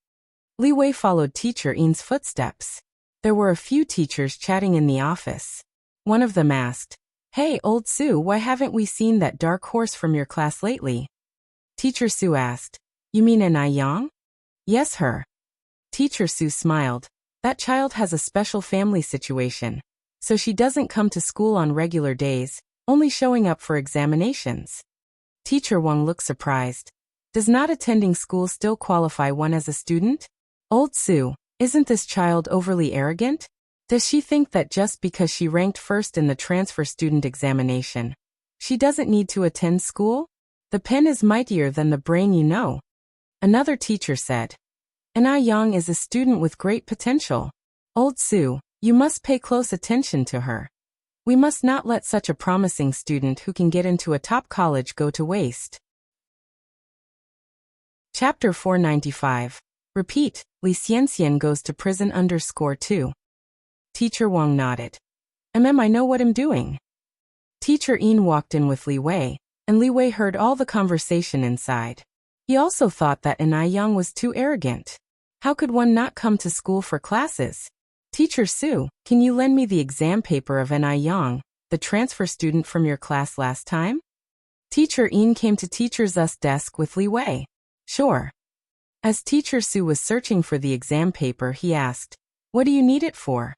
Li Wei followed Teacher Yin's footsteps. There were a few teachers chatting in the office. One of them asked, "Hey, old Sue, why haven't we seen that dark horse from your class lately?" Teacher Sue asked, "You mean Anai Yang?" "Yes, her." Teacher Sue smiled. "That child has a special family situation, so she doesn't come to school on regular days, only showing up for examinations." Teacher Wang looked surprised. "Does not attending school still qualify one as a student?" "Old Sue, isn't this child overly arrogant? Does she think that just because she ranked first in the transfer student examination, she doesn't need to attend school? The pen is mightier than the brain, you know." Another teacher said, "Anai Yang is a student with great potential. Old Sue, you must pay close attention to her. We must not let such a promising student who can get into a top college go to waste." Chapter 495. Repeat, Li Xianxian goes to prison _2. Teacher Wang nodded. I know what I'm doing." Teacher Yin walked in with Li Wei, and Li Wei heard all the conversation inside. He also thought that Anai Yang was too arrogant. How could one not come to school for classes? "Teacher Sue, can you lend me the exam paper of Anai Yang, the transfer student from your class last time?" Teacher Yin came to Teacher Zu's desk with Li Wei. "Sure." As Teacher Sue was searching for the exam paper, he asked, "What do you need it for?"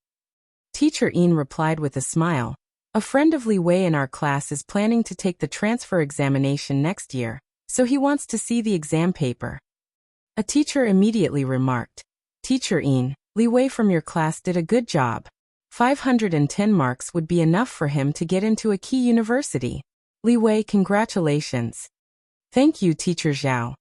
Teacher Yin replied with a smile, "A friend of Li Wei in our class is planning to take the transfer examination next year, so he wants to see the exam paper." A teacher immediately remarked, "Teacher Yin, Li Wei from your class did a good job. 510 marks would be enough for him to get into a key university. Li Wei, congratulations." "Thank you, Teacher Zhao."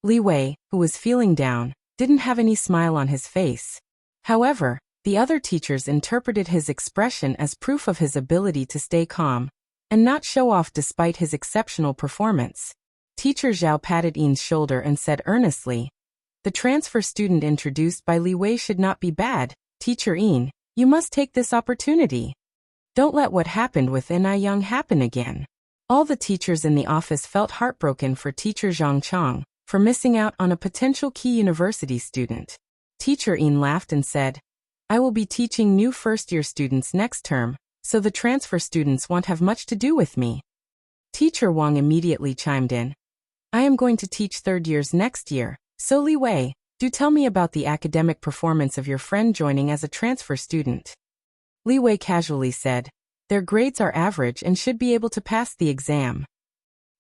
Li Wei, who was feeling down, didn't have any smile on his face. However, the other teachers interpreted his expression as proof of his ability to stay calm and not show off despite his exceptional performance. Teacher Zhao patted Yin's shoulder and said earnestly, "The transfer student introduced by Li Wei should not be bad. Teacher Yin, you must take this opportunity. Don't let what happened with Anai Yang happen again." All the teachers in the office felt heartbroken for Teacher Zhang Chang for missing out on a potential key university student. Teacher Yin laughed and said, "I will be teaching new first-year students next term, so the transfer students won't have much to do with me." Teacher Wang immediately chimed in, "I am going to teach third years next year, so Li Wei, do tell me about the academic performance of your friend joining as a transfer student." Li Wei casually said, "Their grades are average and should be able to pass the exam."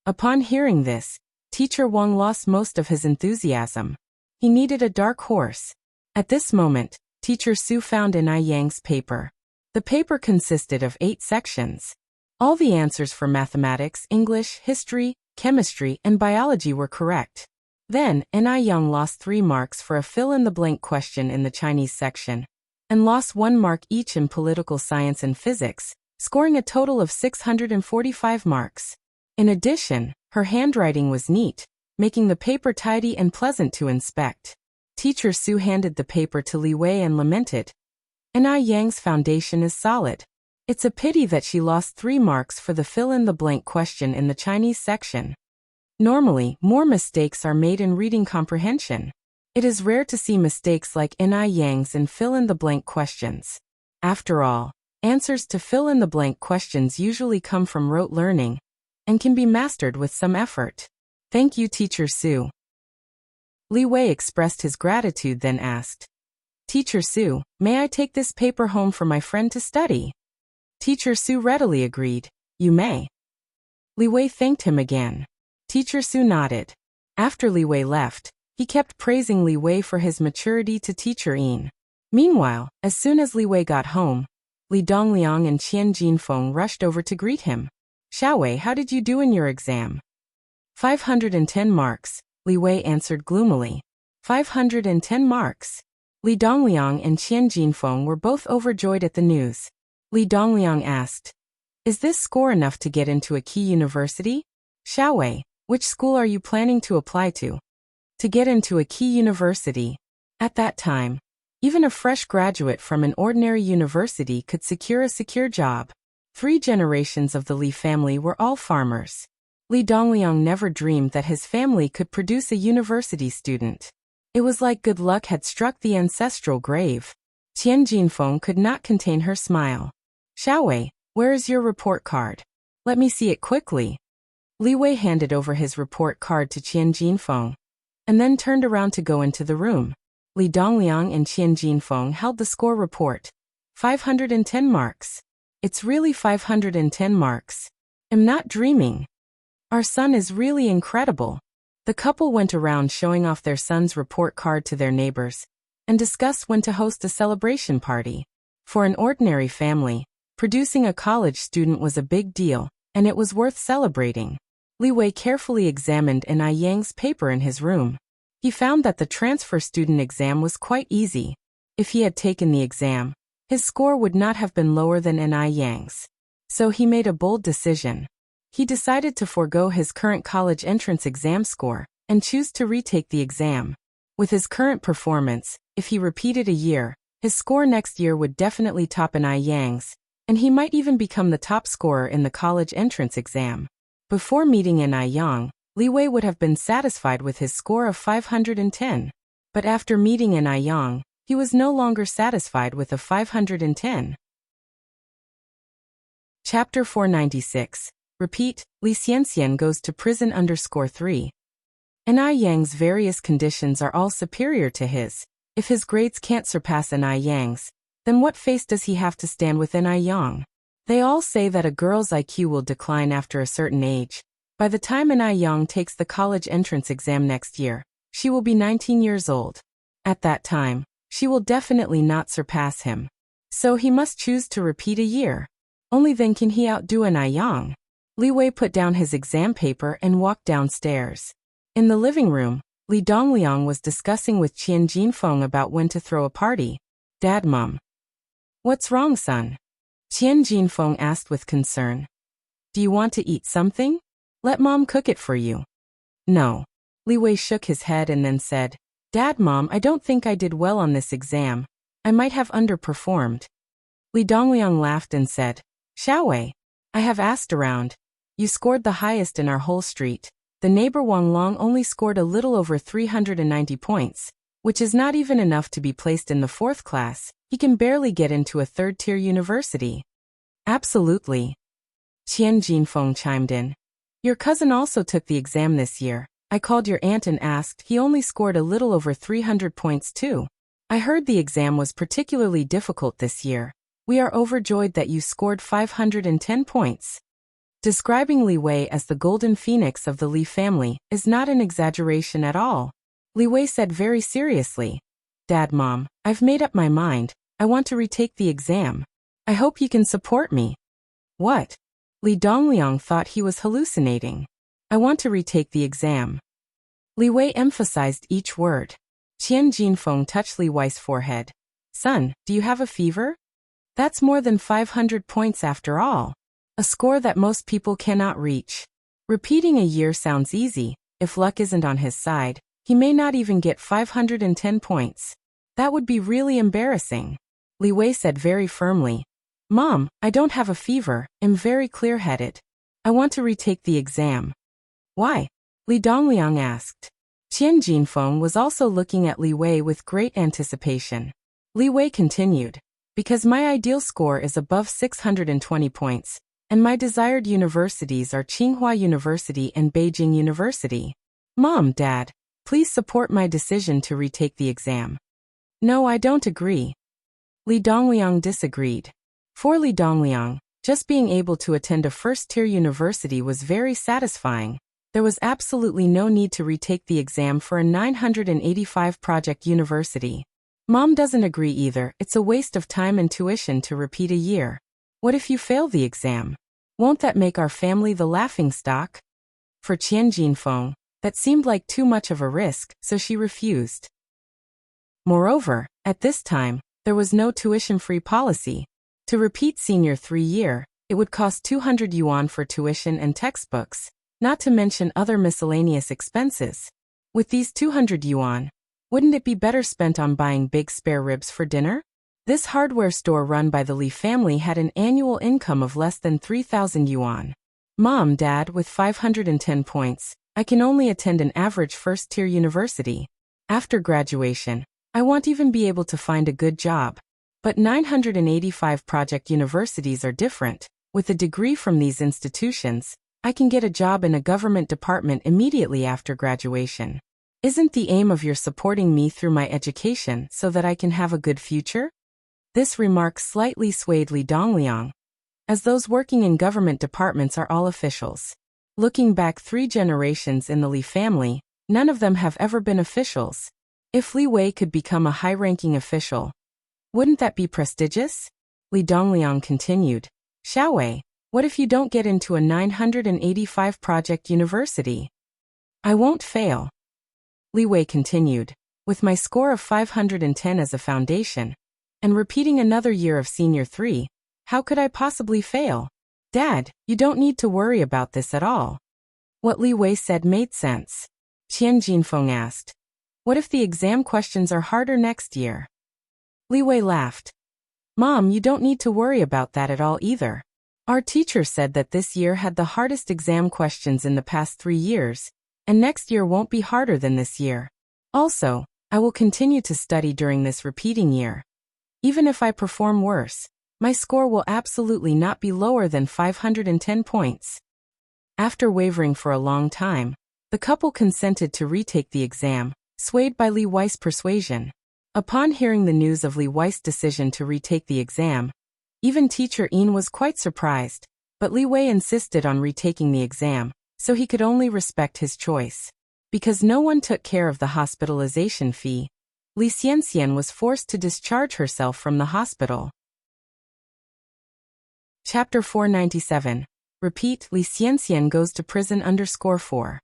Upon hearing this, Teacher Wang lost most of his enthusiasm. He needed a dark horse. At this moment, Teacher Sue found Anai Yang's paper. The paper consisted of 8 sections. All the answers for mathematics, English, history, chemistry, and biology were correct. Then, Anai Yang lost 3 marks for a fill-in-the-blank question in the Chinese section, and lost 1 mark each in political science and physics, scoring a total of 645 marks. In addition, her handwriting was neat, making the paper tidy and pleasant to inspect. Teacher Sue handed the paper to Li Wei and lamented, "Anai Yang's foundation is solid. It's a pity that she lost 3 marks for the fill-in-the-blank question in the Chinese section. Normally, more mistakes are made in reading comprehension. It is rare to see mistakes like Anai Yang's in fill-in-the-blank questions. After all, answers to fill-in-the-blank questions usually come from rote learning and can be mastered with some effort. Thank you, Teacher Sue." Li Wei expressed his gratitude, then asked, Teacher Su, may I take this paper home for my friend to study? Teacher Su readily agreed. You may. Li Wei thanked him again. Teacher Su nodded. After Li Wei left, he kept praising Li Wei for his maturity to Teacher Yin. Meanwhile, as soon as Li Wei got home, Li Dongliang and Qian Jinfeng rushed over to greet him. Xiao Wei, how did you do in your exam? 510 marks, Li Wei answered gloomily. 510 marks. Li Dongliang and Qian Jinfeng were both overjoyed at the news. Li Dongliang asked, Is this score enough to get into a key university? Xiao Wei, which school are you planning to apply to? To get into a key university. At that time, even a fresh graduate from an ordinary university could secure a secure job. 3 generations of the Li family were all farmers. Li Dongliang never dreamed that his family could produce a university student. It was like good luck had struck the ancestral grave. Qian Jinfeng could not contain her smile. Xiao Wei, where is your report card? Let me see it quickly. Li Wei handed over his report card to Qian Jinfeng, and then turned around to go into the room. Li Dongliang and Qian Jinfeng held the score report. 510 marks. It's really 510 marks. I'm not dreaming. Our son is really incredible. The couple went around showing off their son's report card to their neighbors and discussed when to host a celebration party. For an ordinary family, producing a college student was a big deal, and it was worth celebrating. Li Wei carefully examined Ai Yang's paper in his room. He found that the transfer student exam was quite easy. If he had taken the exam, his score would not have been lower than Ai Yang's. So he made a bold decision. He decided to forego his current college entrance exam score and choose to retake the exam. With his current performance, if he repeated a year, his score next year would definitely top Ai Yang's, and he might even become the top scorer in the college entrance exam. Before meeting Ai Yang, Li Wei would have been satisfied with his score of 510. But after meeting Ai Yang, he was no longer satisfied with a 510. Chapter 496. Repeat, Li Xianxian goes to prison _3. Ai Yang's various conditions are all superior to his. If his grades can't surpass Ai Yang's, then what face does he have to stand with Ai Yang? They all say that a girl's IQ will decline after a certain age. By the time Ai Yang takes the college entrance exam next year, she will be 19 years old. At that time, she will definitely not surpass him. So he must choose to repeat a year. Only then can he outdo Ai Yang. Li Wei put down his exam paper and walked downstairs. In the living room, Li Dongliang was discussing with Qian Jinfeng about when to throw a party. Dad, Mom. What's wrong, son? Qian Jinfeng asked with concern. Do you want to eat something? Let Mom cook it for you. No. Li Wei shook his head and then said, Dad, Mom, I don't think I did well on this exam. I might have underperformed. Li Dongliang laughed and said, Xiao Wei, I have asked around. You scored the highest in our whole street. The neighbor Wang Long only scored a little over 390 points, which is not even enough to be placed in the 4th class. He can barely get into a 3rd-tier university. Absolutely. Qian Jinfeng chimed in. Your cousin also took the exam this year. I called your aunt and asked. He only scored a little over 300 points too. I heard the exam was particularly difficult this year. We are overjoyed that you scored 510 points. Describing Li Wei as the golden phoenix of the Li family is not an exaggeration at all. Li Wei said very seriously, Dad, Mom, I've made up my mind. I want to retake the exam. I hope you can support me. What? Li Dongliang thought he was hallucinating. I want to retake the exam. Li Wei emphasized each word. Qian Jinfeng touched Li Wei's forehead. Son, do you have a fever? That's more than 500 points after all. A score that most people cannot reach. Repeating a year sounds easy. If luck isn't on his side, he may not even get 510 points. That would be really embarrassing. Li Wei said very firmly, Mom, I don't have a fever. I'm very clear-headed. I want to retake the exam. Why? Li Dongliang asked. Qian Jinfeng was also looking at Li Wei with great anticipation. Li Wei continued, because my ideal score is above 620 points. And my desired universities are Tsinghua University and Beijing University. Mom, Dad, Please support my decision to retake the exam. No, I don't agree. Li Dongliang disagreed. For Li Dongliang, just being able to attend a first-tier university was very satisfying. There was absolutely no need to retake the exam for a 985 project university. Mom doesn't agree either. It's a waste of time and tuition to repeat a year. What if you fail the exam? Won't that make our family the laughingstock? For Qian Jinfeng, that seemed like too much of a risk, so she refused. Moreover, at this time, there was no tuition-free policy. To repeat senior 3-year, it would cost 200 yuan for tuition and textbooks, not to mention other miscellaneous expenses. With these 200 yuan, wouldn't it be better spent on buying big spare ribs for dinner? This hardware store run by the Li family had an annual income of less than 3,000 yuan. Mom, Dad, with 510 points, I can only attend an average first-tier university. After graduation, I won't even be able to find a good job. But 985 project universities are different. With a degree from these institutions, I can get a job in a government department immediately after graduation. Isn't the aim of your supporting me through my education so that I can have a good future? This remark slightly swayed Li Dongliang, as those working in government departments are all officials. Looking back 3 generations in the Li family, none of them have ever been officials. If Li Wei could become a high-ranking official, wouldn't that be prestigious? Li Dongliang continued. Xiaowei, what if you don't get into a 985 project university? I won't fail. Li Wei continued. With my score of 510 as a foundation, and repeating another year of senior 3, how could I possibly fail? Dad, you don't need to worry about this at all. What Li Wei said made sense. Qian Jinfeng asked. What if the exam questions are harder next year? Li Wei laughed. Mom, you don't need to worry about that at all either. Our teacher said that this year had the hardest exam questions in the past 3 years, and next year won't be harder than this year. Also, I will continue to study during this repeating year. Even if I perform worse, my score will absolutely not be lower than 510 points. After wavering for a long time, the couple consented to retake the exam, swayed by Li Wei's persuasion. Upon hearing the news of Li Wei's decision to retake the exam, even teacher Yin was quite surprised, but Li Wei insisted on retaking the exam, so he could only respect his choice. Because no one took care of the hospitalization fee, Li Xianxian was forced to discharge herself from the hospital. Chapter 497. Repeat, Li Xianxian goes to prison _4.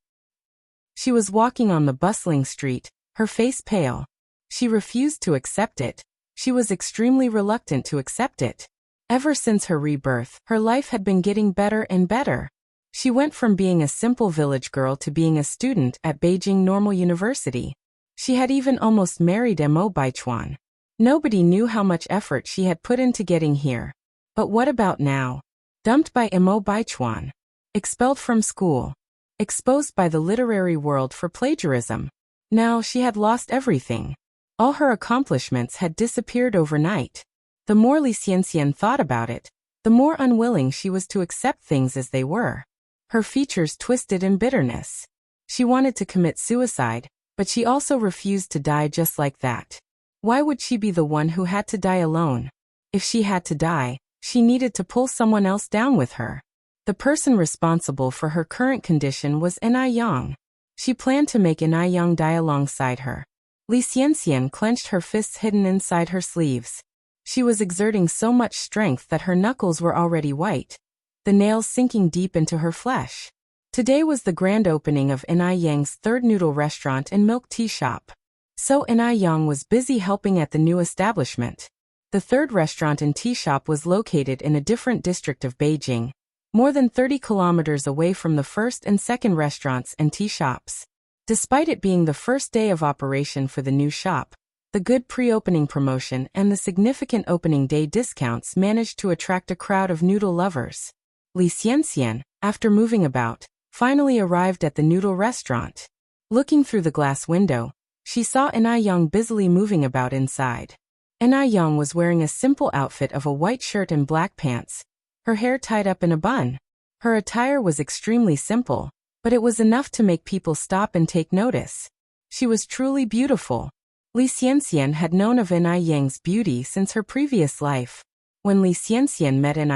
She was walking on the bustling street, her face pale. She refused to accept it. She was extremely reluctant to accept it. Ever since her rebirth, her life had been getting better and better. She went from being a simple village girl to being a student at Beijing Normal University. She had even almost married Mo Baichuan. Nobody knew how much effort she had put into getting here. But what about now? Dumped by Mo Baichuan. Expelled from school. Exposed by the literary world for plagiarism. Now she had lost everything. All her accomplishments had disappeared overnight. The more Li Xianxian thought about it, the more unwilling she was to accept things as they were. Her features twisted in bitterness. She wanted to commit suicide, but she also refused to die just like that. Why would she be the one who had to die alone? If she had to die, she needed to pull someone else down with her. The person responsible for her current condition was Yang. She planned to make Yang die alongside her. Li Xianxian clenched her fists hidden inside her sleeves. She was exerting so much strength that her knuckles were already white, the nails sinking deep into her flesh. Today was the grand opening of Yang's third noodle restaurant and milk tea shop. So Yang was busy helping at the new establishment. The third restaurant and tea shop was located in a different district of Beijing, more than 30 kilometers away from the first and second restaurants and tea shops. Despite it being the first day of operation for the new shop, the good pre-opening promotion and the significant opening day discounts managed to attract a crowd of noodle lovers. Li Xianxian, after moving about, finally arrived at the noodle restaurant. Looking through the glass window, she saw Yang busily moving about inside. Yang was wearing a simple outfit of a white shirt and black pants, her hair tied up in a bun. Her attire was extremely simple, but it was enough to make people stop and take notice. She was truly beautiful. Li Xianxian had known of En Yang's beauty since her previous life. When Li Xianxian met En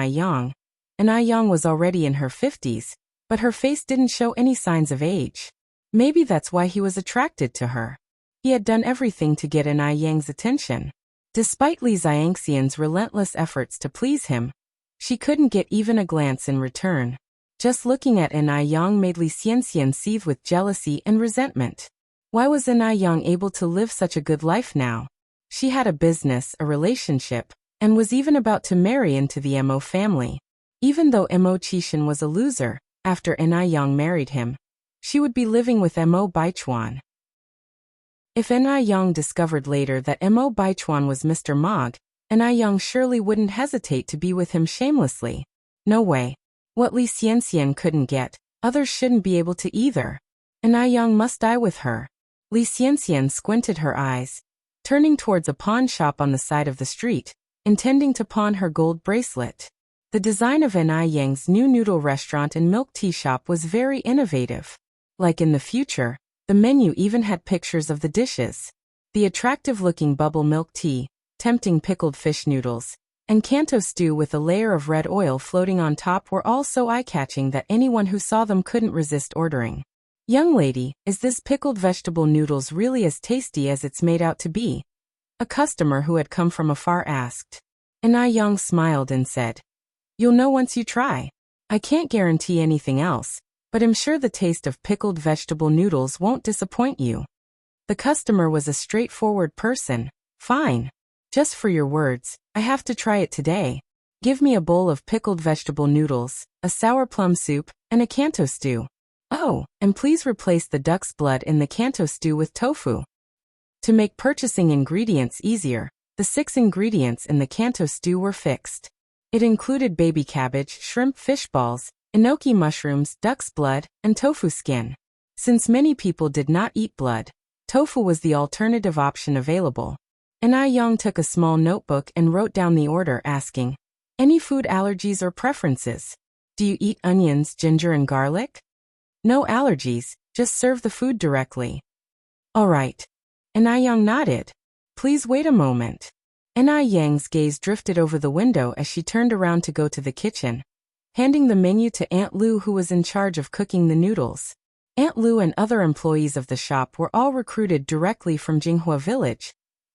Yang was already in her 50s, but her face didn't show any signs of age. Maybe that's why he was attracted to her. He had done everything to get En Yang's attention. Despite Li Xianxian's relentless efforts to please him, she couldn't get even a glance in return. Just looking at En Yang made Li Xianxian seethe with jealousy and resentment. Why was En Yang able to live such a good life now? She had a business, a relationship, and was even about to marry into the Mo family. Even though Mo Qishan was a loser, after En Yang married him, she would be living with Mo Baichuan. If En Yang discovered later that Mo Baichuan was Mr. Mog, En Yang surely wouldn't hesitate to be with him shamelessly. No way. What Li Xianxian couldn't get, others shouldn't be able to either. En Yang must die with her. Li Xianxian squinted her eyes, turning towards a pawn shop on the side of the street, intending to pawn her gold bracelet. The design of En Yang's new noodle restaurant and milk tea shop was very innovative. Like in the future, the menu even had pictures of the dishes. The attractive-looking bubble milk tea, tempting pickled fish noodles, and Kanto stew with a layer of red oil floating on top were all so eye-catching that anyone who saw them couldn't resist ordering. "Young lady, is this pickled vegetable noodles really as tasty as it's made out to be?" A customer who had come from afar asked. En Yang smiled and said, "You'll know once you try. I can't guarantee anything else, but I'm sure the taste of pickled vegetable noodles won't disappoint you." The customer was a straightforward person. "Fine. Just for your words, I have to try it today. Give me a bowl of pickled vegetable noodles, a sour plum soup, and a Kanto stew. Oh, and please replace the duck's blood in the Kanto stew with tofu." To make purchasing ingredients easier, the 6 ingredients in the Kanto stew were fixed. It included baby cabbage, shrimp fish balls, enoki mushrooms, duck's blood, and tofu skin. Since many people did not eat blood, tofu was the alternative option available. En Yang took a small notebook and wrote down the order, asking, "Any food allergies or preferences? Do you eat onions, ginger, and garlic?" "No allergies, just serve the food directly." "All right." En Yang nodded. "Please wait a moment." En Yang's gaze drifted over the window as she turned around to go to the kitchen, handing the menu to Aunt Lu, who was in charge of cooking the noodles. Aunt Lu and other employees of the shop were all recruited directly from Jinghua village,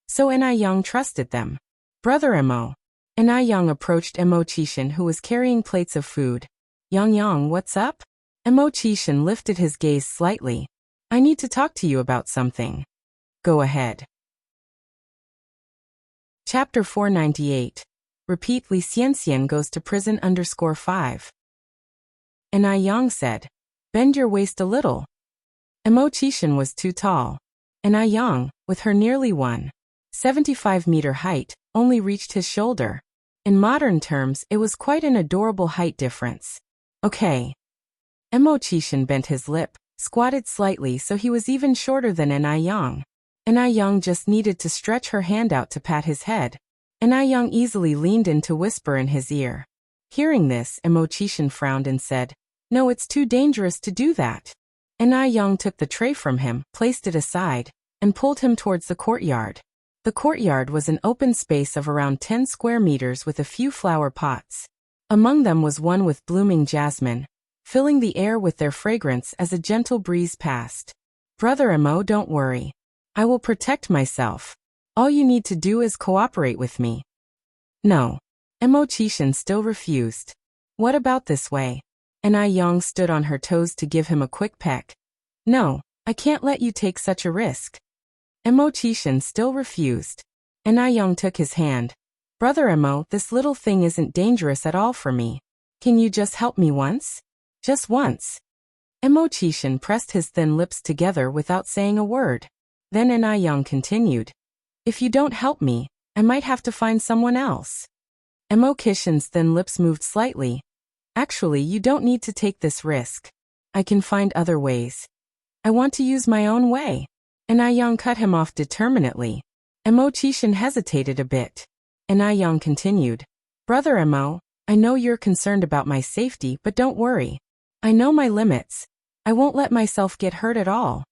so En Yang trusted them. "Brother Mo." En Yang approached Mo Qishan, who was carrying plates of food. Yang, what's up?" Mo Qishan lifted his gaze slightly. "I need to talk to you about something." "Go ahead." Chapter 498. Repeat. Li Xianxian goes to prison _5. En Yang said, "Bend your waist a little." Mo Qishan was too tall. En Yang, with her nearly 1.75-meter height, only reached his shoulder. In modern terms, it was quite an adorable height difference. "Okay." Mo Qishan bent his lip, squatted slightly so he was even shorter than En Yang. En Yang just needed to stretch her hand out to pat his head. En Yang easily leaned in to whisper in his ear. Hearing this, Mo Qishan frowned and said, "No, it's too dangerous to do that." En Yang took the tray from him, placed it aside, and pulled him towards the courtyard. The courtyard was an open space of around 10 square meters with a few flower pots. Among them was one with blooming jasmine, filling the air with their fragrance as a gentle breeze passed. "Brother Mo, don't worry. I will protect myself. All you need to do is cooperate with me." "No." Mo Qishan still refused. "What about this way?" En Yang stood on her toes to give him a quick peck. "No, I can't let you take such a risk." Mo Qishan still refused. En Yang took his hand. "Brother Mo, this little thing isn't dangerous at all for me. Can you just help me once? Just once." Mo Qishan pressed his thin lips together without saying a word. Then En Yang continued, "If you don't help me, I might have to find someone else." Mo Qishan's thin lips moved slightly. "Actually, you don't need to take this risk. I can find other ways. I want to use my own way." En Yang cut him off determinedly. Mo Qishan hesitated a bit. En Yang continued, "Brother Mo, I know you're concerned about my safety, but don't worry. I know my limits. I won't let myself get hurt at all."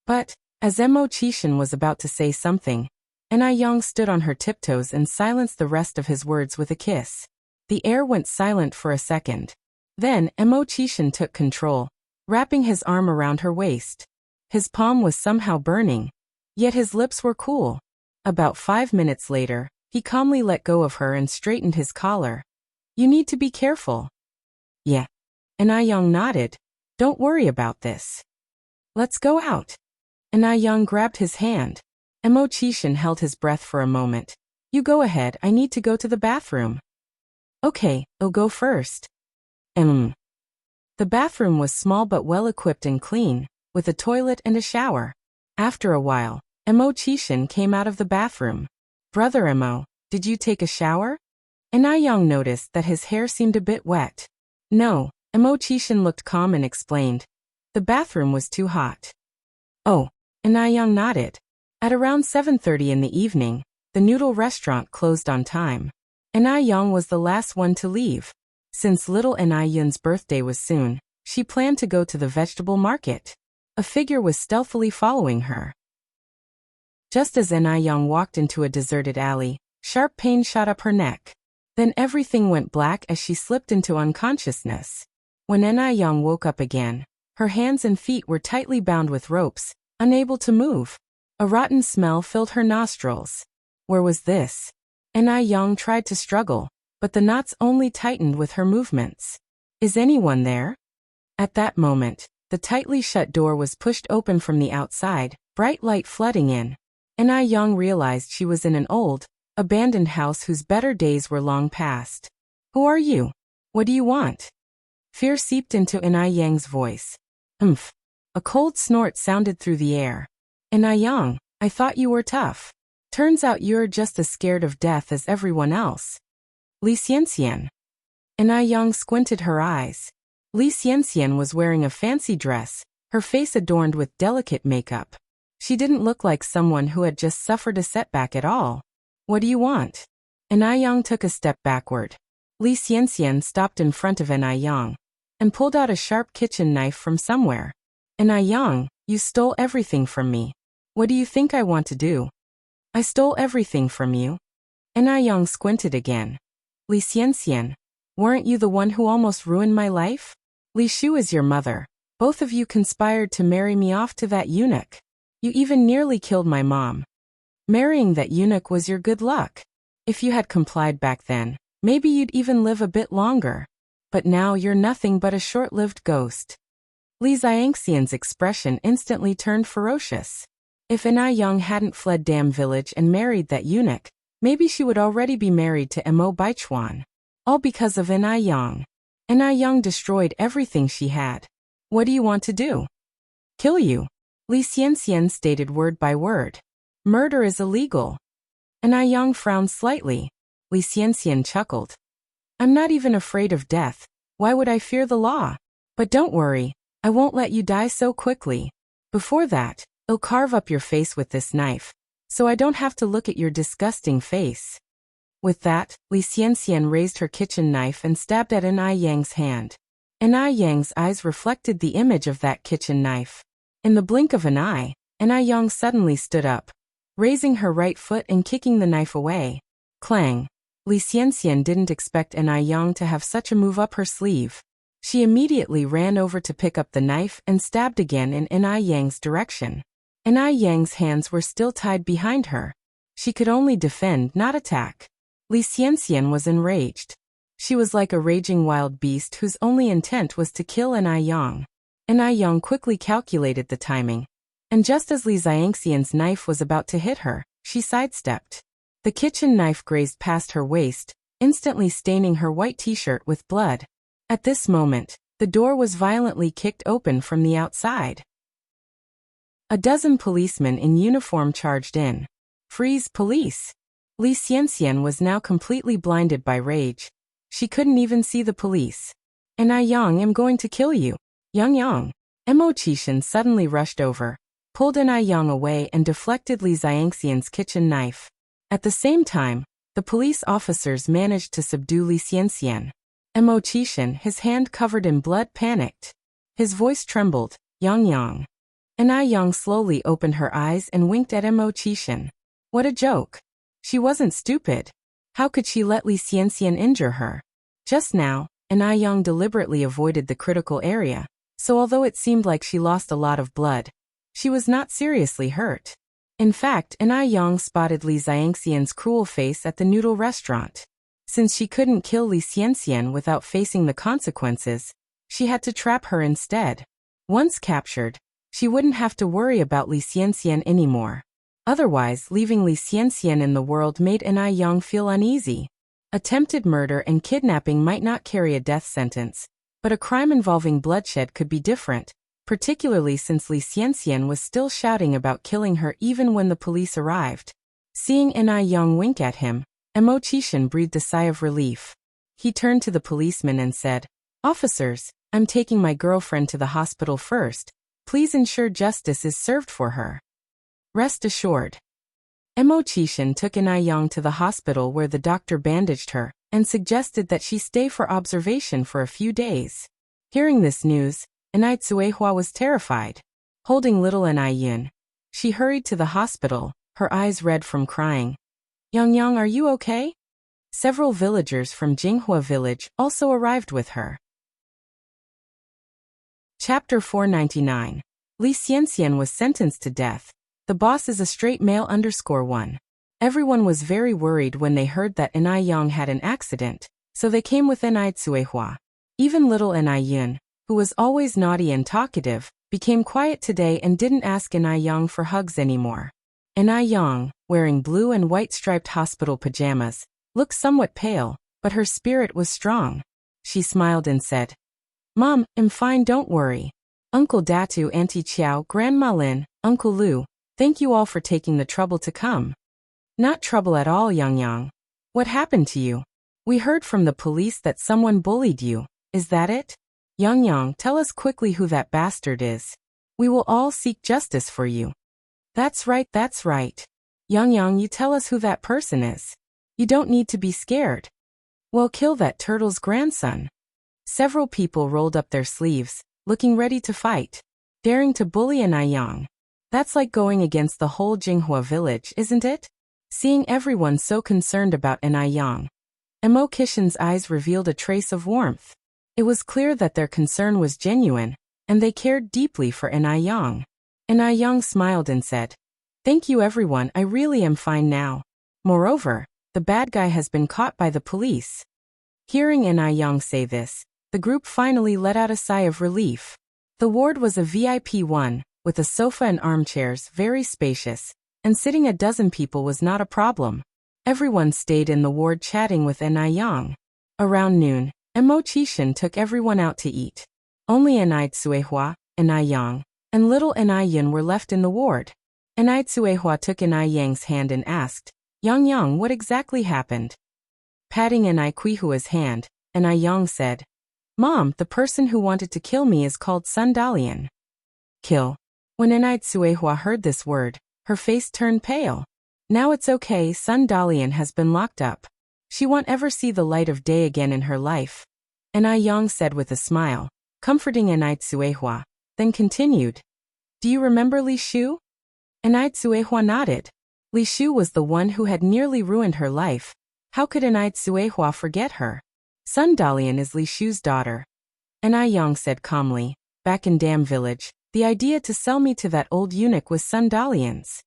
"But," As Mo Chishan was about to say something, Yang stood on her tiptoes and silenced the rest of his words with a kiss. The air went silent for a second. Then, Mo Chishan took control, wrapping his arm around her waist. His palm was somehow burning, yet his lips were cool. About 5 minutes later, he calmly let go of her and straightened his collar. You need to be careful. Yeah. Yang nodded. Don't worry about this. Let's go out. Yang grabbed his hand. Mo Chishan held his breath for a moment. You go ahead, I need to go to the bathroom. Okay, I'll go first. The bathroom was small but well equipped and clean, with a toilet and a shower. After a while, Mo Chishan came out of the bathroom. Brother Mo, did you take a shower? Yang noticed that his hair seemed a bit wet. No, Mo Chishan looked calm and explained. The bathroom was too hot. Oh, Yang nodded. At around 7:30 in the evening, the noodle restaurant closed on time. Yang was the last one to leave. Since little Yun's birthday was soon, she planned to go to the vegetable market. A figure was stealthily following her. Just as Yang walked into a deserted alley, sharp pain shot up her neck. Then everything went black as she slipped into unconsciousness. When Yang woke up again, her hands and feet were tightly bound with ropes, unable to move. A rotten smell filled her nostrils. Where was this? Yang tried to struggle, but the knots only tightened with her movements. Is anyone there? At that moment, the tightly shut door was pushed open from the outside, bright light flooding in. Yang realized she was in an old, abandoned house whose better days were long past. Who are you? What do you want? Fear seeped into Yang's voice. Umph. A cold snort sounded through the air. Yang, I thought you were tough. Turns out you're just as scared of death as everyone else. Li Xianxian. Yang squinted her eyes. Li Xianxian was wearing a fancy dress, her face adorned with delicate makeup. She didn't look like someone who had just suffered a setback at all. What do you want? Yang took a step backward. Li Xianxian stopped in front of Yang and pulled out a sharp kitchen knife from somewhere. Yang, you stole everything from me. What do you think I want to do? I stole everything from you. Yang squinted again. Li Xianxian, weren't you the one who almost ruined my life? Li Shu is your mother. Both of you conspired to marry me off to that eunuch. You even nearly killed my mom. Marrying that eunuch was your good luck. If you had complied back then, maybe you'd even live a bit longer. But now you're nothing but a short-lived ghost. Li Xianxian's expression instantly turned ferocious. If Yang hadn't fled Dam Village and married that eunuch, maybe she would already be married to Mo Baichuan. All because of Yang. Yang destroyed everything she had. What do you want to do? Kill you. Li Xianxian stated word by word. Murder is illegal. Yang frowned slightly. Li Xianxian chuckled. I'm not even afraid of death. Why would I fear the law? But don't worry, I won't let you die so quickly. Before that, I'll carve up your face with this knife, so I don't have to look at your disgusting face. With that, Li Xianxian raised her kitchen knife and stabbed at Yang's hand. Yang's eyes reflected the image of that kitchen knife. In the blink of an eye, Yang suddenly stood up, raising her right foot and kicking the knife away. Clang! Li Xianxian didn't expect Yang to have such a move up her sleeve. She immediately ran over to pick up the knife and stabbed again in Yang's direction. Yang's hands were still tied behind her. She could only defend, not attack. Li Xianxian was enraged. She was like a raging wild beast whose only intent was to kill Yang. Yang quickly calculated the timing. And just as Li Xianxian's knife was about to hit her, she sidestepped. The kitchen knife grazed past her waist, instantly staining her white t-shirt with blood. At this moment, the door was violently kicked open from the outside. A dozen policemen in uniform charged in. Freeze, police! Li Xianxian was now completely blinded by rage. She couldn't even see the police. Yang, I'm going to kill you. Yang. Mo Chishan suddenly rushed over, pulled Yang away and deflected Li Xianxian's kitchen knife. At the same time, the police officers managed to subdue Li Xianxian. Mo Chishan, his hand covered in blood, panicked. His voice trembled. Yang. Young slowly opened her eyes and winked at Mo Qishan. What a joke. She wasn't stupid. How could she let Li Xianxian injure her? Just now, Young deliberately avoided the critical area, so although it seemed like she lost a lot of blood, she was not seriously hurt. In fact, Young spotted Li Xianxian's cruel face at the noodle restaurant. Since she couldn't kill Li Xianxian without facing the consequences, she had to trap her instead. Once captured, she wouldn't have to worry about Li Xianxian anymore. Otherwise, leaving Li Xianxian in the world made Young feel uneasy. Attempted murder and kidnapping might not carry a death sentence, but a crime involving bloodshed could be different, particularly since Li Xianxian was still shouting about killing her even when the police arrived. Seeing Young wink at him, Mo Qishan breathed a sigh of relief. He turned to the policeman and said, "Officers, I'm taking my girlfriend to the hospital first. Please ensure justice is served for her." Rest assured. Mo Qishan took Young to the hospital where the doctor bandaged her and suggested that she stay for observation for a few days. Hearing this news, Tsuehua was terrified. Holding little Yun, she hurried to the hospital, her eyes red from crying. Yang, are you okay?" Several villagers from Jinghua village also arrived with her. Chapter 499. Li Xianxian was sentenced to death. The boss is a straight male _1. Everyone was very worried when they heard that Young had an accident, so they came with Tsuehua. Even little Yun, who was always naughty and talkative, became quiet today and didn't ask Young for hugs anymore. Young, wearing blue and white striped hospital pajamas, looked somewhat pale, but her spirit was strong. She smiled and said, "Mom, I'm fine, don't worry. Uncle Datu, Auntie Chiao, Grandma Lin, Uncle Lu, thank you all for taking the trouble to come." "Not trouble at all, Yang. What happened to you? We heard from the police that someone bullied you, is that it? Yang, tell us quickly who that bastard is. We will all seek justice for you." That's right. Yang, you tell us who that person is. You don't need to be scared. Well, kill that turtle's grandson. Several people rolled up their sleeves, looking ready to fight, daring to bully Young. That's like going against the whole Jinghua village, isn't it? Seeing everyone so concerned about Young, Mo Qishan's eyes revealed a trace of warmth. It was clear that their concern was genuine, and they cared deeply for Young. Young smiled and said, "Thank you everyone, I really am fine now. Moreover, the bad guy has been caught by the police." Hearing Young say this, the group finally let out a sigh of relief. The ward was a VIP one, with a sofa and armchairs, very spacious, and sitting a dozen people was not a problem. Everyone stayed in the ward chatting with Young. Around noon, Mo Qishan took everyone out to eat. Only Tsuehua, Young, and little Yun were left in the ward. Tsuehua took Yang's hand and asked, Yang, what exactly happened?" Patting Quihua's hand, Yang said, "Mom, the person who wanted to kill me is called Sun Dalian." Kill. When Tsuehua heard this word, her face turned pale. "Now it's okay, Sun Dalian has been locked up. She won't ever see the light of day again in her life," Yang said with a smile, comforting Tsuehua, then continued, "Do you remember Li Shu?" Tsuehua nodded. Li Shu was the one who had nearly ruined her life. How could Tsuehua forget her? Sun Dalian is Li Shu's daughter. Yang said calmly, "Back in Dam Village, the idea to sell me to that old eunuch was Sun Dalian's."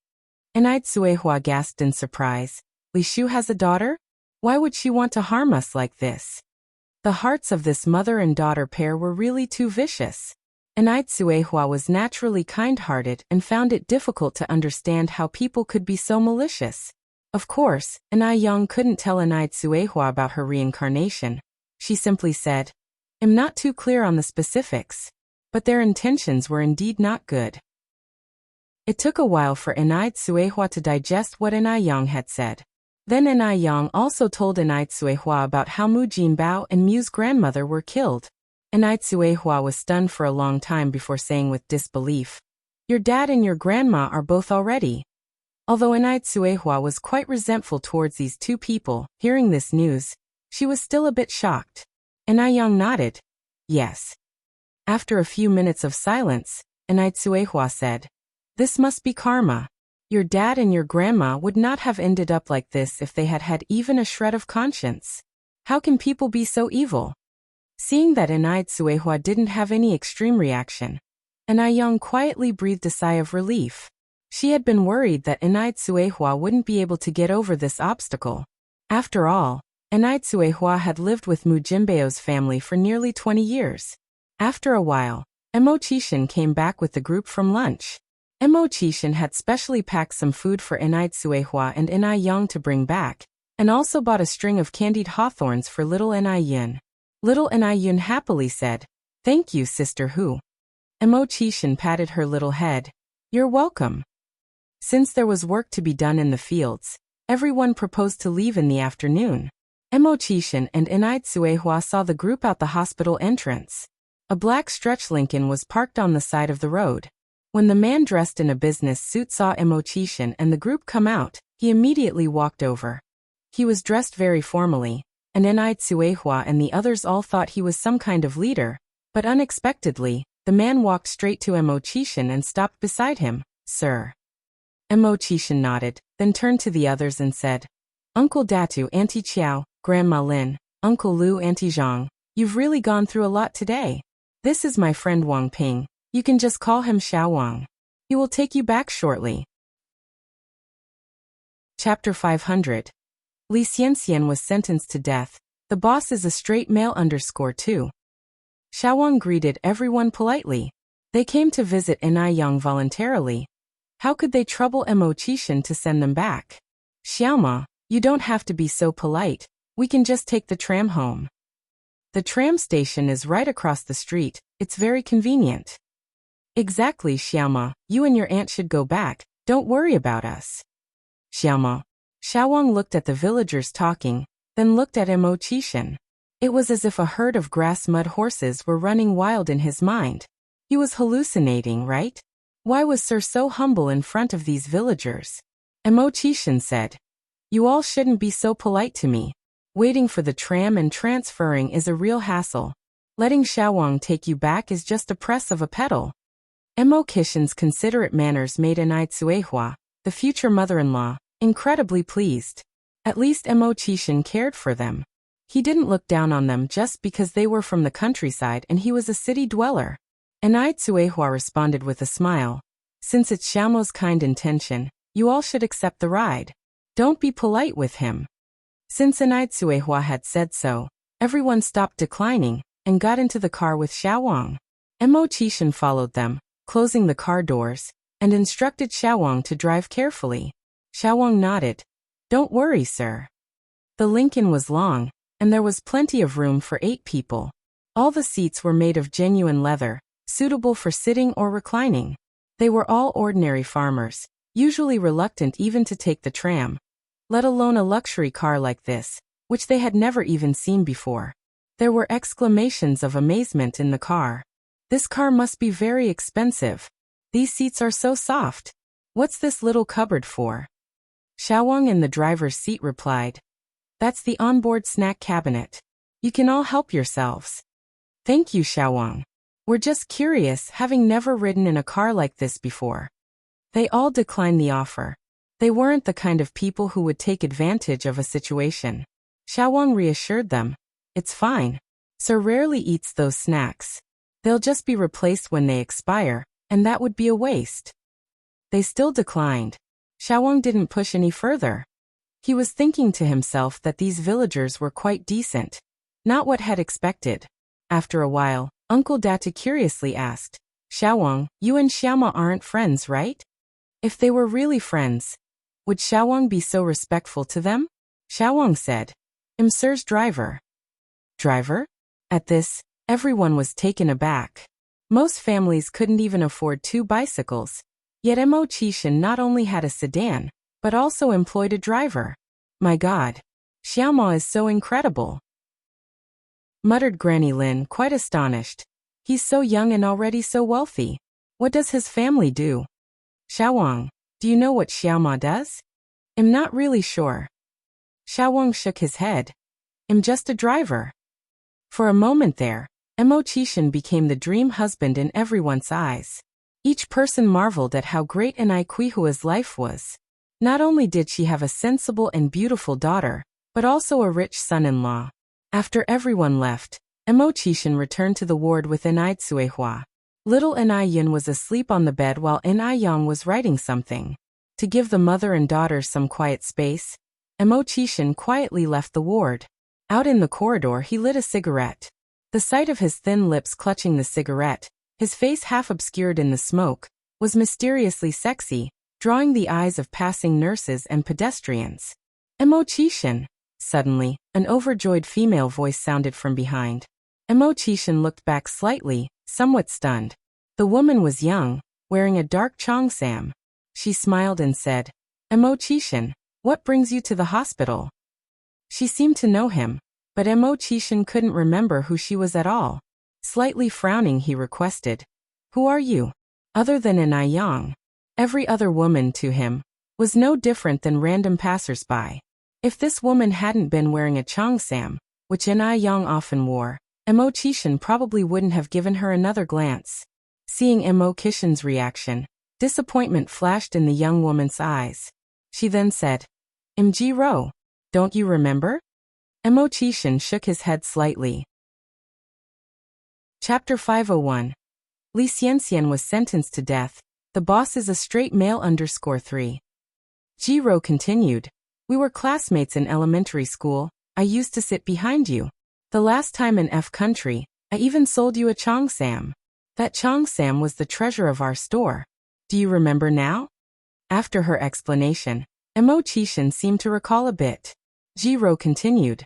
Tsuehua gasped in surprise. "Li Shu has a daughter? Why would she want to harm us like this?" The hearts of this mother and daughter pair were really too vicious. Tsuehua was naturally kind-hearted and found it difficult to understand how people could be so malicious. Of course, Yang couldn't tell Tsuehua about her reincarnation. She simply said, "I'm not too clear on the specifics." But their intentions were indeed not good. It took a while for Tsuehua to digest what Yang had said. Then Yang also told Tsuehua about how Mu Jinbao and Mu's grandmother were killed. Tsuehua was stunned for a long time before saying with disbelief, "Your dad and your grandma are both already." Although Tsuehua was quite resentful towards these two people, hearing this news, she was still a bit shocked. Yang nodded. "Yes." After a few minutes of silence, and Suehua said. This must be karma. Your dad and your grandma would not have ended up like this if they had had even a shred of conscience. How can people be so evil? Seeing that Suehua didn't have any extreme reaction, Young quietly breathed a sigh of relief. She had been worried that Suehua wouldn't be able to get over this obstacle. After all, Suehua had lived with Mujimbeo's family for nearly 20 years. After a while, Chishin came back with the group from lunch. Chishin had specially packed some food for Suehua and Young to bring back, and also bought a string of candied hawthorns for little Yun. Little Yun happily said, "Thank you, Sister Hu." Chishin patted her little head. "You're welcome." Since there was work to be done in the fields, everyone proposed to leave in the afternoon. Chishin and Suehua saw the group out the hospital entrance. A black stretch Lincoln was parked on the side of the road. When the man dressed in a business suit saw Chishin and the group come out, he immediately walked over. He was dressed very formally, and Suehua and the others all thought he was some kind of leader, but unexpectedly, the man walked straight to Chishin and stopped beside him. "Sir." Chishin nodded, then turned to the others and said, "Uncle Datu, Auntie Chiao, Grandma Lin, Uncle Lu, Auntie Zhang, you've really gone through a lot today. This is my friend Wang Ping. You can just call him Xiao Wang. He will take you back shortly." Chapter 500. Li Xianxian was sentenced to death. The boss is a straight male _2. Xiao Wang greeted everyone politely. They came to visit Yang voluntarily. How could they trouble Chishin to send them back? "Xiaoma, you don't have to be so polite. We can just take the tram home. The tram station is right across the street. It's very convenient." "Exactly, Xiaoma. You and your aunt should go back. Don't worry about us." "Xiaoma." Xiao Wang looked at the villagers talking, then looked at Chishin. It was as if a herd of grass-mud horses were running wild in his mind. He was hallucinating, right? Why was Sir so humble in front of these villagers? Chishin said, "You all shouldn't be so polite to me. Waiting for the tram and transferring is a real hassle. Letting Xiao Wang take you back is just a press of a pedal." Chishin's considerate manners made Suehua, the future mother-in-law, incredibly pleased. At least Chishin cared for them. He didn't look down on them just because they were from the countryside and he was a city dweller. Suehua responded with a smile. "Since it's Xiaomo's kind intention, you all should accept the ride. Don't be polite with him." Since Suehua had said so, everyone stopped declining and got into the car with Xiao Wang. Chishin followed them, closing the car doors, and instructed Xiao Wang to drive carefully. Xiao Wang nodded. "Don't worry, sir." The Lincoln was long, and there was plenty of room for 8 people. All the seats were made of genuine leather, suitable for sitting or reclining. They were all ordinary farmers, usually reluctant even to take the tram, let alone a luxury car like this, which they had never even seen before. There were exclamations of amazement in the car. "This car must be very expensive. These seats are so soft. What's this little cupboard for?" Xiao Wang in the driver's seat replied, "That's the onboard snack cabinet. You can all help yourselves." "Thank you, Xiao Wang. We're just curious, having never ridden in a car like this before." They all declined the offer. They weren't the kind of people who would take advantage of a situation. Xiao Wang reassured them, "It's fine. Sir rarely eats those snacks. They'll just be replaced when they expire, and that would be a waste." They still declined. Xiao Wang didn't push any further. He was thinking to himself that these villagers were quite decent. Not what had expected. After a while, Uncle Data curiously asked, "Xiao Wang, you and Xiaoma aren't friends, right?" If they were really friends, would Xiao Wang be so respectful to them? Xiao Wang said, "I'm Sir's driver." Driver? At this, everyone was taken aback. Most families couldn't even afford 2 bicycles. Yet Chishin not only had a sedan, but also employed a driver. "My God. Xiaoma is so incredible," muttered Granny Lin, quite astonished. "He's so young and already so wealthy. What does his family do?" "Xiao Wang, do you know what Xiaoma does?" "I'm not really sure." Xiao Wang shook his head. "I'm just a driver." For a moment there, Chishin became the dream husband in everyone's eyes. Each person marveled at how great Ikuihua's life was. Not only did she have a sensible and beautiful daughter, but also a rich son-in-law. After everyone left, Emochishin returned to the ward with Enitsuehua. Little Eniyun was asleep on the bed while Eniyang was writing something. To give the mother and daughter some quiet space, Emochishin quietly left the ward. Out in the corridor he lit a cigarette. The sight of his thin lips clutching the cigarette, his face half obscured in the smoke, was mysteriously sexy, drawing the eyes of passing nurses and pedestrians. Emochishin! Suddenly, an overjoyed female voice sounded from behind. Emochishin looked back slightly, somewhat stunned. The woman was young, wearing a dark cheongsam. She smiled and said, "Emochishin, what brings you to the hospital?" She seemed to know him, but Emochishin couldn't remember who she was at all. Slightly frowning, he requested, "Who are you?" Other than Eniyang, every other woman to him was no different than random passers-by. If this woman hadn't been wearing a cheongsam, which Eniyang often wore, Emochishin probably wouldn't have given her another glance. Seeing Emochishin's reaction, disappointment flashed in the young woman's eyes. She then said, "Mjiro, don't you remember?" Emochishin shook his head slightly. Chapter 501. Li Xianxian was sentenced to death. The boss is a straight male _3. Jiro continued, "We were classmates in elementary school. I used to sit behind you. The last time in F country, I even sold you a cheongsam. That cheongsam was the treasure of our store. Do you remember now?" After her explanation, Emochishin seemed to recall a bit. Jiro continued,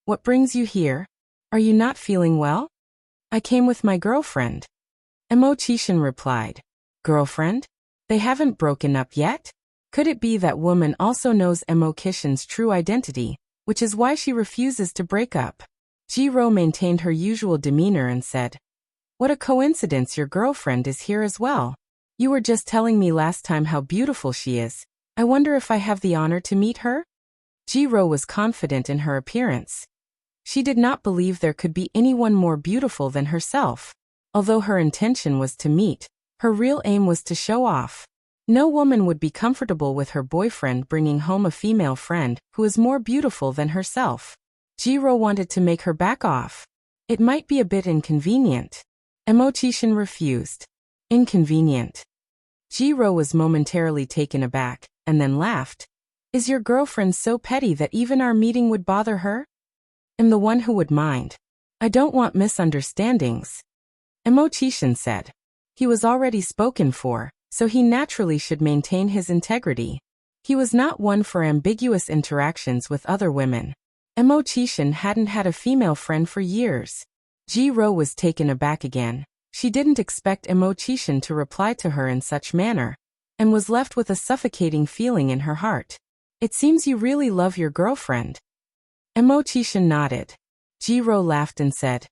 "What brings you here? Are you not feeling well?" "I came with my girlfriend." Emochishin replied, "Girlfriend? They haven't broken up yet?" Could it be that woman also knows Emochishin's true identity, which is why she refuses to break up? Jiro maintained her usual demeanor and said, "What a coincidence your girlfriend is here as well. You were just telling me last time how beautiful she is. I wonder if I have the honor to meet her?" Jiro was confident in her appearance. She did not believe there could be anyone more beautiful than herself. Although her intention was to meet, her real aim was to show off. No woman would be comfortable with her boyfriend bringing home a female friend who is more beautiful than herself. Jiro wanted to make her back off. It might be a bit inconvenient. Emochishin refused. Inconvenient. Jiro was momentarily taken aback, and then laughed. "Is your girlfriend so petty that even our meeting would bother her?" "I'm the one who would mind. I don't want misunderstandings," Emochishin said. He was already spoken for, so he naturally should maintain his integrity. He was not one for ambiguous interactions with other women. Emochishin hadn't had a female friend for years. Jiro was taken aback again. She didn't expect Emochishin to reply to her in such manner, and was left with a suffocating feeling in her heart. "It seems you really love your girlfriend." Emochishin nodded. Jiro laughed and said,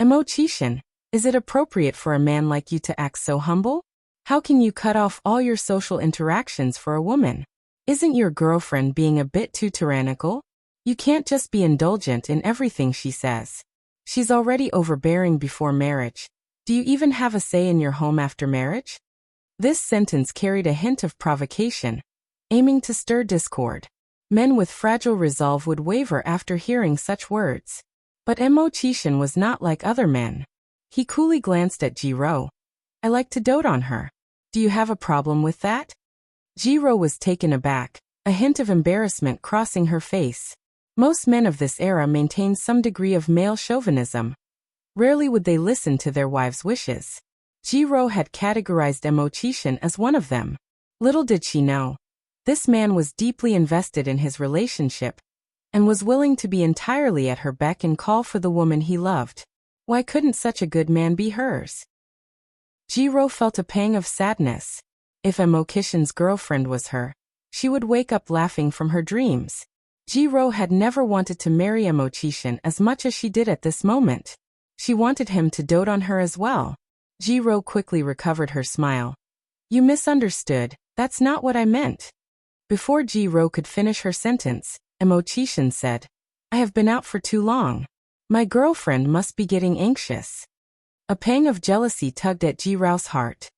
"Emochishin, is it appropriate for a man like you to act so humble? How can you cut off all your social interactions for a woman? Isn't your girlfriend being a bit too tyrannical? You can't just be indulgent in everything she says. She's already overbearing before marriage. Do you even have a say in your home after marriage?" This sentence carried a hint of provocation, aiming to stir discord. Men with fragile resolve would waver after hearing such words. But Emochishin was not like other men. He coolly glanced at Jiro. "I like to dote on her. Do you have a problem with that?" Jiro was taken aback, a hint of embarrassment crossing her face. Most men of this era maintained some degree of male chauvinism. Rarely would they listen to their wives' wishes. Jiro had categorized Emochishin as one of them. Little did she know, this man was deeply invested in his relationship, and was willing to be entirely at her beck and call for the woman he loved. Why couldn't such a good man be hers? Jiro felt a pang of sadness. If Emochishin's girlfriend was her, she would wake up laughing from her dreams. Jiro had never wanted to marry Emochishin as much as she did at this moment. She wanted him to dote on her as well. Jiro quickly recovered her smile. "You misunderstood, that's not what I meant." Before Jiro could finish her sentence, Emochishin said, "I have been out for too long. My girlfriend must be getting anxious." A pang of jealousy tugged at Jiro's heart.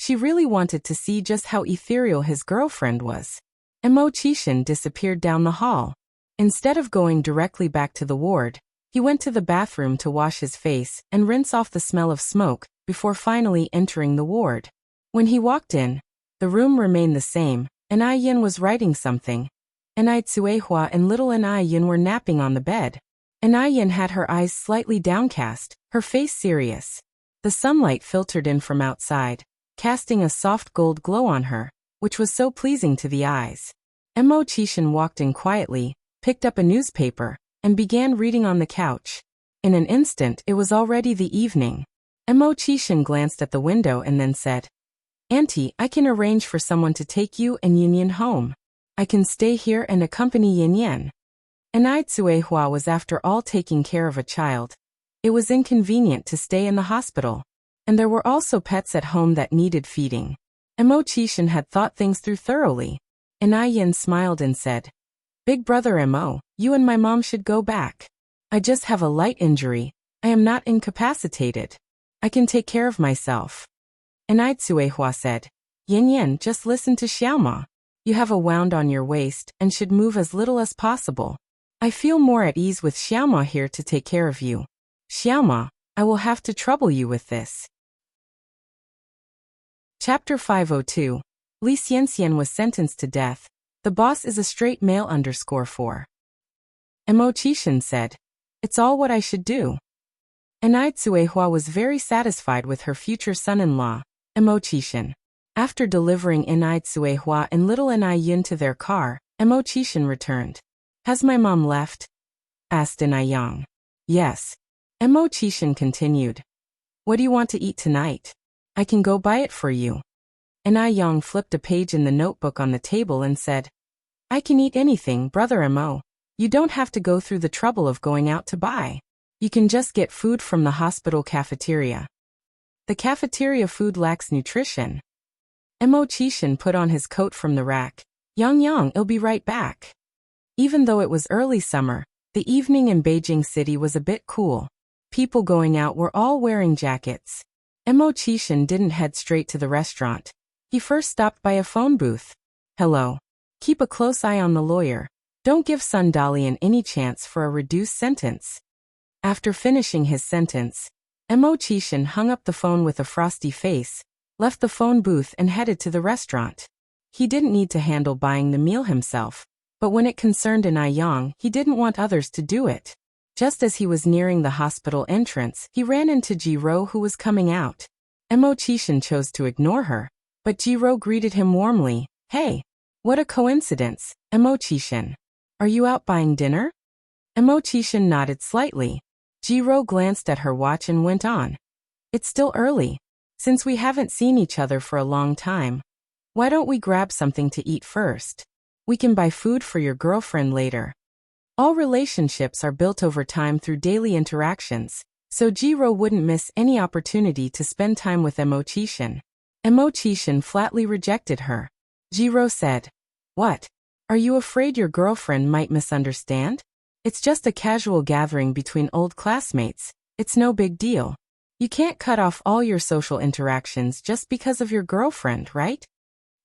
She really wanted to see just how ethereal his girlfriend was. Mo Qishan disappeared down the hall. Instead of going directly back to the ward, he went to the bathroom to wash his face and rinse off the smell of smoke before finally entering the ward. When he walked in, the room remained the same, and Ai Yin was writing something. And Ai Tsuehua and little Ai Yin were napping on the bed. And Ai Yin had her eyes slightly downcast, her face serious. The sunlight filtered in from outside, casting a soft gold glow on her, which was so pleasing to the eyes. Mo Qishan walked in quietly, picked up a newspaper, and began reading on the couch. In an instant it was already the evening. Mo Qishan glanced at the window and then said, "Auntie, I can arrange for someone to take you and Yin Yin home. I can stay here and accompany Yin Yin." And Ai Tsuehua was after all taking care of a child. It was inconvenient to stay in the hospital. And there were also pets at home that needed feeding. Mo Qishan had thought things through thoroughly. And Ai Yin smiled and said, "Big brother Mo, you and my mom should go back. I just have a light injury. I am not incapacitated. I can take care of myself." And Ai Tsuehua said, "Yin Yin, just listen to Xiaoma. You have a wound on your waist and should move as little as possible. I feel more at ease with Xiaoma here to take care of you. Xiaoma, I will have to trouble you with this." Chapter 502. Li Xianxian was sentenced to death. The boss is a straight male _4. Mo Qishan said, "It's all what I should do." And Ai Tsuehua was very satisfied with her future son-in-law, Mo Qishan. After delivering Ai Tsuehua and little Ai Yin to their car, Mo Qishan returned. "Has my mom left?" asked Ai Yang. "Yes." Mo Qishan continued. "What do you want to eat tonight? I can go buy it for you." And Ai Yang flipped a page in the notebook on the table and said, "I can eat anything, brother Mo. You don't have to go through the trouble of going out to buy. You can just get food from the hospital cafeteria. The cafeteria food lacks nutrition." Mo Qishan put on his coat from the rack. Yang, I'll be right back." Even though it was early summer, the evening in Beijing City was a bit cool. People going out were all wearing jackets. Mo Qishan didn't head straight to the restaurant. He first stopped by a phone booth. "Hello. Keep a close eye on the lawyer. Don't give Sun Dalian any chance for a reduced sentence." After finishing his sentence, Mo Qishan hung up the phone with a frosty face, left the phone booth and headed to the restaurant. He didn't need to handle buying the meal himself, but when it concerned Ai Yang, he didn't want others to do it. Just as he was nearing the hospital entrance, he ran into Jiro, who was coming out. Mo Qishan chose to ignore her, but Jiro greeted him warmly. "Hey, what a coincidence, Mo Qishan. Are you out buying dinner?" Mo Qishan nodded slightly. Jiro glanced at her watch and went on. "It's still early. Since we haven't seen each other for a long time, why don't we grab something to eat first? We can buy food for your girlfriend later." All relationships are built over time through daily interactions, so Jiro wouldn't miss any opportunity to spend time with Mo Qishan. Mo Qishan flatly rejected her. Jiro said, "What? Are you afraid your girlfriend might misunderstand? It's just a casual gathering between old classmates. It's no big deal. You can't cut off all your social interactions just because of your girlfriend, right?"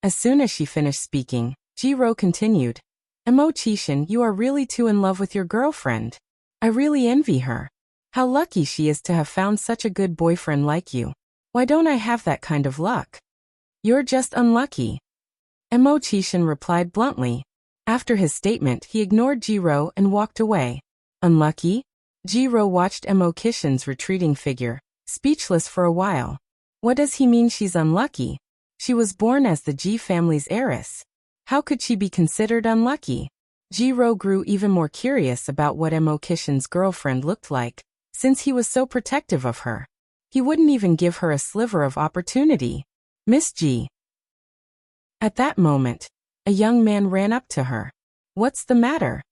As soon as she finished speaking, Jiro continued, "Mo Qishan, you are really too in love with your girlfriend. I really envy her. How lucky she is to have found such a good boyfriend like you. Why don't I have that kind of luck?" "You're just unlucky." Mo Qishan replied bluntly. After his statement, he ignored Jiro and walked away. "Unlucky?" Jiro watched Mo Qishan's retreating figure, speechless for a while. What does he mean she's unlucky? She was born as the Ji family's heiress. How could she be considered unlucky? Jiro grew even more curious about what Mo Qishan's girlfriend looked like, since he was so protective of her. He wouldn't even give her a sliver of opportunity. "Miss Ji." At that moment, a young man ran up to her. "What's the matter?"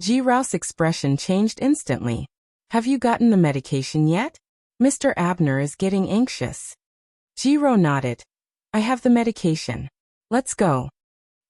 Jiro's expression changed instantly. "Have you gotten the medication yet? Mr. Abner is getting anxious." Jiro nodded. "I have the medication. Let's go."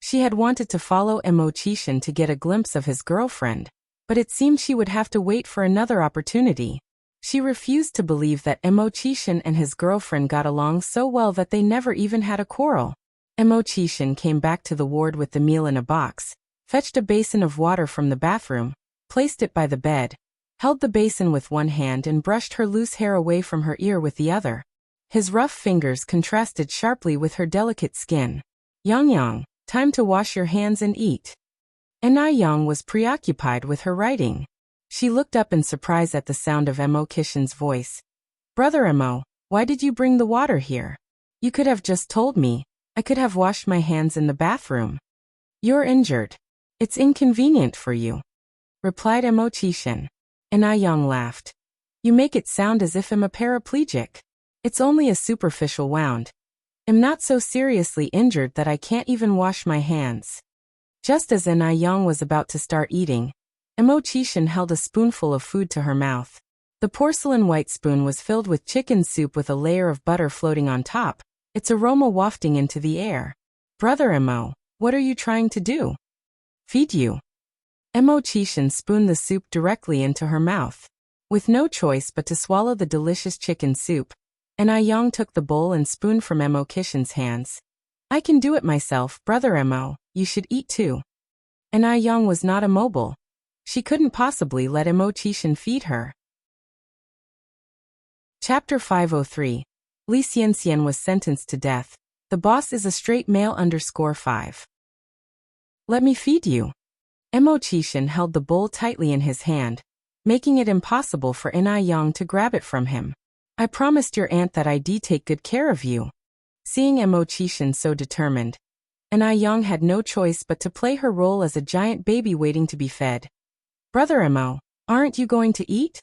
She had wanted to follow Mo Qishan to get a glimpse of his girlfriend, but it seemed she would have to wait for another opportunity. She refused to believe that Mo Qishan and his girlfriend got along so well that they never even had a quarrel. Mo Qishan came back to the ward with the meal in a box, fetched a basin of water from the bathroom, placed it by the bed, held the basin with one hand and brushed her loose hair away from her ear with the other. His rough fingers contrasted sharply with her delicate skin. Yang, time to wash your hands and eat. Yang was preoccupied with her writing. She looked up in surprise at the sound of Mo Qishan's voice. Brother Mo, why did you bring the water here? You could have just told me. I could have washed my hands in the bathroom. You're injured. It's inconvenient for you, replied Mo Qishan. Yang laughed. You make it sound as if I'm a paraplegic. It's only a superficial wound. I'm not so seriously injured that I can't even wash my hands. Just as Yang was about to start eating, Mo Qishan held a spoonful of food to her mouth. The porcelain white spoon was filled with chicken soup with a layer of butter floating on top, its aroma wafting into the air. Brother Mo, what are you trying to do? Feed you. Mo Qishan spooned the soup directly into her mouth. With no choice but to swallow the delicious chicken soup, Yang took the bowl and spoon from Mo Qishan's hands. I can do it myself, Brother Mo, you should eat too. Yang was not immobile. She couldn't possibly let Mo Qishan feed her. Chapter 503. Li Xianxian was sentenced to death. The boss is a straight male _5. Let me feed you. Mo Qishan held the bowl tightly in his hand, making it impossible for Yang to grab it from him. I promised your aunt that I'd take good care of you. Seeing Mo Qishan so determined, Yang had no choice but to play her role as a giant baby waiting to be fed. Brother Mo, aren't you going to eat?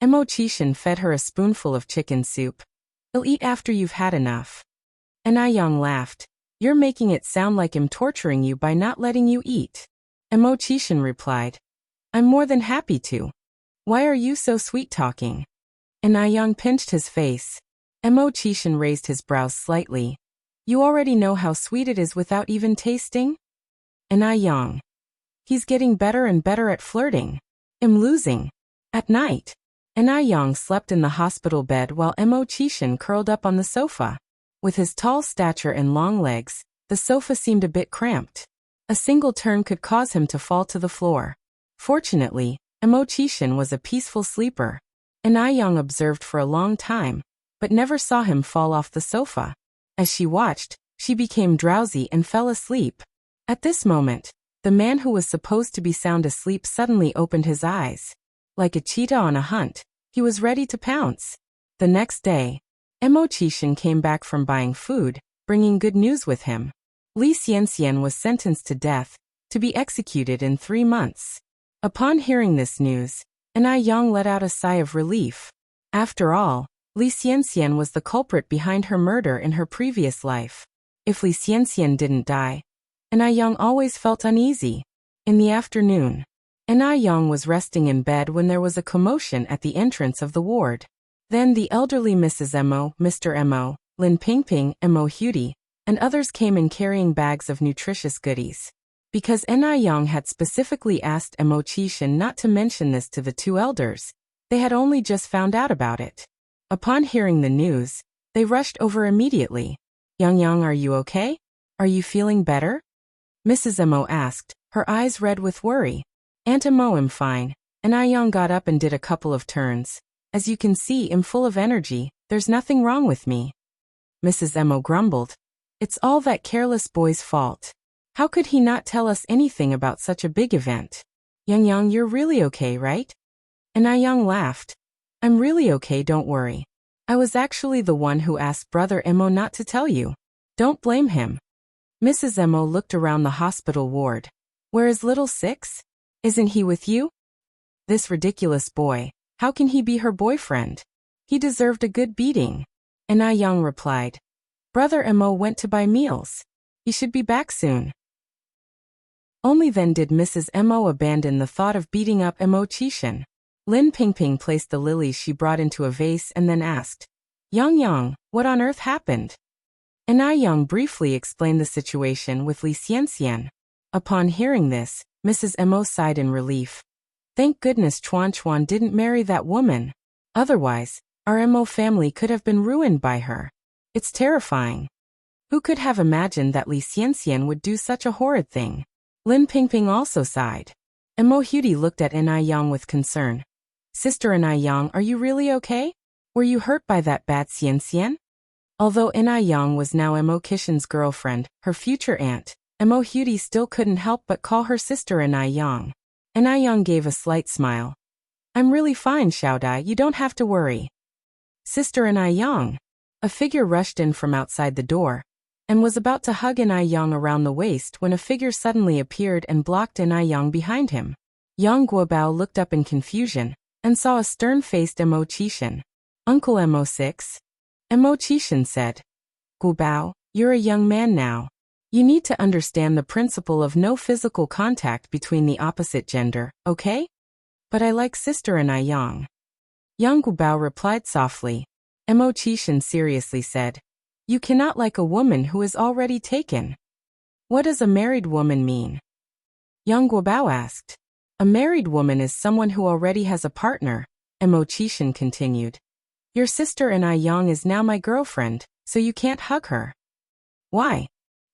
Mo Qishan fed her a spoonful of chicken soup. I'll eat after you've had enough. Yang laughed. You're making it sound like I'm torturing you by not letting you eat. Mo Qishan replied. I'm more than happy to. Why are you so sweet-talking? Yang pinched his face. Mo Qishan raised his brows slightly. You already know how sweet it is without even tasting? Yang. He's getting better and better at flirting. I'm losing. At night, Yang slept in the hospital bed while Mo Qishan curled up on the sofa. With his tall stature and long legs, the sofa seemed a bit cramped. A single turn could cause him to fall to the floor. Fortunately, Mo Qishan was a peaceful sleeper. Yang observed for a long time, but never saw him fall off the sofa. As she watched, she became drowsy and fell asleep. At this moment, the man who was supposed to be sound asleep suddenly opened his eyes. Like a cheetah on a hunt, he was ready to pounce. The next day, Mo Qishan came back from buying food, bringing good news with him. Li Xianxian was sentenced to death, to be executed in 3 months. Upon hearing this news, Yang let out a sigh of relief. After all, Li Xianxian was the culprit behind her murder in her previous life. If Li Xianxian didn't die, Yang always felt uneasy. In the afternoon, Yang was resting in bed when there was a commotion at the entrance of the ward. Then the elderly Mrs. Mo, Mr. Mo, Lin Pingping, Mo Hudy, and others came in carrying bags of nutritious goodies. Because Yang had specifically asked Mo Qishan not to mention this to the 2 elders, they had only just found out about it. Upon hearing the news, they rushed over immediately. Yang, are you okay? Are you feeling better? Mrs. Mo asked, her eyes red with worry. Aunt Mo, I'm fine. Yang got up and did a couple of turns. As you can see, I'm full of energy, there's nothing wrong with me. Mrs. Mo grumbled. It's all that careless boy's fault. How could he not tell us anything about such a big event? Yang, you're really okay, right? Yang laughed. I'm really okay, don't worry. I was actually the one who asked Brother Mo not to tell you. Don't blame him. Mrs. Mo looked around the hospital ward. Where is little Six? Isn't he with you? This ridiculous boy, how can he be her boyfriend? He deserved a good beating. Yang replied. Brother Mo went to buy meals. He should be back soon. Only then did Mrs. Mo abandon the thought of beating up Mo Qishan. Lin Pingping placed the lilies she brought into a vase and then asked, Yang, what on earth happened? Yang briefly explained the situation with Li Xianxian. Upon hearing this, Mrs. Mo sighed in relief. Thank goodness Chuan didn't marry that woman. Otherwise, our Mo family could have been ruined by her. It's terrifying. Who could have imagined that Li Xianxian would do such a horrid thing? Lin Pingping also sighed. Mo Hudi looked at Ai Yang with concern. Sister Ai Yang, are you really okay? Were you hurt by that bad Xianxian? Although Ai Yang was now Mo Kishan's girlfriend, her future aunt, Mo Hudi still couldn't help but call her sister Ai Yang. Ai Yang gave a slight smile. I'm really fine, Xiaodai, you don't have to worry. Sister Ai Yang. A figure rushed in from outside the door, and was about to hug Ai Yang around the waist when a figure suddenly appeared and blocked Ai Yang behind him. Yang Guobao looked up in confusion, and saw a stern-faced Mo Qishan. Uncle Mo 6? Mo Qishan said. Guobao, you're a young man now. You need to understand the principle of no physical contact between the opposite gender, okay? But I like Sister Ai Yang. Yang Guobao replied softly. Mo Qishan seriously said. You cannot like a woman who is already taken. What does a married woman mean? Yang Guobao asked. A married woman is someone who already has a partner, Mo Qishan continued. Your sister Ai Yang is now my girlfriend, so you can't hug her. Why?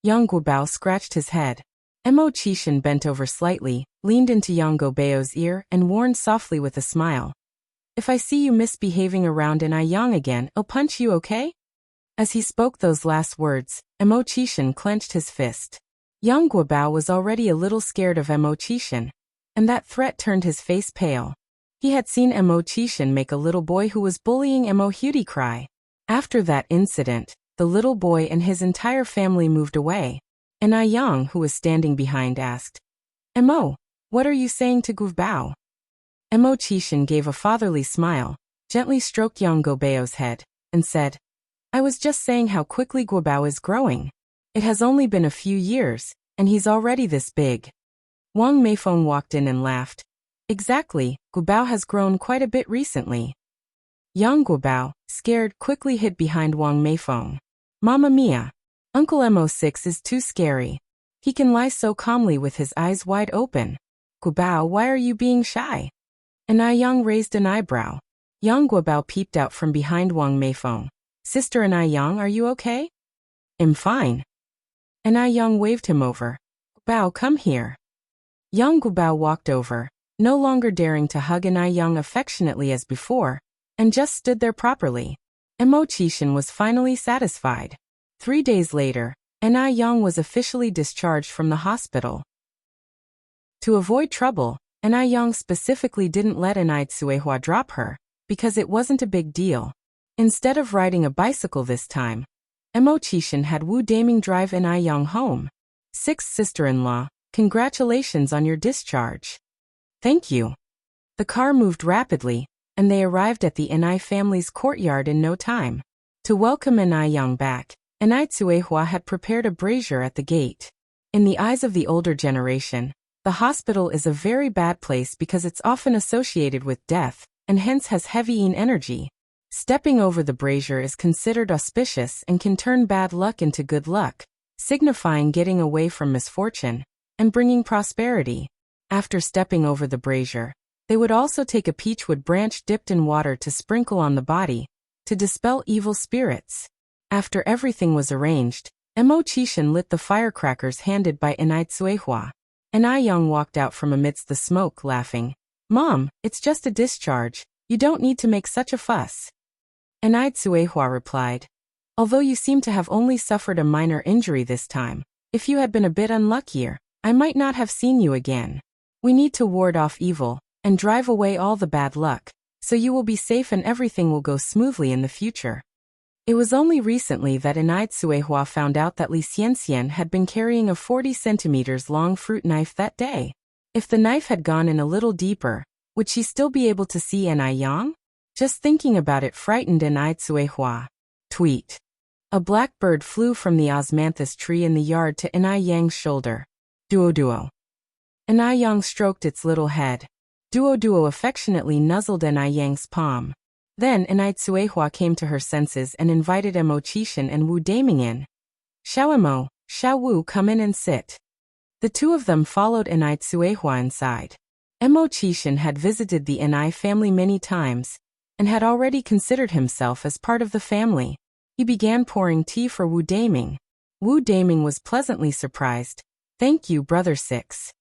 Yang Guobao scratched his head. Mo Qishan bent over slightly, leaned into Yang Guobao's ear and warned softly with a smile. If I see you misbehaving around Ai Yang again, I'll punch you, okay? As he spoke those last words, Mo Qishan clenched his fist. Yang Guobao was already a little scared of Mo Qishan, and that threat turned his face pale. He had seen Mo Qishan make a little boy who was bullying Mo Hudi cry. After that incident, the little boy and his entire family moved away. Ai Yang, who was standing behind, asked, Mo, what are you saying to Guobao? Mo Qishan gave a fatherly smile, gently stroked Yang Guobao's head, and said, I was just saying how quickly Guobao is growing. It has only been a few years, and he's already this big. Wang Meifeng walked in and laughed. Exactly, Guobao has grown quite a bit recently. Yang Guobao, scared, quickly hid behind Wang Meifeng. Mamma mia! Uncle Mo 6 is too scary. He can lie so calmly with his eyes wide open. Guobao, why are you being shy? Ai Yang raised an eyebrow. Yang Guobao peeped out from behind Wang Meifeng. Sister Ai Yang, are you okay? I'm fine. Ai Yang waved him over. Guobao, come here. Yang Guobao walked over, no longer daring to hug Ai Yang affectionately as before, and just stood there properly. Mo Qishan was finally satisfied. 3 days later, Ai Yang was officially discharged from the hospital. To avoid trouble, Ai Yang specifically didn't let Ai Tsuehua drop her, because it wasn't a big deal. Instead of riding a bicycle this time, Mo Qishan had Wu Daming drive Ai Yang home. Sixth sister-in-law, congratulations on your discharge. Thank you. The car moved rapidly, and they arrived at the Ai family's courtyard in no time. To welcome Ai Yang back, Ai Tsuehua had prepared a brazier at the gate. In the eyes of the older generation, the hospital is a very bad place because it's often associated with death, and hence has heavy energy. Stepping over the brazier is considered auspicious and can turn bad luck into good luck, signifying getting away from misfortune and bringing prosperity. After stepping over the brazier, they would also take a peachwood branch dipped in water to sprinkle on the body, to dispel evil spirits. After everything was arranged, Mo Qishan lit the firecrackers handed by Ai Tsuehua. Ai Yang walked out from amidst the smoke, laughing. Mom, it's just a discharge. You don't need to make such a fuss. Ai Tsuehua replied. Although you seem to have only suffered a minor injury this time, if you had been a bit unluckier, I might not have seen you again. We need to ward off evil, and drive away all the bad luck, so you will be safe and everything will go smoothly in the future. It was only recently that Ai Tsuehua found out that Li Xianxian had been carrying a 40 centimeters long fruit knife that day. If the knife had gone in a little deeper, would she still be able to see Ai Yang? Just thinking about it frightened Ai Tsuehua. Tweet. A black bird flew from the osmanthus tree in the yard to Ai Yang's shoulder. Duo. Ai Yang stroked its little head. Duo affectionately nuzzled Ai Yang's palm. Then Ai Tsuehua came to her senses and invited Mo Qishan and Wu Daming in. Xiao Wu, come in and sit. The two of them followed Ai Tsuehua inside. Mo Qishan had visited the Ai family many times. and had already considered himself as part of the family. He began pouring tea for Wu Daming. Wu Daming was pleasantly surprised. "Thank you, Brother 6.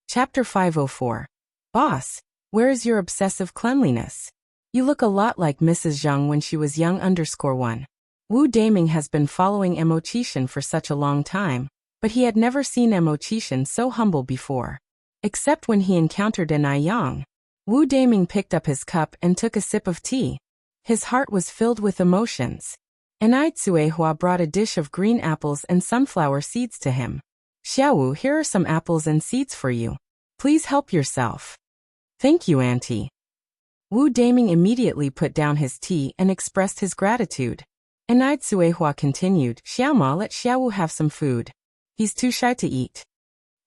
Chapter 504. Boss, where is your obsessive cleanliness? You look a lot like Mrs. Zhang when she was young _1. Wu Daming has been following Mo Qishan for such a long time, but he had never seen Mo Qishan so humble before. Except when he encountered An Yang. Wu Daming picked up his cup and took a sip of tea. His heart was filled with emotions. An Hua brought a dish of green apples and sunflower seeds to him. "Xiaowu, here are some apples and seeds for you. Please help yourself." "Thank you, Auntie." Wu Daming immediately put down his tea and expressed his gratitude. An Hua continued, "Xiaoma, let Xiaowu have some food. He's too shy to eat."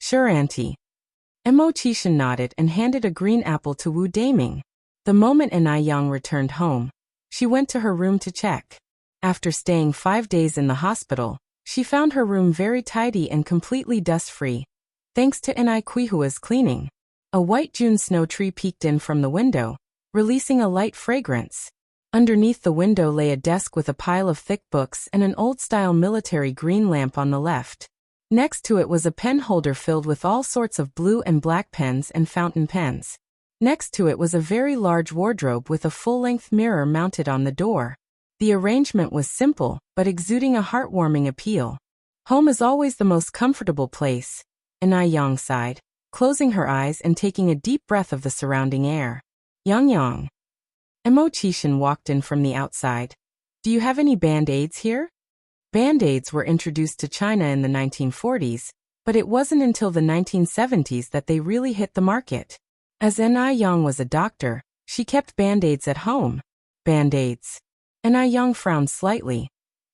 "Sure, Auntie." Mo Qishan nodded and handed a green apple to Wu Daming. The moment An Yang returned home, she went to her room to check. After staying 5 days in the hospital, she found her room very tidy and completely dust-free, thanks to An Hua's cleaning. A white June snow tree peeked in from the window, releasing a light fragrance. Underneath the window lay a desk with a pile of thick books and an old-style military green lamp on the left. Next to it was a pen holder filled with all sorts of blue and black pens and fountain pens. Next to it was a very large wardrobe with a full-length mirror mounted on the door. The arrangement was simple, but exuding a heartwarming appeal. "Home is always the most comfortable place," An Yang sighed, closing her eyes and taking a deep breath of the surrounding air. "Yang. Mo Qishan walked in from the outside. "Do you have any band-aids here?" Band-aids were introduced to China in the 1940s, but it wasn't until the 1970s that they really hit the market. As An Yang was a doctor, she kept band-aids at home. "Band-aids." An Yang frowned slightly.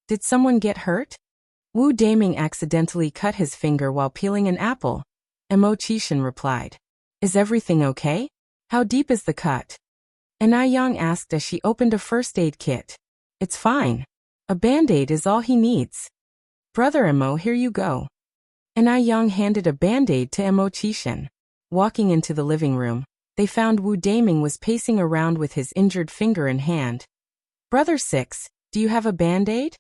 "Did someone get hurt?" Wu Daming accidentally cut his finger while peeling an apple. Mo Qishan replied. "Is everything okay? How deep is the cut?" An Yang asked as she opened a first aid kit. "It's fine. A band-aid is all he needs." "Brother Mo, here you go." An Yang handed a band-aid to Mo Qishan. Walking into the living room, they found Wu Daming was pacing around with his injured finger in hand. "Brother 6, do you have a band-aid?"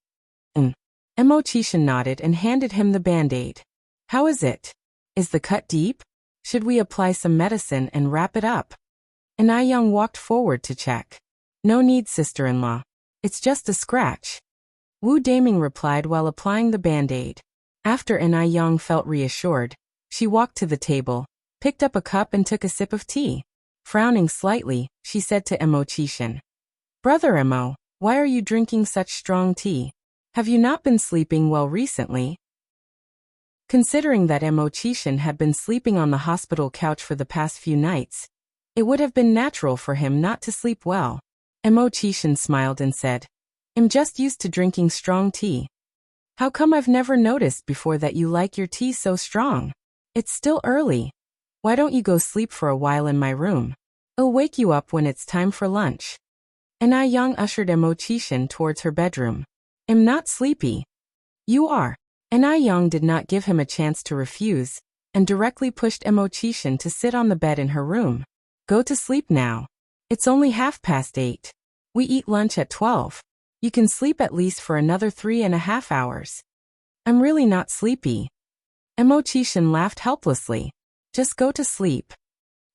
Mo Qishan nodded and handed him the band-aid. "How is it? Is the cut deep? Should we apply some medicine and wrap it up?" An Yang walked forward to check. "No need, sister-in-law. It's just a scratch." Wu Daming replied while applying the band-aid. After An Yang felt reassured, she walked to the table, picked up a cup and took a sip of tea. Frowning slightly, she said to Mo Qishan, "Brother Mo, why are you drinking such strong tea? Have you not been sleeping well recently?" Considering that Mo Qishan had been sleeping on the hospital couch for the past few nights, it would have been natural for him not to sleep well. Mo Qishan smiled and said, "I'm just used to drinking strong tea. How come I've never noticed before that you like your tea so strong? It's still early. Why don't you go sleep for a while in my room? I'll wake you up when it's time for lunch." An Yang ushered Mo Qishan towards her bedroom. "I'm not sleepy." "You are." An Yang did not give him a chance to refuse, and directly pushed Mo Qishan to sit on the bed in her room. "Go to sleep now. It's only 8:30. We eat lunch at 12. You can sleep at least for another 3.5 hours. "I'm really not sleepy." Mo Qishan laughed helplessly. "Just go to sleep."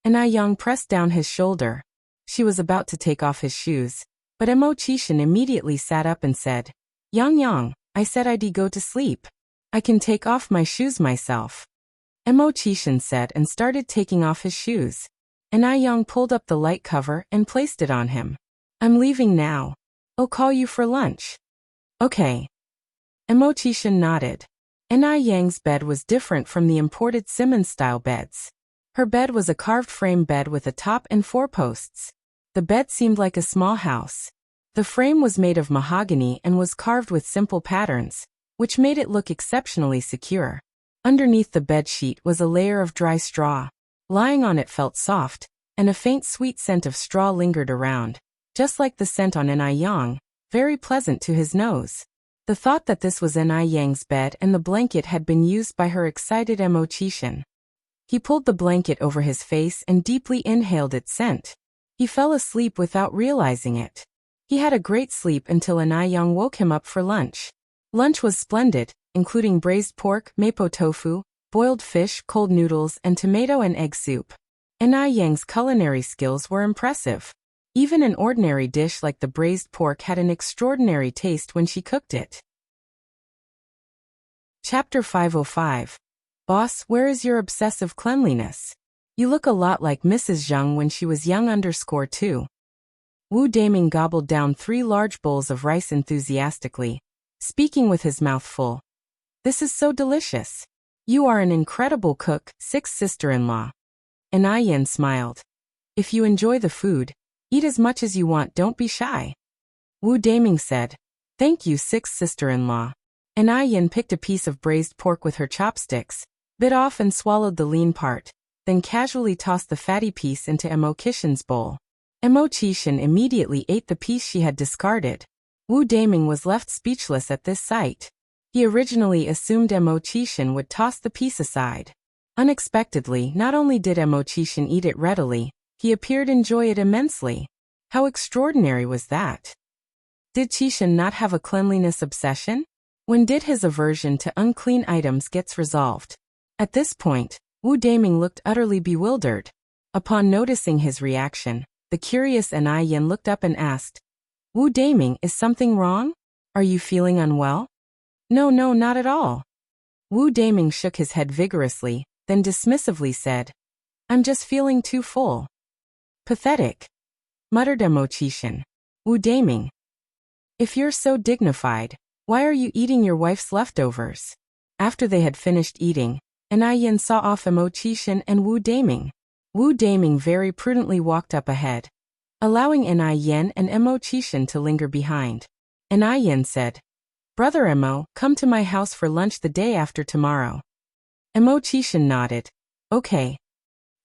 An Yang pressed down his shoulder. She was about to take off his shoes, but Mo Qishan immediately sat up and said, Yang, I said I'd go to sleep. I can take off my shoes myself." Mo Qishan said and started taking off his shoes. An Yang pulled up the light cover and placed it on him. "I'm leaving now. I'll call you for lunch." "Okay." Mo Qishan nodded. An Yang's bed was different from the imported Simmons-style beds. Her bed was a carved frame bed with a top and 4 posts. The bed seemed like a small house. The frame was made of mahogany and was carved with simple patterns, which made it look exceptionally secure. Underneath the bed sheet was a layer of dry straw. Lying on it felt soft, and a faint sweet scent of straw lingered around, just like the scent on An Yang, very pleasant to his nose. The thought that this was An Yang's bed and the blanket had been used by her excited Mo Qishan. He pulled the blanket over his face and deeply inhaled its scent. He fell asleep without realizing it. He had a great sleep until Young woke him up for lunch. Lunch was splendid, including braised pork, mapo tofu, boiled fish, cold noodles, and tomato and egg soup. Yang's culinary skills were impressive. Even an ordinary dish like the braised pork had an extraordinary taste when she cooked it. Chapter 505. Boss, where is your obsessive cleanliness? You look a lot like Mrs. Zheng when she was young _2. Wu Daming gobbled down 3 large bowls of rice enthusiastically, speaking with his mouth full. This is so delicious. You are an incredible cook, sixth sister-in-law. Yin smiled. If you enjoy the food, eat as much as you want, don't be shy. Wu Daming said. Thank you, sixth sister-in-law. Yin picked a piece of braised pork with her chopsticks, bit off and swallowed the lean part, then casually tossed the fatty piece into Mo Qixin's bowl. Mo Qixin immediately ate the piece she had discarded. Wu Daming was left speechless at this sight. He originally assumed Mo Qixin would toss the piece aside. Unexpectedly, not only did Mo Qixin eat it readily, he appeared to enjoy it immensely. How extraordinary was that? Did Qixin not have a cleanliness obsession? When did his aversion to unclean items gets resolved? At this point, Wu Daming looked utterly bewildered. Upon noticing his reaction, the curious Yin looked up and asked, Wu Daming, is something wrong? Are you feeling unwell? No, not at all. Wu Daming shook his head vigorously, then dismissively said, I'm just feeling too full. Pathetic, muttered Mo Qixin. Wu Daming, if you're so dignified, why are you eating your wife's leftovers? After they had finished eating, Yin saw off Mo Qixin and Wu Daming. Wu Daming very prudently walked up ahead, allowing Yin and Mo Qixin to linger behind. Yin said, Brother Mo, come to my house for lunch the day after tomorrow. Mo Qixin nodded. Okay.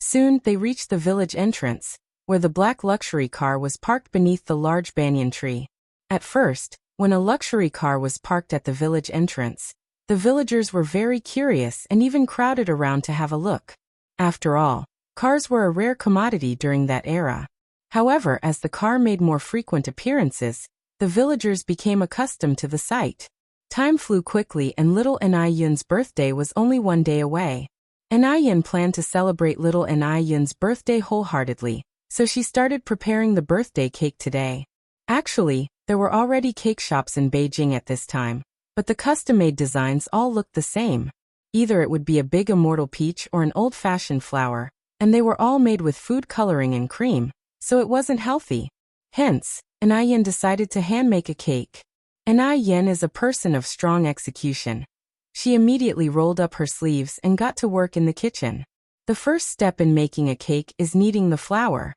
Soon they reached the village entrance, where the black luxury car was parked beneath the large banyan tree. At first, when a luxury car was parked at the village entrance, the villagers were very curious and even crowded around to have a look. After all, cars were a rare commodity during that era. However, as the car made more frequent appearances, the villagers became accustomed to the sight. Time flew quickly and little Yun's birthday was only 1 day away. Yun planned to celebrate little Yun's birthday wholeheartedly, so she started preparing the birthday cake today. Actually, there were already cake shops in Beijing at this time, but the custom-made designs all looked the same. Either it would be a big immortal peach or an old-fashioned flower, and they were all made with food coloring and cream, so it wasn't healthy. Hence, Yin decided to hand-make a cake. Yin is a person of strong execution. She immediately rolled up her sleeves and got to work in the kitchen. The first step in making a cake is kneading the flour.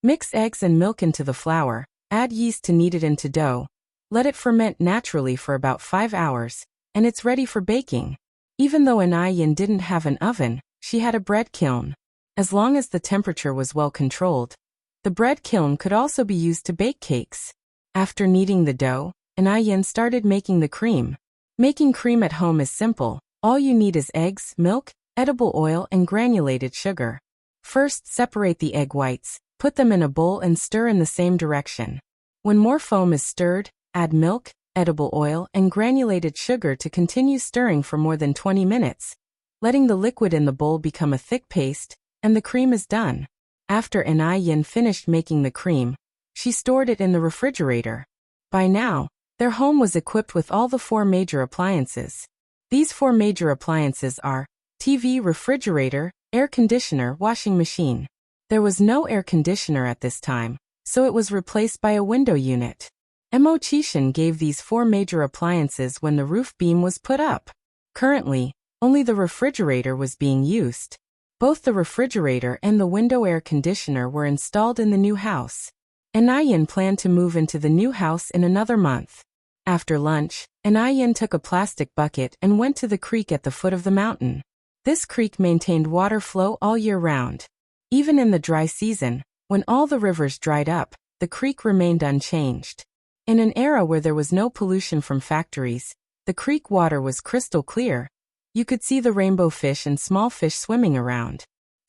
Mix eggs and milk into the flour, add yeast to knead it into dough. Let it ferment naturally for about 5 hours, and it's ready for baking. Even though Yin didn't have an oven, she had a bread kiln. As long as the temperature was well controlled, the bread kiln could also be used to bake cakes. After kneading the dough, Yin started making the cream. Making cream at home is simple. All you need is eggs, milk, edible oil, and granulated sugar. First, separate the egg whites, put them in a bowl and stir in the same direction. When more foam is stirred, add milk, edible oil, and granulated sugar to continue stirring for more than 20 minutes, letting the liquid in the bowl become a thick paste, and the cream is done. After Yin finished making the cream, she stored it in the refrigerator. By now, their home was equipped with all the 4 major appliances. These 4 major appliances are TV, refrigerator, air conditioner, washing machine. There was no air conditioner at this time, so it was replaced by a window unit. Mo Qixin gave these 4 major appliances when the roof beam was put up. Currently, only the refrigerator was being used. Both the refrigerator and the window air conditioner were installed in the new house. Yin planned to move into the new house in another month. After lunch, Yin took a plastic bucket and went to the creek at the foot of the mountain. This creek maintained water flow all year round. Even in the dry season, when all the rivers dried up, the creek remained unchanged. In an era where there was no pollution from factories, the creek water was crystal clear. You could see the rainbow fish and small fish swimming around.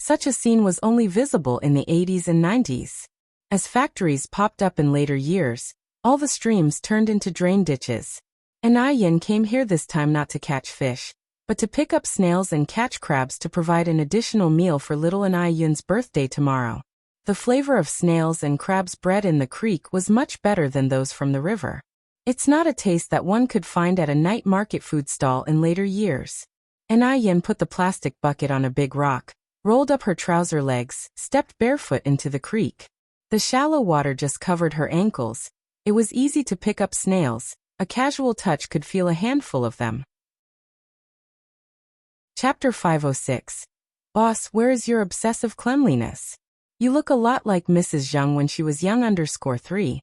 Such a scene was only visible in the 80s and 90s. As factories popped up in later years, all the streams turned into drain ditches. And Yin came here this time not to catch fish, but to pick up snails and catch crabs to provide an additional meal for little Yun's birthday tomorrow. The flavor of snails and crabs bred in the creek was much better than those from the river. It's not a taste that one could find at a night market food stall in later years. And Yin put the plastic bucket on a big rock, rolled up her trouser legs, stepped barefoot into the creek. The shallow water just covered her ankles. It was easy to pick up snails. A casual touch could feel a handful of them. Chapter 506. Boss, where is your obsessive cleanliness? You look a lot like Mrs. Zheng when she was young_3.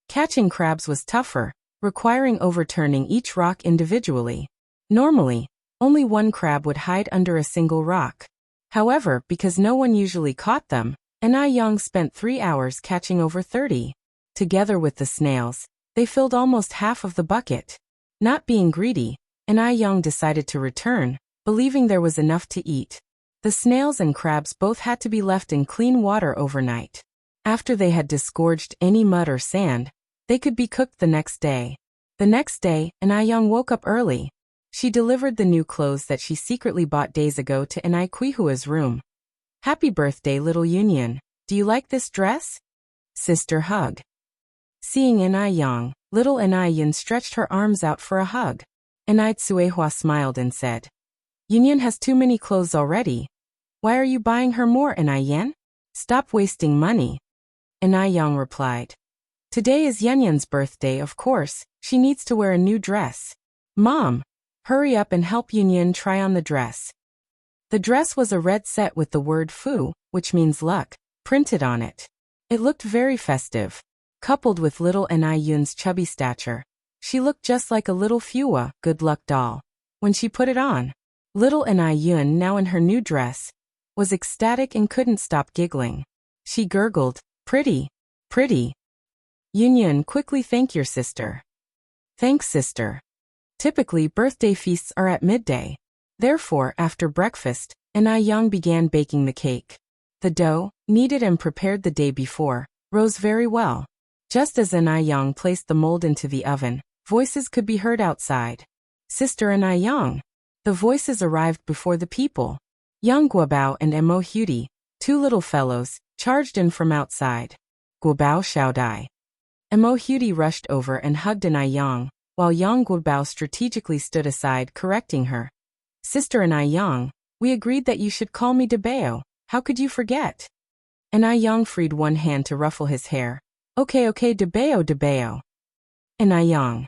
Catching crabs was tougher, requiring overturning each rock individually. Normally, only one crab would hide under a single rock. However, because no one usually caught them, Yang spent 3 hours catching over 30. Together with the snails, they filled almost half of the bucket. Not being greedy, Yang decided to return, believing there was enough to eat. The snails and crabs both had to be left in clean water overnight. After they had disgorged any mud or sand, they could be cooked the next day. The next day, Yang woke up early. She delivered the new clothes that she secretly bought days ago to Quihua's room. Happy birthday, little Union. Do you like this dress? Sister hug. Seeing Yang, little Yun stretched her arms out for a hug. Tsuehua smiled and said, Union has too many clothes already. Why are you buying her more, Yin? Stop wasting money. Yang replied, Today is Yun's birthday, of course. She needs to wear a new dress. Mom, hurry up and help Union try on the dress. The dress was a red set with the word Fu, which means luck, printed on it. It looked very festive. Coupled with little Yun's chubby stature, she looked just like a little Fua, good luck doll. When she put it on, little Yun, now in her new dress, was ecstatic and couldn't stop giggling. She gurgled, Pretty, pretty. Yun, quickly thank your sister. Thanks, sister. Typically, birthday feasts are at midday. Therefore, after breakfast, Yang began baking the cake. The dough, kneaded and prepared the day before, rose very well. Just as Yang placed the mold into the oven, voices could be heard outside. Sister Yang. The voices arrived before the people. Young Guobao and Mo Hudi, 2 little fellows, charged in from outside. Guobao Xiaodai. Mo Hudi rushed over and hugged Yang, while Yang Guobao strategically stood aside, correcting her. Sister Yang, we agreed that you should call me Debao. How could you forget? Yang freed one hand to ruffle his hair. Okay, Debao. Yang.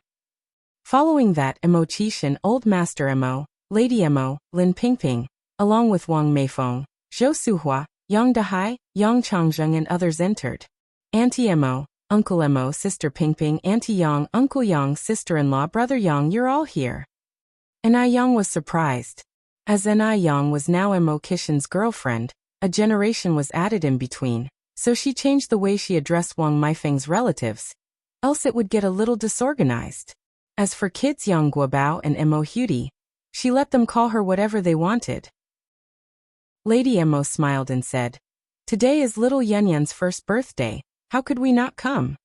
Following that, Mo Qishan, Old Master Mo, Lady Mo, Lin Pingping, along with Wang Meifeng, Zhou Suhua, Yang Dahai, Yang Changjung and others entered. Auntie Mo, Uncle Mo, Sister Pingping, Auntie Yang, Uncle Yang, Sister-in-law, Brother Yang, you're all here. Yang was surprised. As Yang was now Mo Qishan's girlfriend, a generation was added in between, so she changed the way she addressed Wang Meifeng's relatives. Else it would get a little disorganized. As for kids Yang Guobao and Mo Hudi, she let them call her whatever they wanted. Lady Mo smiled and said, Today is little Yun's first birthday, how could we not come?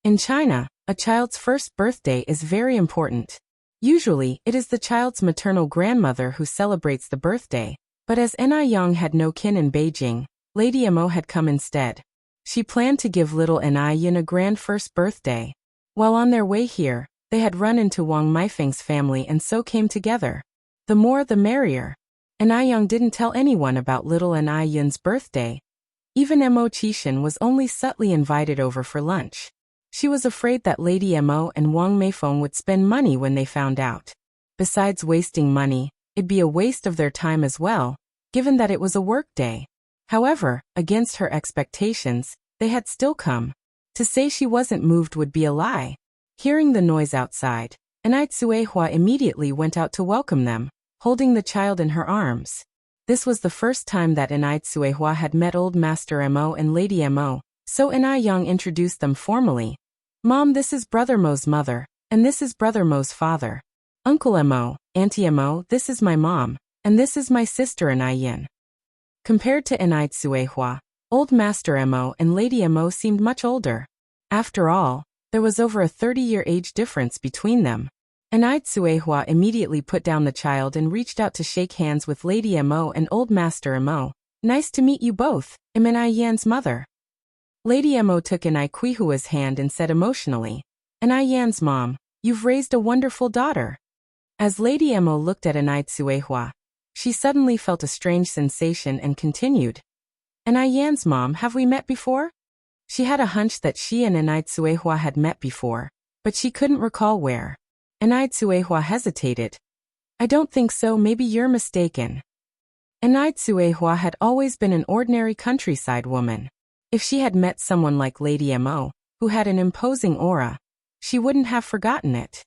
In China, a child's first birthday is very important. Usually, it is the child's maternal grandmother who celebrates the birthday, but as Yang had no kin in Beijing, Lady Mo had come instead. She planned to give little Yun a grand first birthday. While on their way here, they had run into Wang Meifeng's family and so came together. The more the merrier. Yang didn't tell anyone about little Yun's birthday. Even Mo Qishan was only subtly invited over for lunch. She was afraid that Lady Mo and Wang Meifeng would spend money when they found out. Besides wasting money, it'd be a waste of their time as well, given that it was a work day. However, against her expectations, they had still come. To say she wasn't moved would be a lie. Hearing the noise outside, Tsuehua immediately went out to welcome them, holding the child in her arms. This was the first time that Tsuehua had met Old Master Mo and Lady Mo, so Yang introduced them formally. Mom, this is Brother Mo's mother, and this is Brother Mo's father. Uncle Mo, Auntie Mo, this is my mom, and this is my sister Yin. Compared to Enai Tsuehua, Old Master Mo and Lady Mo seemed much older. After all, there was over a 30-year age difference between them. Enai Tsuehua immediately put down the child and reached out to shake hands with Lady Mo and Old Master Mo. Nice to meet you both, I'm Enai Yan's mother. Lady Mo took Enai Quihua's hand and said emotionally, Enai Yan's mom, you've raised a wonderful daughter. As Lady Mo looked at Enai Tsuehua, she suddenly felt a strange sensation and continued, Enai Yan's mom, have we met before? She had a hunch that she and Enai Tsuehua had met before, but she couldn't recall where. Enai Tsuehua hesitated. I don't think so, maybe you're mistaken. Enai Tsuehua had always been an ordinary countryside woman. If she had met someone like Lady Mo, who had an imposing aura, she wouldn't have forgotten it.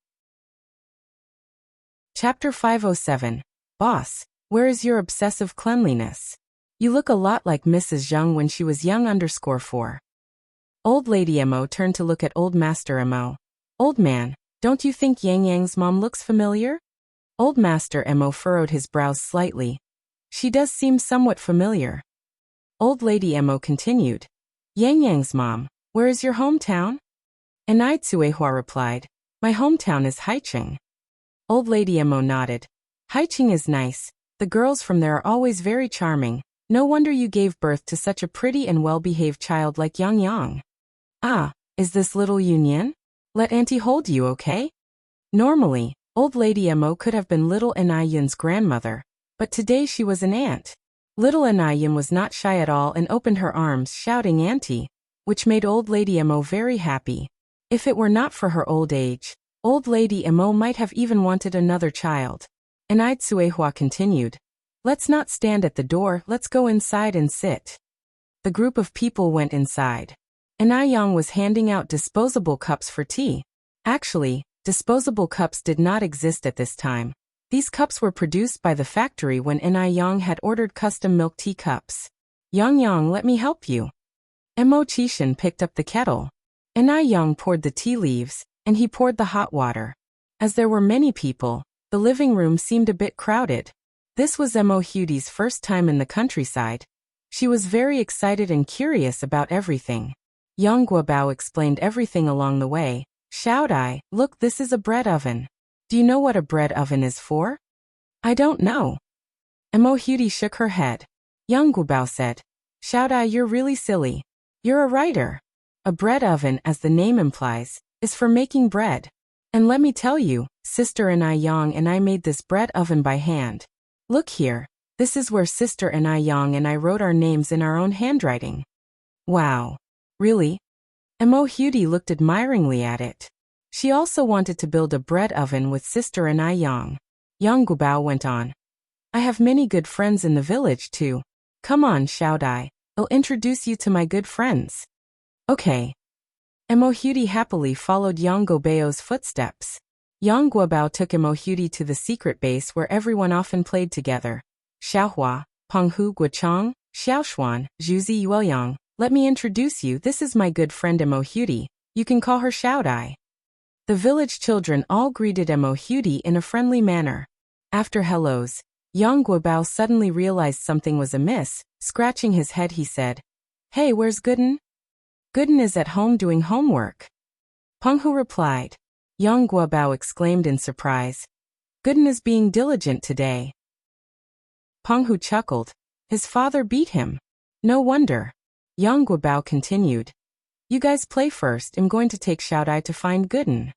Chapter 507. Boss, where is your obsessive cleanliness? You look a lot like Mrs. Zheng when she was young _4. Old Lady Mo turned to look at Old Master Mo. Old man, don't you think Yang Yang's mom looks familiar? Old Master Mo furrowed his brows slightly. She does seem somewhat familiar. Old Lady Mo continued. Yang Yang's mom, where is your hometown? Enai Tsuehua replied, my hometown is Haicheng. Old Lady Mo nodded. Haicheng is nice. The girls from there are always very charming. No wonder you gave birth to such a pretty and well-behaved child like Yang Yang. Ah, is this little Yunyan? Let Auntie hold you, okay? Normally, Old Lady Mo could have been little Enai Yun's grandmother, but today she was an aunt. Little Enai Yun was not shy at all and opened her arms, shouting Auntie, which made Old Lady Mo very happy. If it were not for her old age, Old Lady Mo might have even wanted another child. Enai Tsuehua continued. Let's not stand at the door, let's go inside and sit. The group of people went inside. Enai Yang was handing out disposable cups for tea. Actually, disposable cups did not exist at this time. These cups were produced by the factory when Enai Yang had ordered custom milk tea cups. Yang Yang, let me help you. Mo Chishan picked up the kettle. Enai Yang poured the tea leaves, and he poured the hot water. As there were many people, the living room seemed a bit crowded. This was Mo Hudi's first time in the countryside. She was very excited and curious about everything. Yang Guobao explained everything along the way. Xiaodai, look, this is a bread oven. Do you know what a bread oven is for? I don't know. Mo Hudi shook her head. Yang Guobao said, Xiaodai, you're really silly. You're a writer. A bread oven, as the name implies, is for making bread. And let me tell you, Sister Enai Yang and I made this bread oven by hand. Look here, this is where Sister Enai Yang and I wrote our names in our own handwriting. Wow. Really? Mo Hudi looked admiringly at it. She also wanted to build a bread oven with Sister Enai Yang. Yang Guobao went on. I have many good friends in the village too. Come on, Xiaodai, I'll introduce you to my good friends. Okay. Mo Hudi happily followed Yang Guobao's footsteps. Yang Guobao took Mo Hudi to the secret base where everyone often played together. Xiaohua, Penghu Guochang, Xiaoshuan, Zhuzi Yueyang. Let me introduce you, this is my good friend Mo Hudi. You can call her Xiaodai. The village children all greeted Mo Hudi in a friendly manner. After hellos, Yang Guobao suddenly realized something was amiss. Scratching his head he said, Hey, where's Gooden? Gooden is at home doing homework. Penghu replied. Yang Guobao exclaimed in surprise. Gooden is being diligent today. Penghu chuckled. His father beat him. No wonder. Yang Guobao continued. You guys play first, I'm going to take Xiaodai to find Gooden.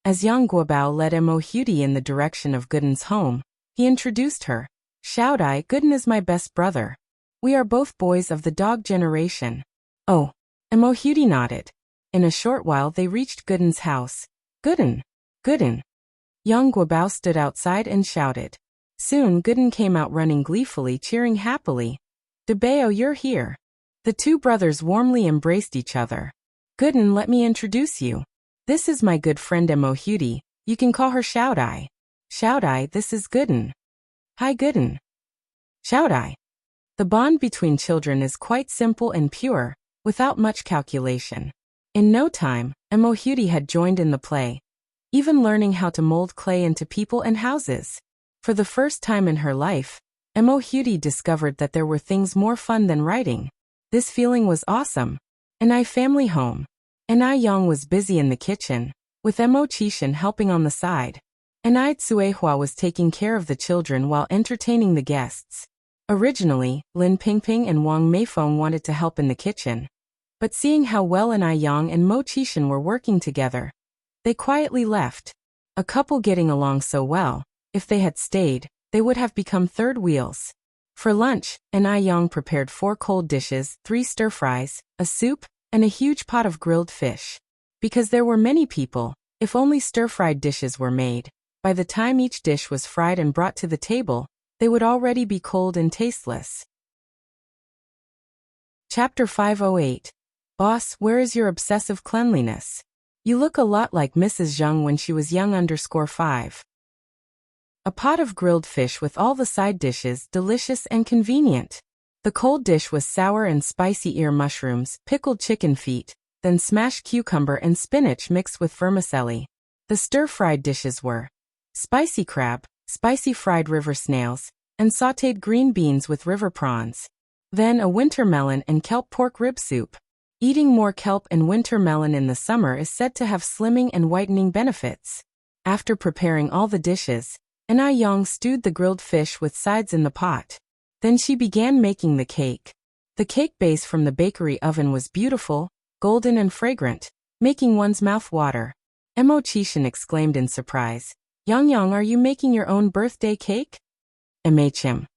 As Yang Guobao led Mo Hudi in the direction of Gooden's home, he introduced her. Xiaodai, Gooden is my best brother. We are both boys of the dog generation. Oh. Mo Hudi nodded. In a short while they reached Gooden's house. Gooden! Gooden! Yang Guobao stood outside and shouted. Soon Gooden came out running gleefully, cheering happily. Debao, you're here. The two brothers warmly embraced each other. Gooden, let me introduce you. This is my good friend Mo Hudi. You can call her Xiaodai. Xiaodai, this is Gooden. Hi Gooden. Xiaodai. The bond between children is quite simple and pure, without much calculation. In no time, Mo Hudi had joined in the play, even learning how to mold clay into people and houses. For the first time in her life, Mo Hudi discovered that there were things more fun than writing. This feeling was awesome. I family home. I Yang was busy in the kitchen, with Mo Chishan helping on the side. I Tsuehua was taking care of the children while entertaining the guests. Originally, Lin Pingping and Wang Meifeng wanted to help in the kitchen. But seeing how well I Yang and Mo Chishan were working together, they quietly left. A couple getting along so well, if they had stayed, they would have become third wheels. For lunch, I Yang prepared 4 cold dishes, 3 stir-fries, a soup, and a huge pot of grilled fish. Because there were many people, if only stir-fried dishes were made, by the time each dish was fried and brought to the table, they would already be cold and tasteless. Chapter 508. Boss, where is your obsessive cleanliness? You look a lot like Mrs. Zheng when she was young _5. A pot of grilled fish with all the side dishes, delicious and convenient. The cold dish was sour and spicy ear mushrooms, pickled chicken feet, then smashed cucumber and spinach mixed with vermicelli. The stir-fried dishes were spicy crab, spicy fried river snails, and sautéed green beans with river prawns. Then a winter melon and kelp pork rib soup. Eating more kelp and winter melon in the summer is said to have slimming and whitening benefits. After preparing all the dishes, I Yang stewed the grilled fish with sides in the pot. Then she began making the cake. The cake base from the bakery oven was beautiful, golden and fragrant, making one's mouth water. Mo Chishan exclaimed in surprise. Yang, are you making your own birthday cake? Chim.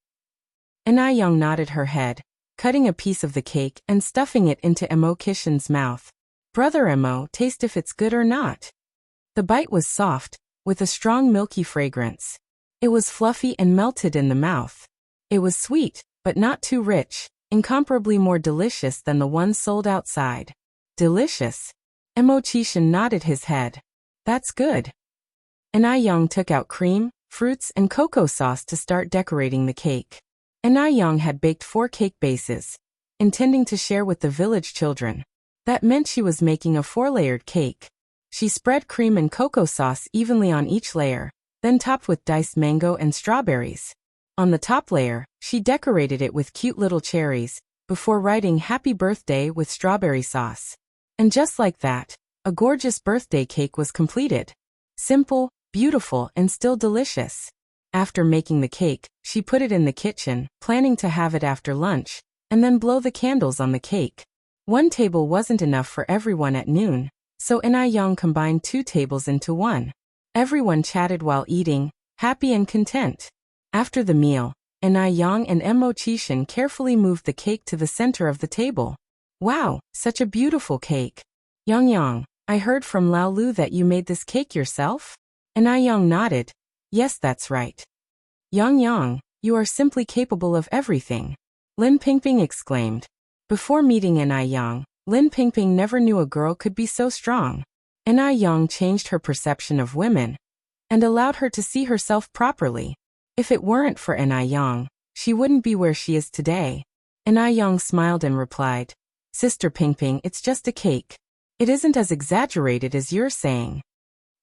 I Yang nodded her head, cutting a piece of the cake and stuffing it into Mo Chishan's mouth. Brother Mo, taste if it's good or not. The bite was soft, with a strong milky fragrance. It was fluffy and melted in the mouth. It was sweet, but not too rich, incomparably more delicious than the ones sold outside. Delicious? Mo Chishan nodded his head. That's good. I Yang took out cream, fruits and cocoa sauce to start decorating the cake. I Yang had baked 4 cake bases, intending to share with the village children. That meant she was making a 4-layered cake. She spread cream and cocoa sauce evenly on each layer, then topped with diced mango and strawberries. On the top layer, she decorated it with cute little cherries, before writing happy birthday with strawberry sauce. And just like that, a gorgeous birthday cake was completed. Simple, beautiful and still delicious. After making the cake, she put it in the kitchen, planning to have it after lunch, and then blow the candles on the cake. 1 table wasn't enough for everyone at noon, so I Yang combined 2 tables into 1. Everyone chatted while eating, happy and content. After the meal, I Yang and Mo Chishan carefully moved the cake to the center of the table. Wow, such a beautiful cake. Yang, I heard from Lao Lu that you made this cake yourself? I Yang nodded. Yes, that's right. Yang, you are simply capable of everything. Lin Pingping exclaimed. Before meeting I Yang, Lin Pingping never knew a girl could be so strong. I Yang changed her perception of women and allowed her to see herself properly. If it weren't for I Yang, she wouldn't be where she is today. I Yang smiled and replied, Sister Pingping, it's just a cake. It isn't as exaggerated as you're saying.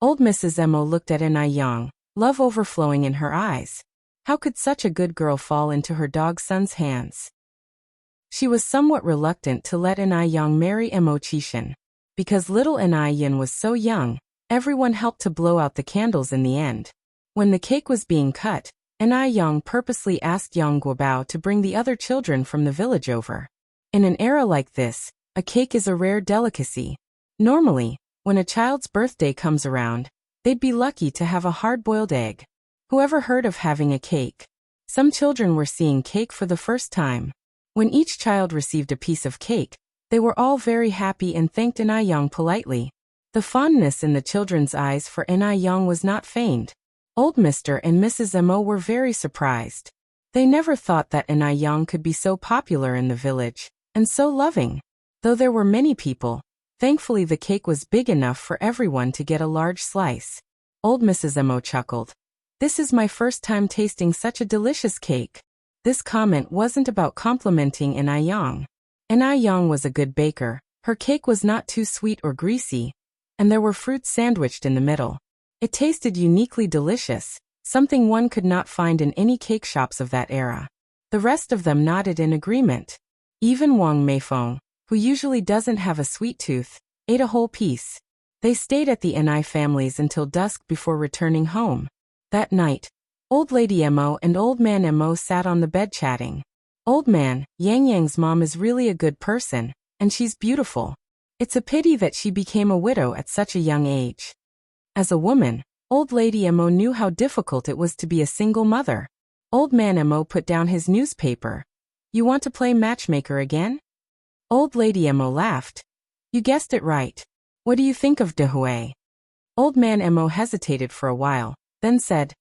Old Mrs. Mo looked at I Yang, love overflowing in her eyes. How could such a good girl fall into her dog son's hands? She was somewhat reluctant to let I Yang marry Mo Chishan. Because little I Yin was so young, everyone helped to blow out the candles in the end. When the cake was being cut, I Yang purposely asked Yang Guobao to bring the other children from the village over. In an era like this, a cake is a rare delicacy. Normally, when a child's birthday comes around, they'd be lucky to have a hard-boiled egg. Whoever heard of having a cake? Some children were seeing cake for the first time. When each child received a piece of cake, they were all very happy and thanked I Yang politely. The fondness in the children's eyes for I Yang was not feigned. Old Mr. and Mrs. Mo were very surprised. They never thought that I Yang could be so popular in the village, and so loving. Though there were many people, thankfully the cake was big enough for everyone to get a large slice. Old Mrs. Mo chuckled. This is my first time tasting such a delicious cake. This comment wasn't about complimenting I Yang. I Yang was a good baker, her cake was not too sweet or greasy, and there were fruits sandwiched in the middle. It tasted uniquely delicious, something one could not find in any cake shops of that era. The rest of them nodded in agreement. Even Wang Meifeng, who usually doesn't have a sweet tooth, ate a whole piece. They stayed at the Ni families until dusk before returning home. That night, Old Lady Mo and Old Man Mo sat on the bed chatting. Old man, Yang Yang's mom is really a good person, and she's beautiful. It's a pity that she became a widow at such a young age. As a woman, Old Lady Mo knew how difficult it was to be a single mother. Old Man Mo put down his newspaper. You want to play matchmaker again? Old Lady Mo laughed. You guessed it right. What do you think of De Hui? Old Man Mo hesitated for a while, then said,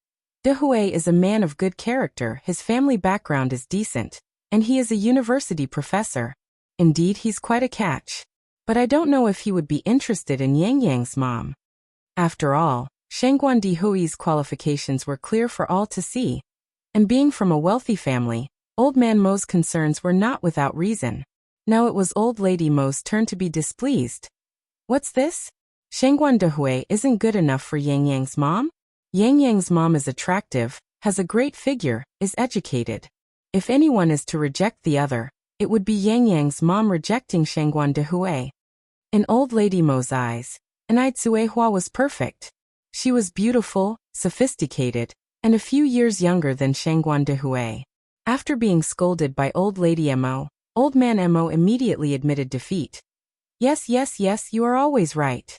De Hui is a man of good character, his family background is decent, and he is a university professor. Indeed, he's quite a catch. But I don't know if he would be interested in Yang Yang's mom. After all, Shangguan De Hui's qualifications were clear for all to see. And being from a wealthy family, Old Man Mo's concerns were not without reason. Now it was Old Lady Mo's turn to be displeased. What's this? Shangguan De Hui isn't good enough for Yang Yang's mom? Yang Yang's mom is attractive, has a great figure, is educated. If anyone is to reject the other, it would be Yang Yang's mom rejecting Shangguan De Hui. In Old Lady Mo's eyes, Anai Tsuehua was perfect. She was beautiful, sophisticated, and a few years younger than Shangguan De Hui. After being scolded by Old Lady Mo, Old Man Mo immediately admitted defeat. Yes, you are always right.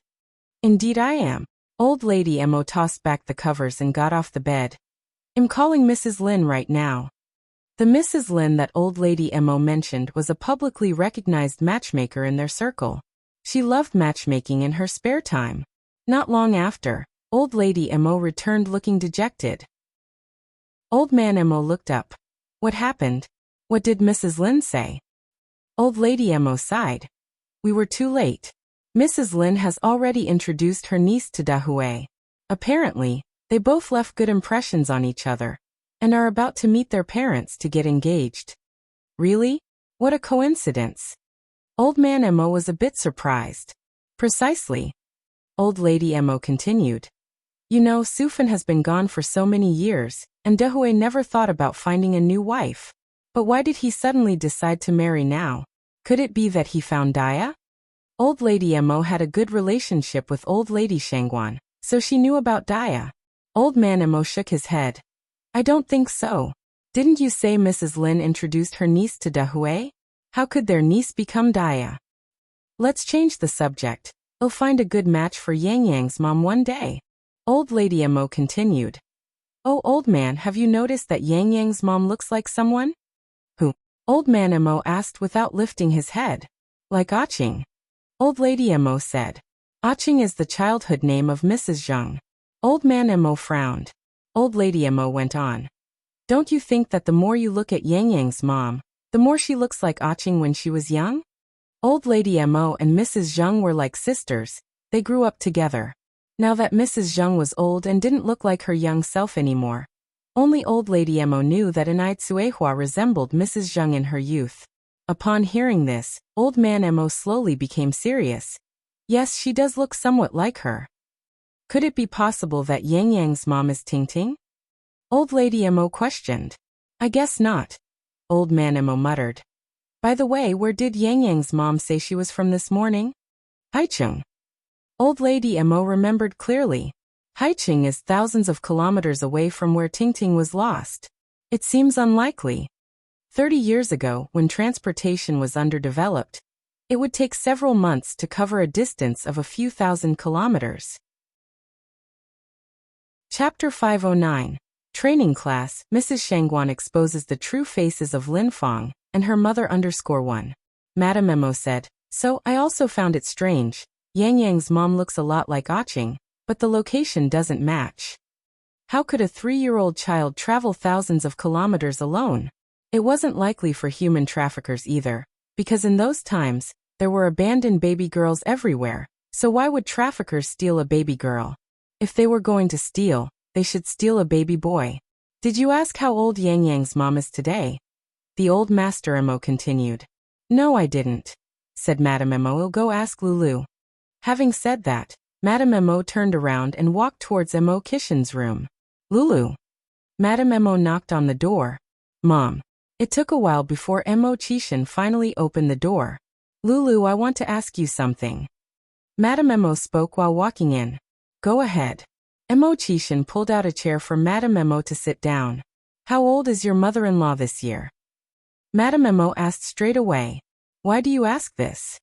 Indeed I am. Old Lady Mo tossed back the covers and got off the bed. I'm calling Mrs. Lin right now. The Mrs. Lin that Old Lady Mo mentioned was a publicly recognized matchmaker in their circle. She loved matchmaking in her spare time. Not long after, Old Lady Mo returned looking dejected. Old Man Mo looked up. What happened? What did Mrs. Lin say? Old Lady Mo sighed. We were too late. Mrs. Lin has already introduced her niece to Da Hui. Apparently, they both left good impressions on each other, and are about to meet their parents to get engaged. Really? What a coincidence. Old Man Mo was a bit surprised. Precisely. Old Lady Mo continued. You know, Sufan has been gone for so many years, and De Hui never thought about finding a new wife. But why did he suddenly decide to marry now? Could it be that he found Daya? Old Lady Mo had a good relationship with Old Lady Shangguan, so she knew about Daya. Old Man Mo shook his head. I don't think so. Didn't you say Mrs. Lin introduced her niece to Da Hui? How could their niece become Daya? Let's change the subject. We'll find a good match for Yang Yang's mom one day. Old Lady Mo continued. Oh, old man, have you noticed that Yang Yang's mom looks like someone? Who? Old Man Mo asked without lifting his head. Like Aching. Old Lady Mo said. Aching is the childhood name of Mrs. Zheng. Old Man Mo frowned. Old Lady Mo went on. Don't you think that the more you look at Yang Yang's mom, the more she looks like Aching when she was young? Old Lady Mo and Mrs. Zheng were like sisters. They grew up together. Now that Mrs. Zheng was old and didn't look like her young self anymore, only Old Lady Mo knew that Anai Tsuehua resembled Mrs. Zheng in her youth. Upon hearing this, Old Man Mo slowly became serious. Yes, she does look somewhat like her. Could it be possible that Yang Yang's mom is Ting Ting? Old Lady Mo questioned. I guess not. Old Man Mo muttered. By the way, where did Yang Yang's mom say she was from this morning? Haicheng. Old Lady Mo remembered clearly. Haicheng is thousands of kilometers away from where Ting Ting was lost. It seems unlikely. 30 years ago, when transportation was underdeveloped, it would take several months to cover a distance of a few thousand kilometers. Chapter 509. Training Class. Mrs. Shangguan exposes the true faces of Lin Fang and her mother _1. Madame Mo said, So, I also found it strange. Yang Yang's mom looks a lot like Aching, but the location doesn't match. How could a 3-year-old child travel thousands of kilometers alone? It wasn't likely for human traffickers either, because in those times, there were abandoned baby girls everywhere, so why would traffickers steal a baby girl? If they were going to steal, they should steal a baby boy. Did you ask how old Yang Yang's mom is today? The old master Mo continued. No, I didn't, said Madame Mo. I'll go ask Lulu. Having said that, Madame Mo turned around and walked towards Mo Kishin's room. Lulu. Madam Emo knocked on the door. Mom. It took a while before Emo Chishin finally opened the door. Lulu, I want to ask you something. Madam Emo spoke while walking in. Go ahead. Emo Chishin pulled out a chair for Madam Emo to sit down. How old is your mother-in-law this year? Madam Emo asked straight away. Why do you ask this?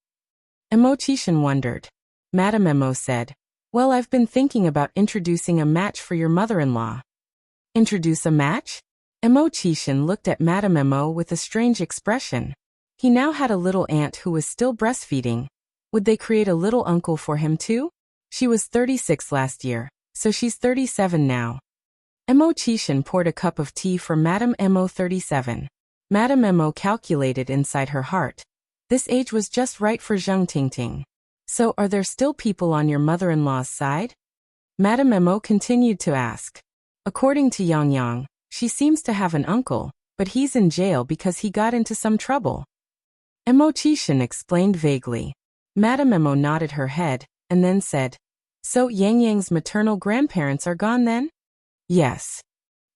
Emo Chishin wondered. Madam Emo said, well, I've been thinking about introducing a match for your mother-in-law. Introduce a match? Emo Chishin looked at Madam Emo with a strange expression. He now had a little aunt who was still breastfeeding. Would they create a little uncle for him too? She was 36 last year, so she's 37 now. Emo Chishin poured a cup of tea for Madam Emo 37. Madam Emo calculated inside her heart. This age was just right for Zheng Tingting. So are there still people on your mother-in-law's side? Madam Emo continued to ask. According to Yang Yang, she seems to have an uncle, but he's in jail because he got into some trouble. Emo Chishin explained vaguely. Madam Emo nodded her head, and then said, so Yang Yang's maternal grandparents are gone then? Yes.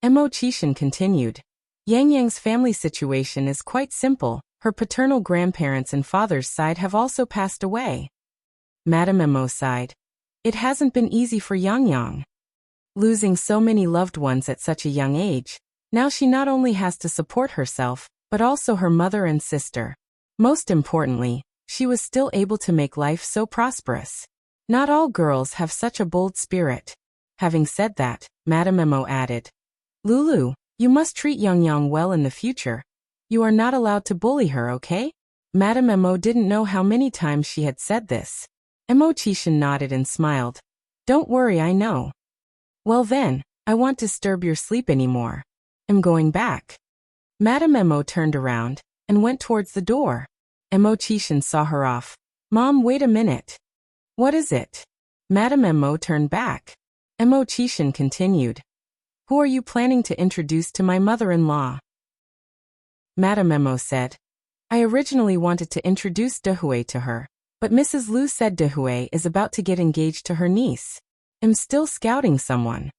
Emo Chishin continued. Yang Yang's family situation is quite simple. Her paternal grandparents and father's side have also passed away. Madam Emo sighed. It hasn't been easy for Yang Yang. Losing so many loved ones at such a young age, now she not only has to support herself, but also her mother and sister. Most importantly, she was still able to make life so prosperous. Not all girls have such a bold spirit. Having said that, Madam Emo added, Lulu, you must treat Yang Yang well in the future. You are not allowed to bully her, okay? Madam Emo didn't know how many times she had said this. Emo Chishin nodded and smiled. Don't worry, I know. Well then, I won't disturb your sleep anymore. I'm going back. Madam Emo turned around and went towards the door. Emo Chishin saw her off. Mom, wait a minute. What is it? Madam Emo turned back. Emo Chishin continued. Who are you planning to introduce to my mother-in-law? Madam Emo said. I originally wanted to introduce Dehui to her, but Mrs. Lu said Dehui is about to get engaged to her niece. I'm still scouting someone.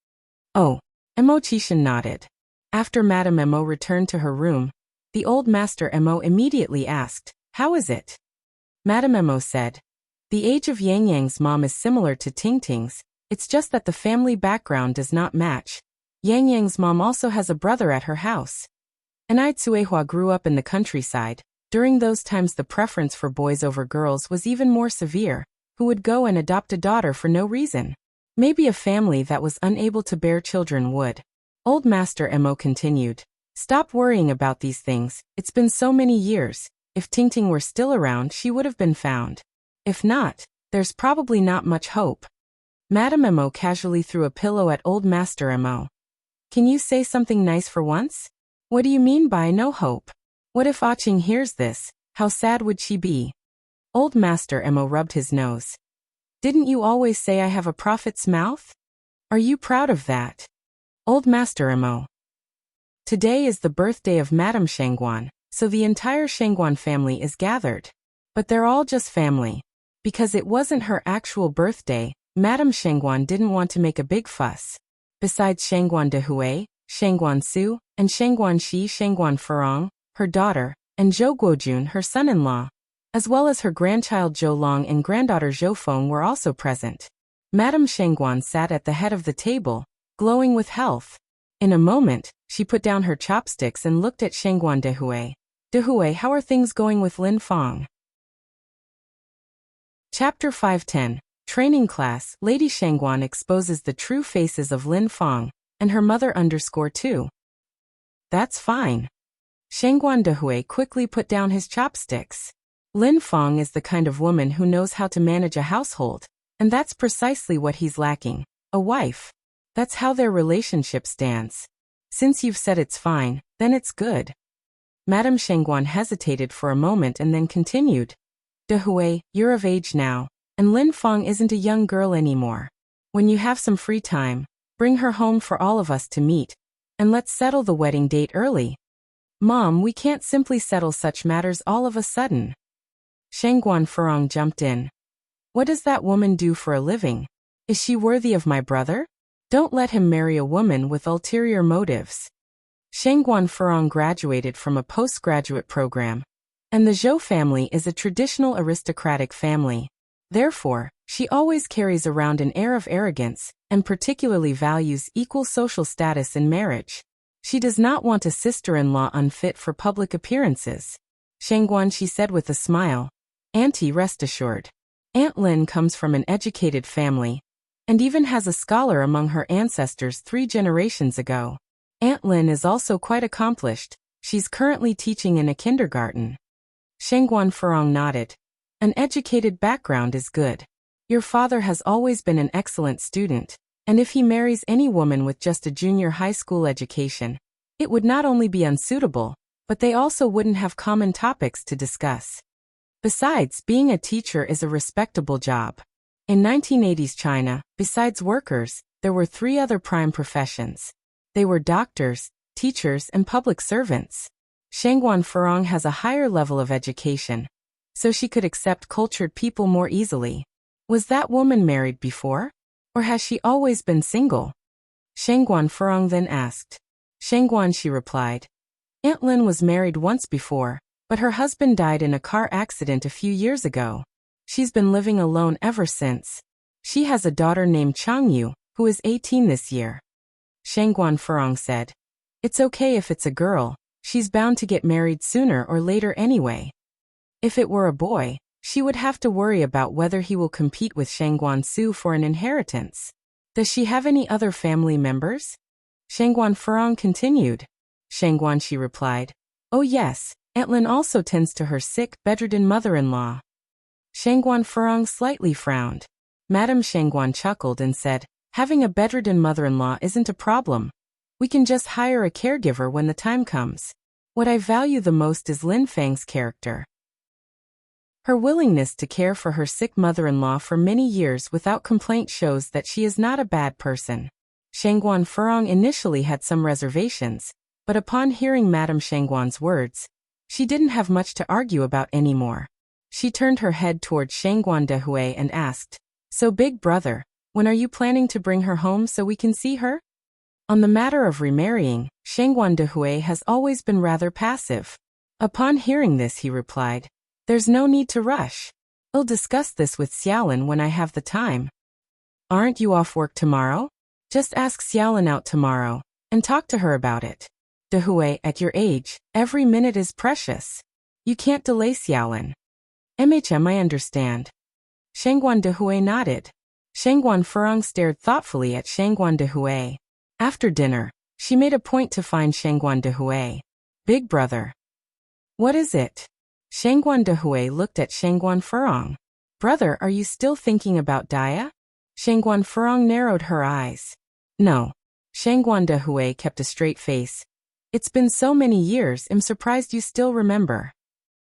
Oh, Emo Chishin nodded. After Madam Emo returned to her room, the old master Emo immediately asked, how is it? Madam Emo said, the age of Yang Yang's mom is similar to Ting Ting's, it's just that the family background does not match. Yang Yang's mom also has a brother at her house. And I Tsuehua grew up in the countryside. During those times the preference for boys over girls was even more severe, who would go and adopt a daughter for no reason. Maybe a family that was unable to bear children would. Old Master Emo continued. Stop worrying about these things, it's been so many years. If Ting Ting were still around, she would have been found. If not, there's probably not much hope. Madam Emo casually threw a pillow at Old Master Emo. Can you say something nice for once? What do you mean by no hope? What if Ah Ching hears this? How sad would she be? Old Master Emo rubbed his nose. Didn't you always say I have a prophet's mouth? Are you proud of that? Old Master Emo. Today is the birthday of Madame Shangguan, so the entire Shangguan family is gathered. But they're all just family. Because it wasn't her actual birthday, Madame Shangguan didn't want to make a big fuss. Besides Shangguan Dehui, Shangguan Su, and Shangguan Shi Shangguan Furong, her daughter, and Zhou Guojun, her son-in-law, as well as her grandchild Zhou Long and granddaughter Zhou Feng were also present. Madame Shangguan sat at the head of the table, glowing with health. In a moment, she put down her chopsticks and looked at Shangguan Dehui. Dehui, how are things going with Lin Feng? Chapter 510, Training Class. Lady Shangguan exposes the true faces of Lin Feng, and her mother _2. That's fine. Shangguan Dehui quickly put down his chopsticks. Lin Feng is the kind of woman who knows how to manage a household, and that's precisely what he's lacking, a wife. That's how their relationship stands. Since you've said it's fine, then it's good. Madame Shangguan hesitated for a moment and then continued. Dehui, you're of age now, and Lin Feng isn't a young girl anymore. When you have some free time, bring her home for all of us to meet, and let's settle the wedding date early. Mom, we can't simply settle such matters all of a sudden. Shangguan Furong jumped in. What does that woman do for a living? Is she worthy of my brother? Don't let him marry a woman with ulterior motives. Sheng Guanfeng graduated from a postgraduate program, and the Zhou family is a traditional aristocratic family. Therefore, she always carries around an air of arrogance, and particularly values equal social status in marriage. She does not want a sister-in-law unfit for public appearances. Sheng Guan, she said with a smile. Auntie, rest assured. Aunt Lin comes from an educated family, and even has a scholar among her ancestors 3 generations ago. Aunt Lin is also quite accomplished. She's currently teaching in a kindergarten. Sheng Guanfeng nodded. An educated background is good. Your father has always been an excellent student, and if he marries any woman with just a junior high school education, it would not only be unsuitable, but they also wouldn't have common topics to discuss. Besides, being a teacher is a respectable job. In 1980s China, besides workers, there were 3 other prime professions. They were doctors, teachers, and public servants. Sheng Guanfeng has a higher level of education, so she could accept cultured people more easily. Was that woman married before? Or has she always been single? Sheng Guanfeng then asked. Sheng Guan, she replied. Aunt Lin was married once before, but her husband died in a car accident a few years ago. She's been living alone ever since. She has a daughter named Changyu, who is 18 this year. Sheng Guanfeng said. It's okay if it's a girl, she's bound to get married sooner or later anyway. If it were a boy, she would have to worry about whether he will compete with Sheng Guansu for an inheritance. Does she have any other family members? Sheng Guanfeng continued. Sheng Guan, she replied. Oh yes, Aunt Lin also tends to her sick, bedridden mother-in-law. Sheng Guanfeng slightly frowned. Madame Sheng Guan chuckled and said, having a bedridden mother-in-law isn't a problem. We can just hire a caregiver when the time comes. What I value the most is Lin Fang's character. Her willingness to care for her sick mother-in-law for many years without complaint shows that she is not a bad person. Sheng Guanfeng initially had some reservations, but upon hearing Madame Sheng Guan's words, she didn't have much to argue about anymore. She turned her head toward Sheng Guandehui and asked, So big brother, when are you planning to bring her home so we can see her? On the matter of remarrying, Sheng Guandehui has always been rather passive. Upon hearing this, he replied, There's no need to rush. I'll discuss this with Xiaolin when I have the time. Aren't you off work tomorrow? Just ask Xiaolin out tomorrow, and talk to her about it. Dehui, at your age, every minute is precious. You can't delay Xiaolin. I understand. Sheng Guandehui nodded. Sheng Guanfeng stared thoughtfully at Sheng Guandehui. After dinner, she made a point to find Sheng Guandehui. Big brother. What is it? Sheng Guandehui looked at Sheng Guanfeng. Brother, are you still thinking about Daya? Sheng Guanfeng narrowed her eyes. No. Sheng Guandehui kept a straight face. It's been so many years, I'm surprised you still remember.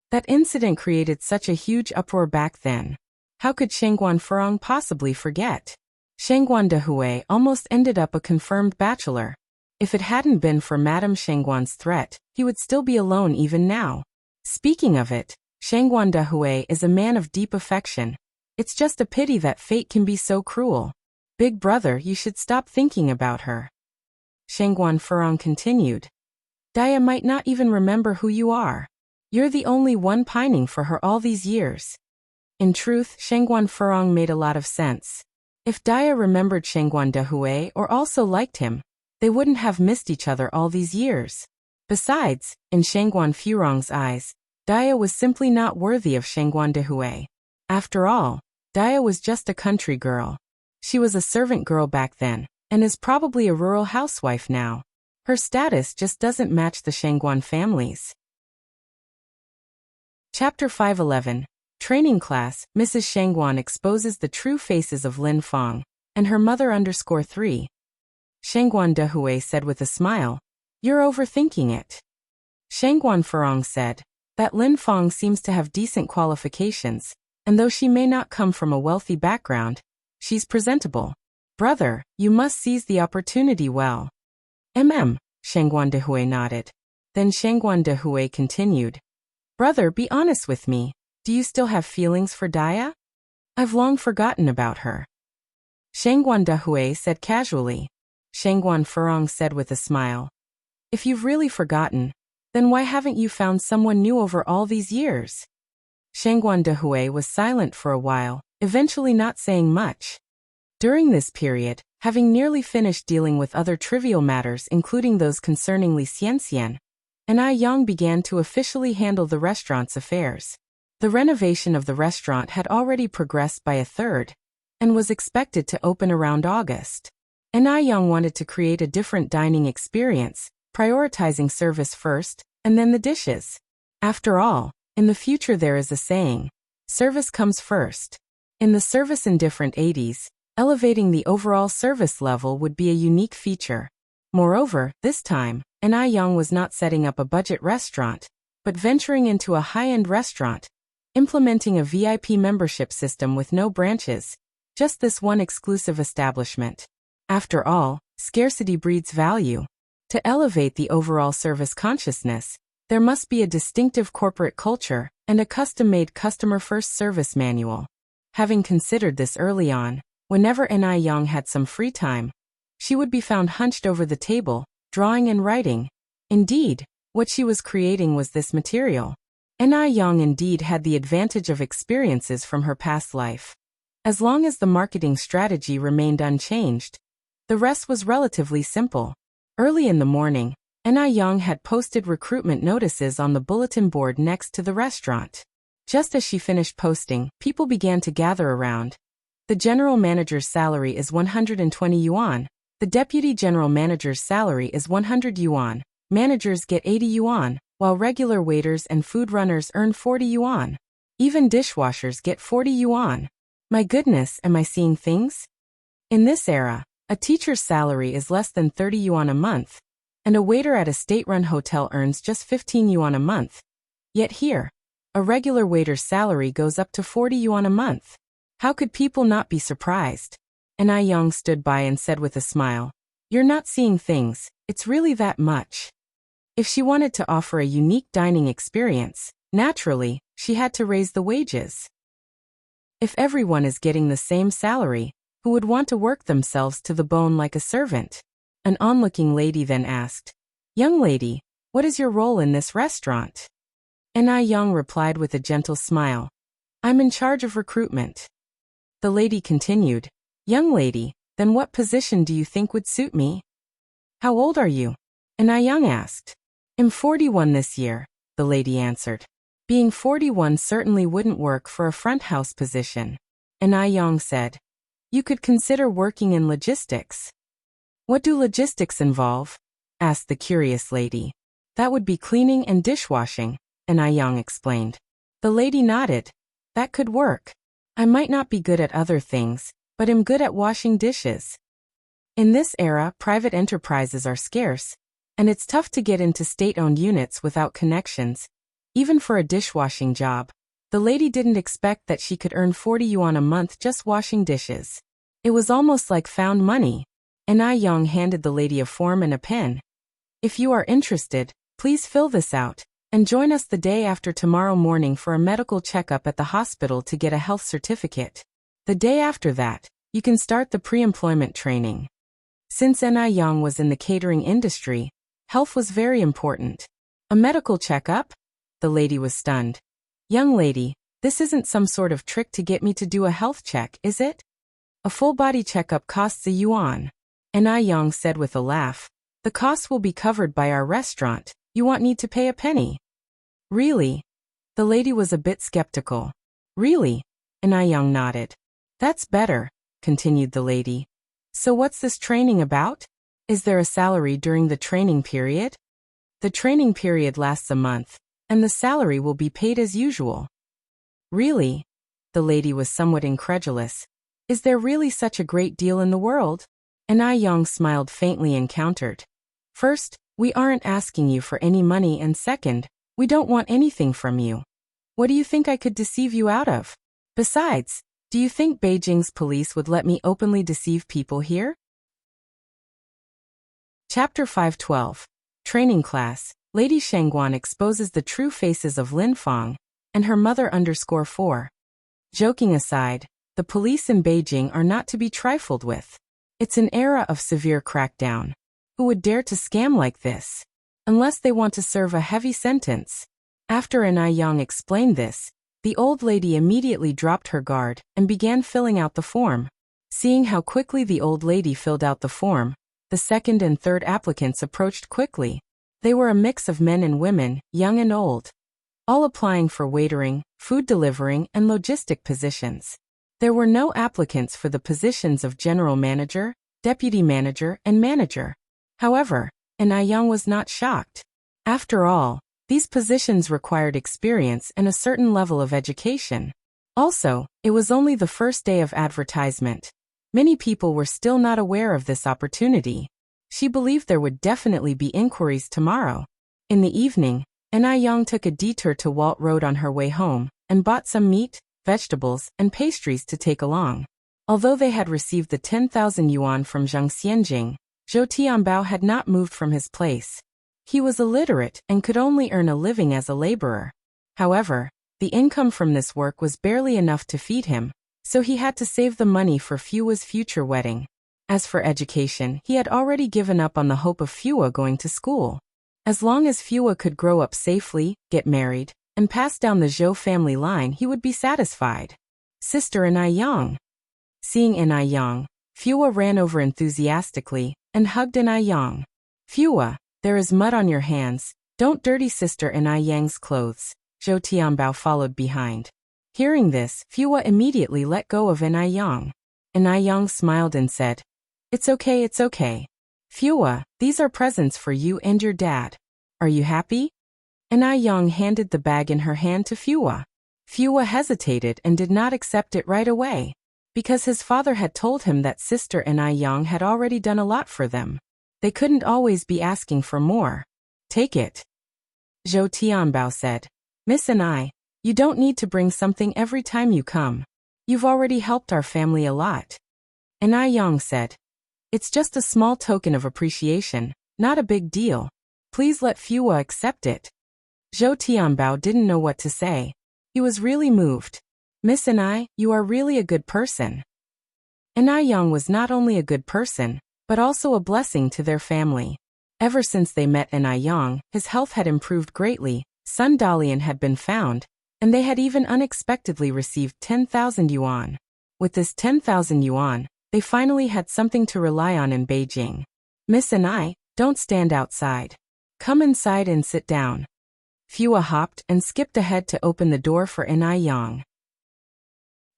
That incident created such a huge uproar back then. How could Sheng Guanfeng possibly forget? Sheng Guandehui almost ended up a confirmed bachelor. If it hadn't been for Madame Sheng Guan's threat, he would still be alone even now. Speaking of it, Sheng Guandehui is a man of deep affection. It's just a pity that fate can be so cruel. Big brother, you should stop thinking about her. Sheng Guanfeng continued. Daya might not even remember who you are. You're the only one pining for her all these years. In truth, Sheng Guanfeng made a lot of sense. If Daya remembered Sheng Guandehui or also liked him, they wouldn't have missed each other all these years. Besides, in Sheng Guanfeng's eyes, Daya was simply not worthy of Sheng Guandehui. After all, Daya was just a country girl. She was a servant girl back then, and is probably a rural housewife now. Her status just doesn't match the Sheng Guan family's. Chapter 511. Training Class. Mrs. Sheng Guan exposes the true faces of Lin Fang and her mother. 3. Sheng Guandehui said with a smile, You're overthinking it. Sheng Guanfeng said that Lin Fang seems to have decent qualifications, and though she may not come from a wealthy background, she's presentable. Brother, you must seize the opportunity well. Sheng Guandehui nodded. Then Sheng Guandehui continued. Brother, be honest with me. Do you still have feelings for Daya? I've long forgotten about her. Shangguan Dehui said casually. Shangguan Furong said with a smile. If you've really forgotten, then why haven't you found someone new over all these years? Shangguan Dehui was silent for a while, eventually not saying much. During this period, having nearly finished dealing with other trivial matters including those concerning Li Xianxian, and Ai Yang began to officially handle the restaurant's affairs. The renovation of the restaurant had already progressed by a third, and was expected to open around August. And Ai Yang wanted to create a different dining experience, prioritizing service first, and then the dishes. After all, in the future there is a saying, service comes first. In the service-indifferent 80s, elevating the overall service level would be a unique feature. Moreover, this time, Ai Yang was not setting up a budget restaurant, but venturing into a high-end restaurant, implementing a VIP membership system with no branches, just this one exclusive establishment. After all, scarcity breeds value. To elevate the overall service consciousness, there must be a distinctive corporate culture and a custom-made customer-first service manual. Having considered this early on, whenever Ai Yang had some free time, she would be found hunched over the table, drawing and writing. Indeed, what she was creating was this material. Ai Yang indeed had the advantage of experiences from her past life. As long as the marketing strategy remained unchanged, the rest was relatively simple. Early in the morning, Ai Yang had posted recruitment notices on the bulletin board next to the restaurant. Just as she finished posting, people began to gather around. The general manager's salary is 120 yuan. The deputy general manager's salary is 100 yuan. Managers get 80 yuan, while regular waiters and food runners earn 40 yuan. Even dishwashers get 40 yuan. My goodness, am I seeing things? In this era, a teacher's salary is less than 30 yuan a month, and a waiter at a state-run hotel earns just 15 yuan a month. Yet here, a regular waiter's salary goes up to 40 yuan a month. How could people not be surprised? Ai Yang stood by and said with a smile, "You're not seeing things, it's really that much." If she wanted to offer a unique dining experience, naturally, she had to raise the wages. If everyone is getting the same salary, who would want to work themselves to the bone like a servant? An onlooking lady then asked, "Young lady, what is your role in this restaurant?" Ai Yang replied with a gentle smile, "I'm in charge of recruitment." The lady continued, "Young lady, then what position do you think would suit me?" "How old are you?" Ai Yang asked. "I'm 41 this year," the lady answered. Being 41 certainly wouldn't work for a front house position. Ai Yang said, "You could consider working in logistics." "What do logistics involve?" asked the curious lady. "That would be cleaning and dishwashing," Ai Yang explained. The lady nodded. "That could work. I might not be good at other things, but am good at washing dishes." In this era, private enterprises are scarce, and it's tough to get into state-owned units without connections. Even for a dishwashing job, the lady didn't expect that she could earn 40 yuan a month just washing dishes. It was almost like found money. Ai Yang handed the lady a form and a pen. "If you are interested, please fill this out, and join us the day after tomorrow morning for a medical checkup at the hospital to get a health certificate. The day after that, you can start the pre-employment training." Since Ai Yang was in the catering industry, health was very important. "A medical checkup?" The lady was stunned. "Young lady, this isn't some sort of trick to get me to do a health check, is it? A full body checkup costs a yuan." Ai Yang said with a laugh, "The costs will be covered by our restaurant. You won't need to pay a penny." "Really?" The lady was a bit skeptical. "Really?" Ai Yang nodded. "That's better," continued the lady. "So what's this training about? Is there a salary during the training period?" "The training period lasts a month, and the salary will be paid as usual." "Really?" The lady was somewhat incredulous. "Is there really such a great deal in the world?" Ai Yang smiled faintly and countered. "First, we aren't asking you for any money, and second, we don't want anything from you. What do you think I could deceive you out of? Besides, do you think Beijing's police would let me openly deceive people here?" Chapter 512. Training Class. Lady Shangguan exposes the true faces of Lin Fang and her mother _4. Joking aside, The police in Beijing are not to be trifled with. It's an era of severe crackdown. Who would dare to scam like this? Unless they want to serve a heavy sentence. After Yang explained this, the old lady immediately dropped her guard and began filling out the form. Seeing how quickly the old lady filled out the form, the second and third applicants approached quickly. They were a mix of men and women, young and old, all applying for waitering, food delivering, and logistic positions. There were no applicants for the positions of general manager, deputy manager, and manager. However, Yang was not shocked. After all, these positions required experience and a certain level of education. Also, it was only the first day of advertisement. Many people were still not aware of this opportunity. She believed there would definitely be inquiries tomorrow. In the evening, Yang took a detour to Walt Road on her way home and bought some meat, vegetables, and pastries to take along. Although they had received the 10,000 yuan from Zhang Xianjing, Zhou Tianbao had not moved from his place. He was illiterate and could only earn a living as a laborer. However, the income from this work was barely enough to feed him, so he had to save the money for Fua's future wedding. As for education, he had already given up on the hope of Fua going to school. As long as Fua could grow up safely, get married, and pass down the Zhou family line, he would be satisfied. Sister Yang. Seeing Yang, Fua ran over enthusiastically and hugged Yang. Fua, there is mud on your hands, don't dirty Sister Yang's clothes. Zhou Tianbao followed behind. Hearing this, Fua immediately let go of Yang. Yang smiled and said, It's okay, it's okay. Fua, these are presents for you and your dad. Are you happy? Yang handed the bag in her hand to Fua. Fua hesitated and did not accept it right away, because his father had told him that Sister Yang had already done a lot for them. They couldn't always be asking for more. Take it. Zhou Tianbao said, Miss you don't need to bring something every time you come. You've already helped our family a lot. Yang said, It's just a small token of appreciation, not a big deal. Please let Fua accept it. Zhou Tianbao didn't know what to say. He was really moved. Miss you are really a good person. Yang was not only a good person, but also a blessing to their family. Ever since they met Yang, his health had improved greatly, son Dalian had been found, and they had even unexpectedly received 10,000 yuan. With this 10,000 yuan, they finally had something to rely on in Beijing. Miss don't stand outside. Come inside and sit down. Fua hopped and skipped ahead to open the door for Yang.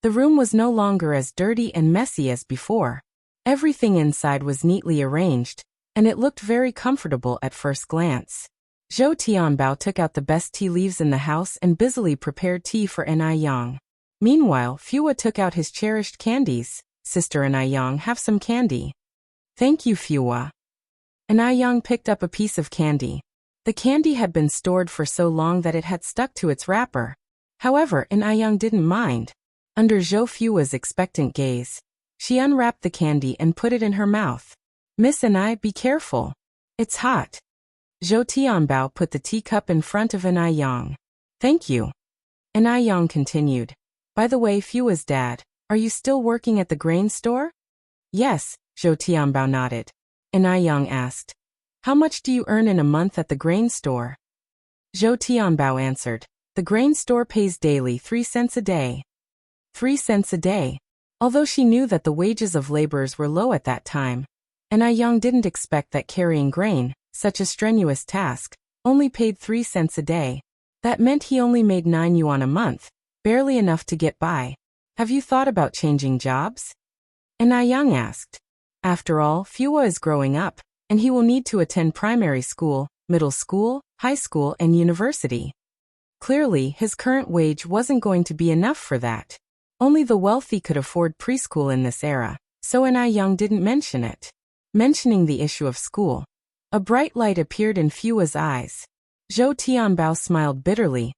The room was no longer as dirty and messy as before. Everything inside was neatly arranged, and it looked very comfortable at first glance. Zhou Tianbao took out the best tea leaves in the house and busily prepared tea for Yang. Meanwhile, Fua took out his cherished candies. Sister Yang, have some candy. Thank you, Fua. Yang picked up a piece of candy. The candy had been stored for so long that it had stuck to its wrapper. However, Yang didn't mind. Under Zhou Fua's expectant gaze, she unwrapped the candy and put it in her mouth. Miss be careful. It's hot. Zhou Tianbao put the teacup in front of Yang. Thank you. Yang continued. By the way, Fua's dad, are you still working at the grain store? Yes, Zhou Tianbao nodded. Yang asked. How much do you earn in a month at the grain store? Zhou Tianbao answered. The grain store pays daily 3 cents a day. 3 cents a day. Although she knew that the wages of laborers were low at that time, Yang didn't expect that carrying grain, such a strenuous task, only paid 3 cents a day. That meant he only made 9 yuan a month, barely enough to get by. Have you thought about changing jobs? Yang asked. After all, Fua is growing up, and he will need to attend primary school, middle school, high school, and university. Clearly, his current wage wasn't going to be enough for that. Only the wealthy could afford preschool in this era, so Yang didn't mention it. Mentioning the issue of school, a bright light appeared in Fua's eyes. Zhou Tianbao smiled bitterly.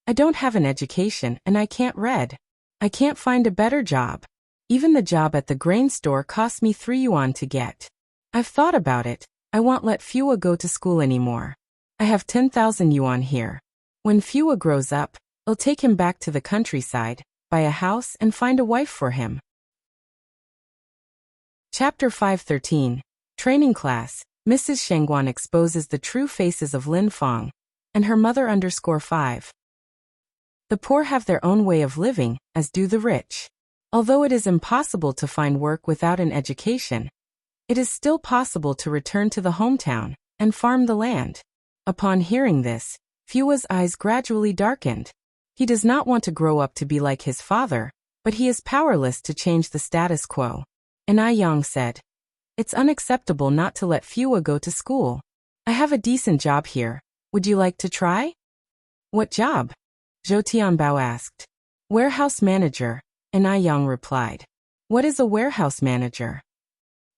I don't have an education and I can't read. I can't find a better job. Even the job at the grain store cost me 3 yuan to get. I've thought about it. I won't let Fua go to school anymore. I have 10,000 yuan here. When Fua grows up, I'll take him back to the countryside, buy a house, and find a wife for him. Chapter 513. Training Class. Mrs. Shengguan exposes the true faces of Lin Feng and her mother. 5. The poor have their own way of living, as do the rich. Although it is impossible to find work without an education, it is still possible to return to the hometown and farm the land. Upon hearing this, Fua's eyes gradually darkened. He does not want to grow up to be like his father, but he is powerless to change the status quo. And Yang said, "It's unacceptable not to let Fua go to school. I have a decent job here. Would you like to try?" "What job?" Zhou Tianbao asked. "Warehouse manager," and Yang replied. "What is a warehouse manager?"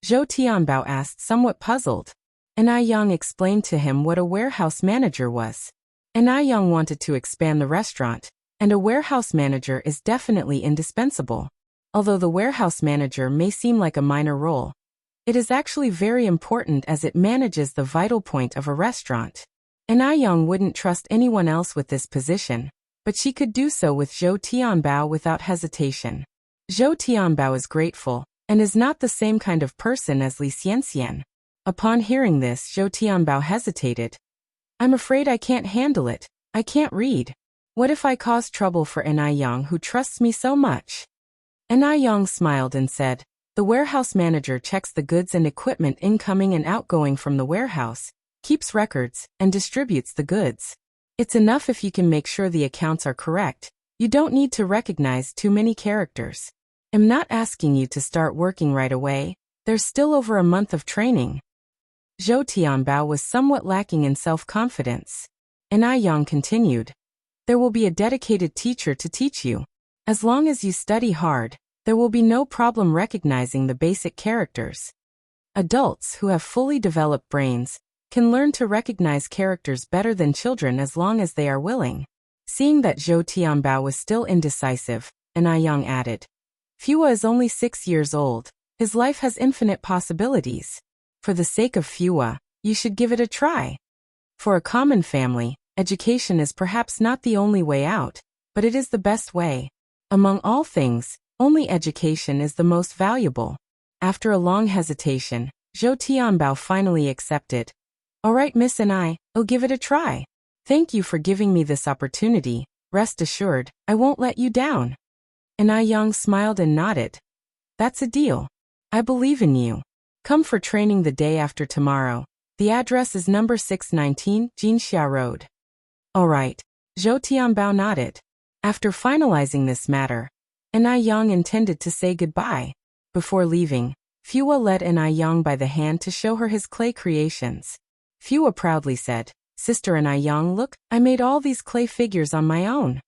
Zhou Tianbao asked, somewhat puzzled. And Yang explained to him what a warehouse manager was. And Yang wanted to expand the restaurant, and a warehouse manager is definitely indispensable. Although the warehouse manager may seem like a minor role, it is actually very important as it manages the vital point of a restaurant. And Yang wouldn't trust anyone else with this position, but she could do so with Zhou Tianbao without hesitation. Zhou Tianbao is grateful, and is not the same kind of person as Li Xianxian. Upon hearing this, Zhou Tianbao hesitated. "I'm afraid I can't handle it. I can't read. What if I cause trouble for Yang who trusts me so much?" Yang smiled and said, "The warehouse manager checks the goods and equipment incoming and outgoing from the warehouse, keeps records, and distributes the goods. It's enough if you can make sure the accounts are correct. You don't need to recognize too many characters. I'm not asking you to start working right away. There's still over a month of training." Zhou Tianbao was somewhat lacking in self-confidence. And Yang continued, "There will be a dedicated teacher to teach you. As long as you study hard, there will be no problem recognizing the basic characters. Adults who have fully developed brains can learn to recognize characters better than children as long as they are willing." Seeing that Zhou Tianbao was still indecisive, and Yang added, "Fua is only 6 years old. His life has infinite possibilities. For the sake of Fua, you should give it a try. For a common family, education is perhaps not the only way out, but it is the best way. Among all things, only education is the most valuable." After a long hesitation, Zhou Tianbao finally accepted. "All right, Miss, and I'll give it a try. Thank you for giving me this opportunity. Rest assured, I won't let you down." And Yang smiled and nodded. "That's a deal. I believe in you. Come for training the day after tomorrow. The address is number 619, Jinxia Road." "All right." Zhou Tianbao nodded. After finalizing this matter, Yang intended to say goodbye. Before leaving, Fua led Yang by the hand to show her his clay creations. Fua proudly said, "Sister Yang, look, I made all these clay figures on my own."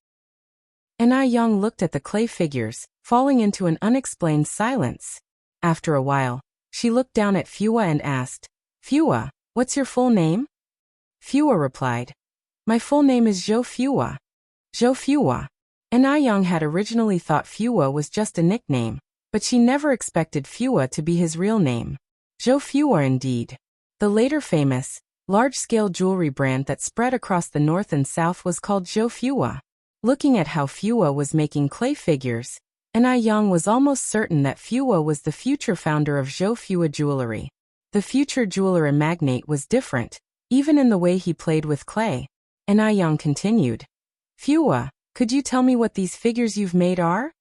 Yang looked at the clay figures, falling into an unexplained silence. After a while, she looked down at Fua and asked, "Fua, what's your full name?" Fua replied, "My full name is Zhou Fua." Zhou Fua. Yang had originally thought Fua was just a nickname, but she never expected Fua to be his real name. Zhou Fua indeed. The later famous, large-scale jewelry brand that spread across the north and south was called Zhou Fua. Looking at how Fua was making clay figures, Yang was almost certain that Fua was the future founder of Zhou Fua Jewelry. The future jeweler and magnate was different, even in the way he played with clay. Yang continued, "Fua, could you tell me what these figures you've made are?"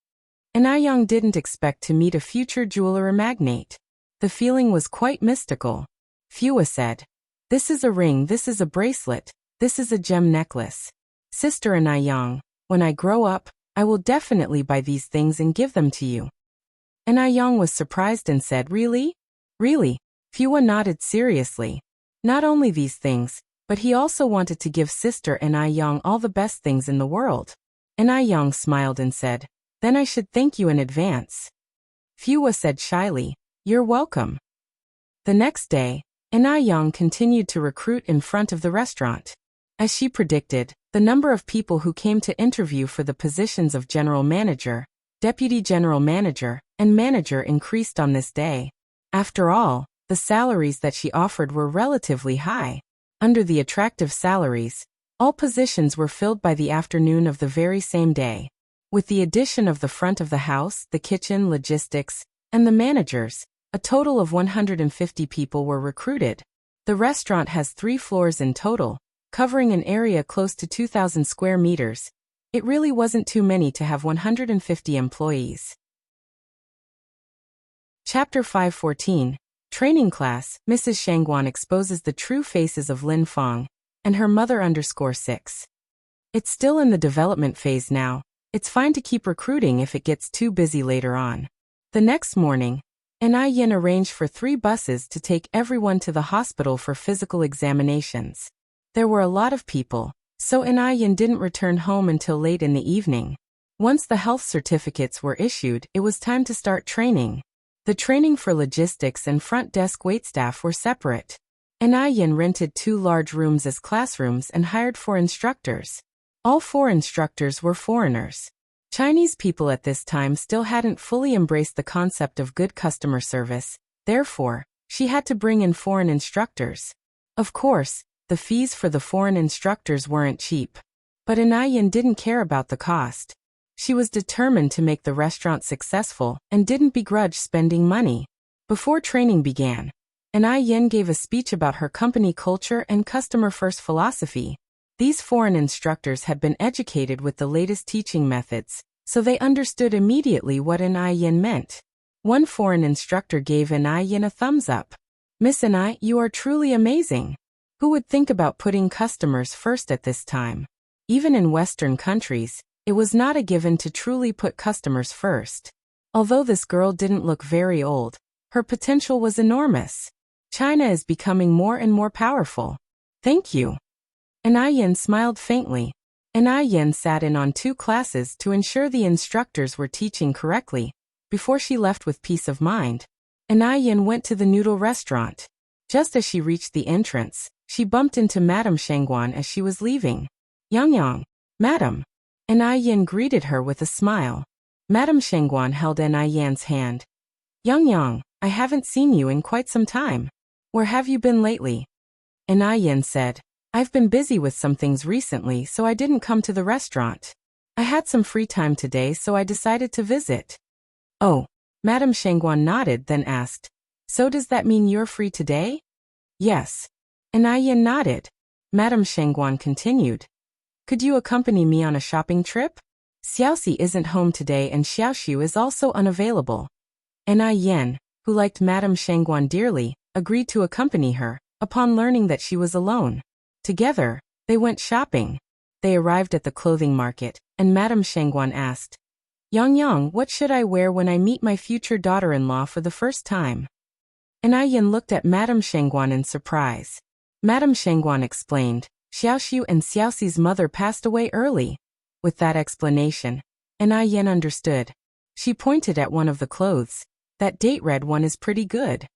Yang didn't expect to meet a future jeweler or magnate. The feeling was quite mystical. Fua said, "This is a ring, this is a bracelet, this is a gem necklace. Sister Yang, when I grow up, I will definitely buy these things and give them to you." Yang was surprised and said, "Really? Really?" Fua nodded seriously. Not only these things, but he also wanted to give Sister Yang all the best things in the world. Yang smiled and said, "Then I should thank you in advance." Fua said shyly, "You're welcome." The next day, Yang continued to recruit in front of the restaurant. As she predicted, the number of people who came to interview for the positions of general manager, deputy general manager, and manager increased on this day. After all, the salaries that she offered were relatively high. Under the attractive salaries, all positions were filled by the afternoon of the very same day. With the addition of the front of the house, the kitchen, logistics, and the managers, a total of 150 people were recruited. The restaurant has 3 floors in total, covering an area close to 2,000 square meters. It really wasn't too many to have 150 employees. Chapter 5:14. Training Class. Mrs. Shangguan exposes the true faces of Lin Fong and her mother. 6. It's still in the development phase now. It's fine to keep recruiting if it gets too busy later on. The next morning, Yin arranged for 3 buses to take everyone to the hospital for physical examinations. There were a lot of people, so Yin didn't return home until late in the evening. Once the health certificates were issued, it was time to start training. The training for logistics and front desk waitstaff were separate. Yin rented 2 large rooms as classrooms and hired 4 instructors. All 4 instructors were foreigners. Chinese people at this time still hadn't fully embraced the concept of good customer service, therefore, she had to bring in foreign instructors. Of course, the fees for the foreign instructors weren't cheap. But Yin didn't care about the cost. She was determined to make the restaurant successful and didn't begrudge spending money. Before training began, Yin gave a speech about her company culture and customer-first philosophy. These foreign instructors had been educated with the latest teaching methods, so they understood immediately what Yin meant. One foreign instructor gave Yin a thumbs up. "Miss you are truly amazing. Who would think about putting customers first at this time?" Even in Western countries, it was not a given to truly put customers first. Although this girl didn't look very old, her potential was enormous. China is becoming more and more powerful. "Thank you." Yin smiled faintly. Yin sat in on 2 classes to ensure the instructors were teaching correctly. Before she left with peace of mind, Yin went to the noodle restaurant. Just as she reached the entrance, she bumped into Madame Shangguan as she was leaving. "Yang, Madam." Yin greeted her with a smile. Madame Shangguan held Yin's hand. "Yang, I haven't seen you in quite some time. Where have you been lately?" Yin said, "I've been busy with some things recently, so I didn't come to the restaurant. I had some free time today, so I decided to visit." "Oh." Madame Shangguan nodded, then asked, "So does that mean you're free today?" "Yes." Yin nodded. Madame Shangguan continued, "Could you accompany me on a shopping trip? Xiaoxi isn't home today and Xiaoxiu is also unavailable." Yin, who liked Madame Shangguan dearly, agreed to accompany her, upon learning that she was alone. Together, they went shopping. They arrived at the clothing market, and Madame Shangguan asked, Yang, what should I wear when I meet my future daughter-in-law for the first time?" Yin looked at Madame Shangguan in surprise. Madame Shangguan explained, "Xiaoxiu and Xiaoxi's mother passed away early." With that explanation, Yin understood. She pointed at one of the clothes. "That date red one is pretty good."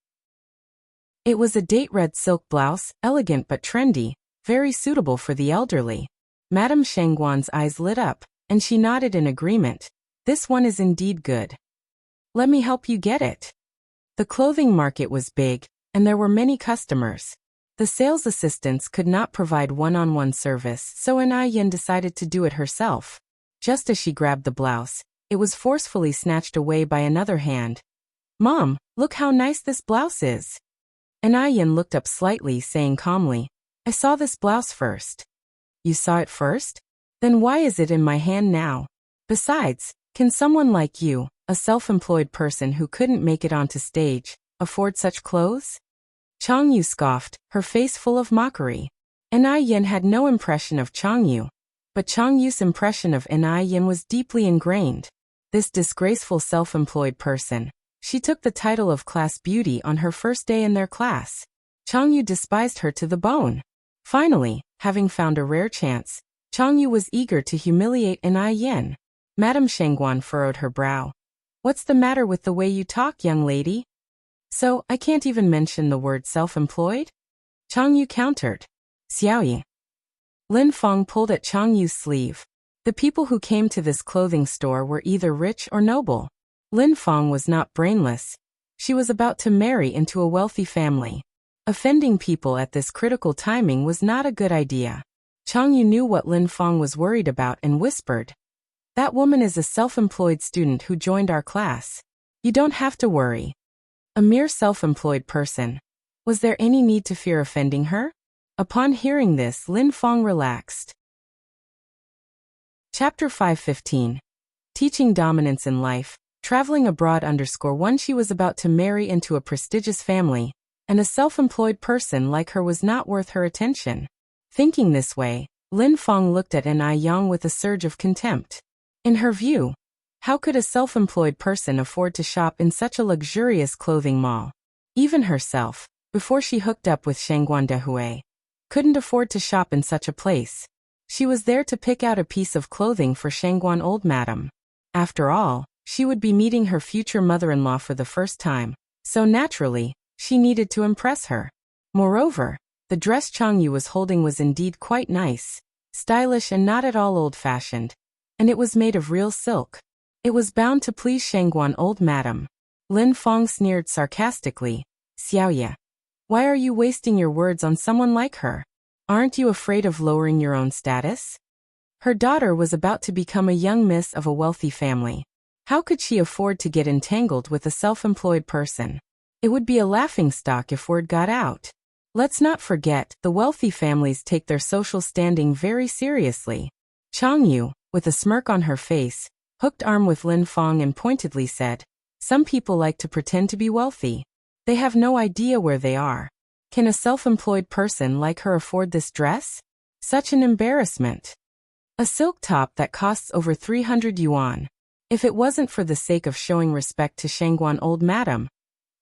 It was a date red silk blouse, elegant but trendy, very suitable for the elderly. Madame Shangguan's eyes lit up, and she nodded in agreement. "This one is indeed good. Let me help you get it." The clothing market was big, and there were many customers. The sales assistants could not provide one-on-one service, so Yin decided to do it herself. Just as she grabbed the blouse, it was forcefully snatched away by another hand. "Mom, look how nice this blouse is." Yin looked up slightly, saying calmly, "I saw this blouse first." "You saw it first? Then why is it in my hand now? Besides, can someone like you, a self-employed person who couldn't make it onto stage, afford such clothes?" Changyu scoffed, her face full of mockery. Yin had no impression of Changyu, but Changyu's impression of Yin was deeply ingrained. This disgraceful self-employed person. She took the title of class beauty on her first day in their class. Changyu despised her to the bone. Finally, having found a rare chance, Changyu was eager to humiliate Yin. Madame Shangguan furrowed her brow. "What's the matter with the way you talk, young lady? So, I can't even mention the word self-employed?" Changyu countered. "Xiaoyi." Lin Fong pulled at Changyu's sleeve. The people who came to this clothing store were either rich or noble. Lin Fong was not brainless. She was about to marry into a wealthy family. Offending people at this critical timing was not a good idea. Changyu knew what Lin Fong was worried about and whispered, That woman is a self-employed student who joined our class. You don't have to worry. A mere self-employed person. Was there any need to fear offending her? Upon hearing this, Lin Fong relaxed. Chapter 5:15. Teaching Dominance in Life. Traveling abroad _1. She was about to marry into a prestigious family, and a self-employed person like her was not worth her attention. Thinking this way, Lin Fong looked at An Yang with a surge of contempt. In her view, how could a self-employed person afford to shop in such a luxurious clothing mall? Even herself, before she hooked up with Shangguan Dehui, couldn't afford to shop in such a place. She was there to pick out a piece of clothing for Shangguan old madam. After all, she would be meeting her future mother-in-law for the first time, so naturally, she needed to impress her. Moreover, the dress Chang Yu was holding was indeed quite nice, stylish and not at all old-fashioned, and it was made of real silk. It was bound to please Shangguan old madam. Lin Fong sneered sarcastically. Xiaoye, why are you wasting your words on someone like her? Aren't you afraid of lowering your own status? Her daughter was about to become a young miss of a wealthy family. How could she afford to get entangled with a self-employed person? It would be a laughingstock if word got out. Let's not forget, the wealthy families take their social standing very seriously. Chang Yu, with a smirk on her face, hooked arm with Lin Fong and pointedly said, some people like to pretend to be wealthy. They have no idea where they are. Can a self-employed person like her afford this dress? Such an embarrassment. A silk top that costs over 300 yuan. If it wasn't for the sake of showing respect to Shangguan old madam,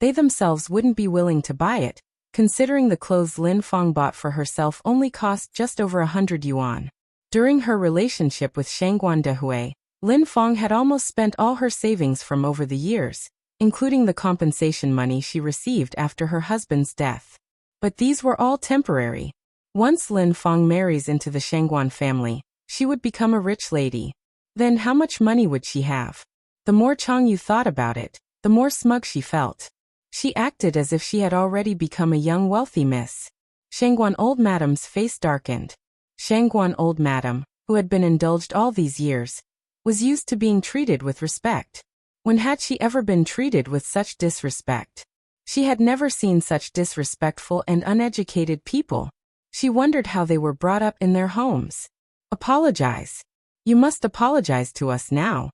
they themselves wouldn't be willing to buy it, considering the clothes Lin Fong bought for herself only cost just over 100 yuan. During her relationship with Shangguan Dehui, Lin Fong had almost spent all her savings from over the years, including the compensation money she received after her husband's death. But these were all temporary. Once Lin Fong marries into the Shangguan family, she would become a rich lady. Then how much money would she have? The more Chang Yu thought about it, the more smug she felt. She acted as if she had already become a young wealthy miss. Shangguan old madam's face darkened. Shangguan old madam, who had been indulged all these years, was used to being treated with respect. When had she ever been treated with such disrespect? She had never seen such disrespectful and uneducated people. She wondered how they were brought up in their homes. Apologize. You must apologize to us now.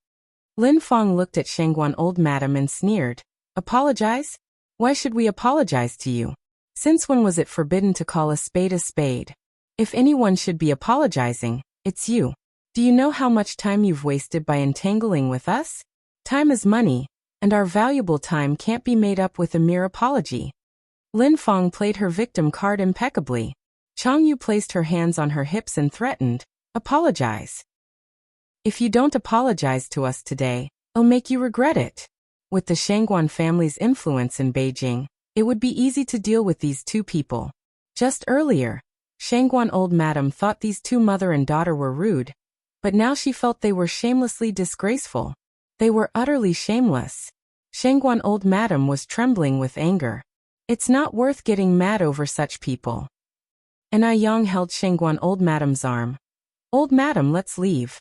Lin Fong looked at Shangguan old madam and sneered. Apologize? Why should we apologize to you? Since when was it forbidden to call a spade a spade? If anyone should be apologizing, it's you. Do you know how much time you've wasted by entangling with us? Time is money, and our valuable time can't be made up with a mere apology. Lin Fong played her victim card impeccably. Chang Yu placed her hands on her hips and threatened, apologize. If you don't apologize to us today, I'll make you regret it. With the Shangguan family's influence in Beijing, it would be easy to deal with these two people. Just earlier, Shangguan old madam thought these two mother and daughter were rude, but now she felt they were shamelessly disgraceful. They were utterly shameless. Shangguan old madam was trembling with anger. It's not worth getting mad over such people. An Yang held Shangguan old madam's arm. Old madam, let's leave.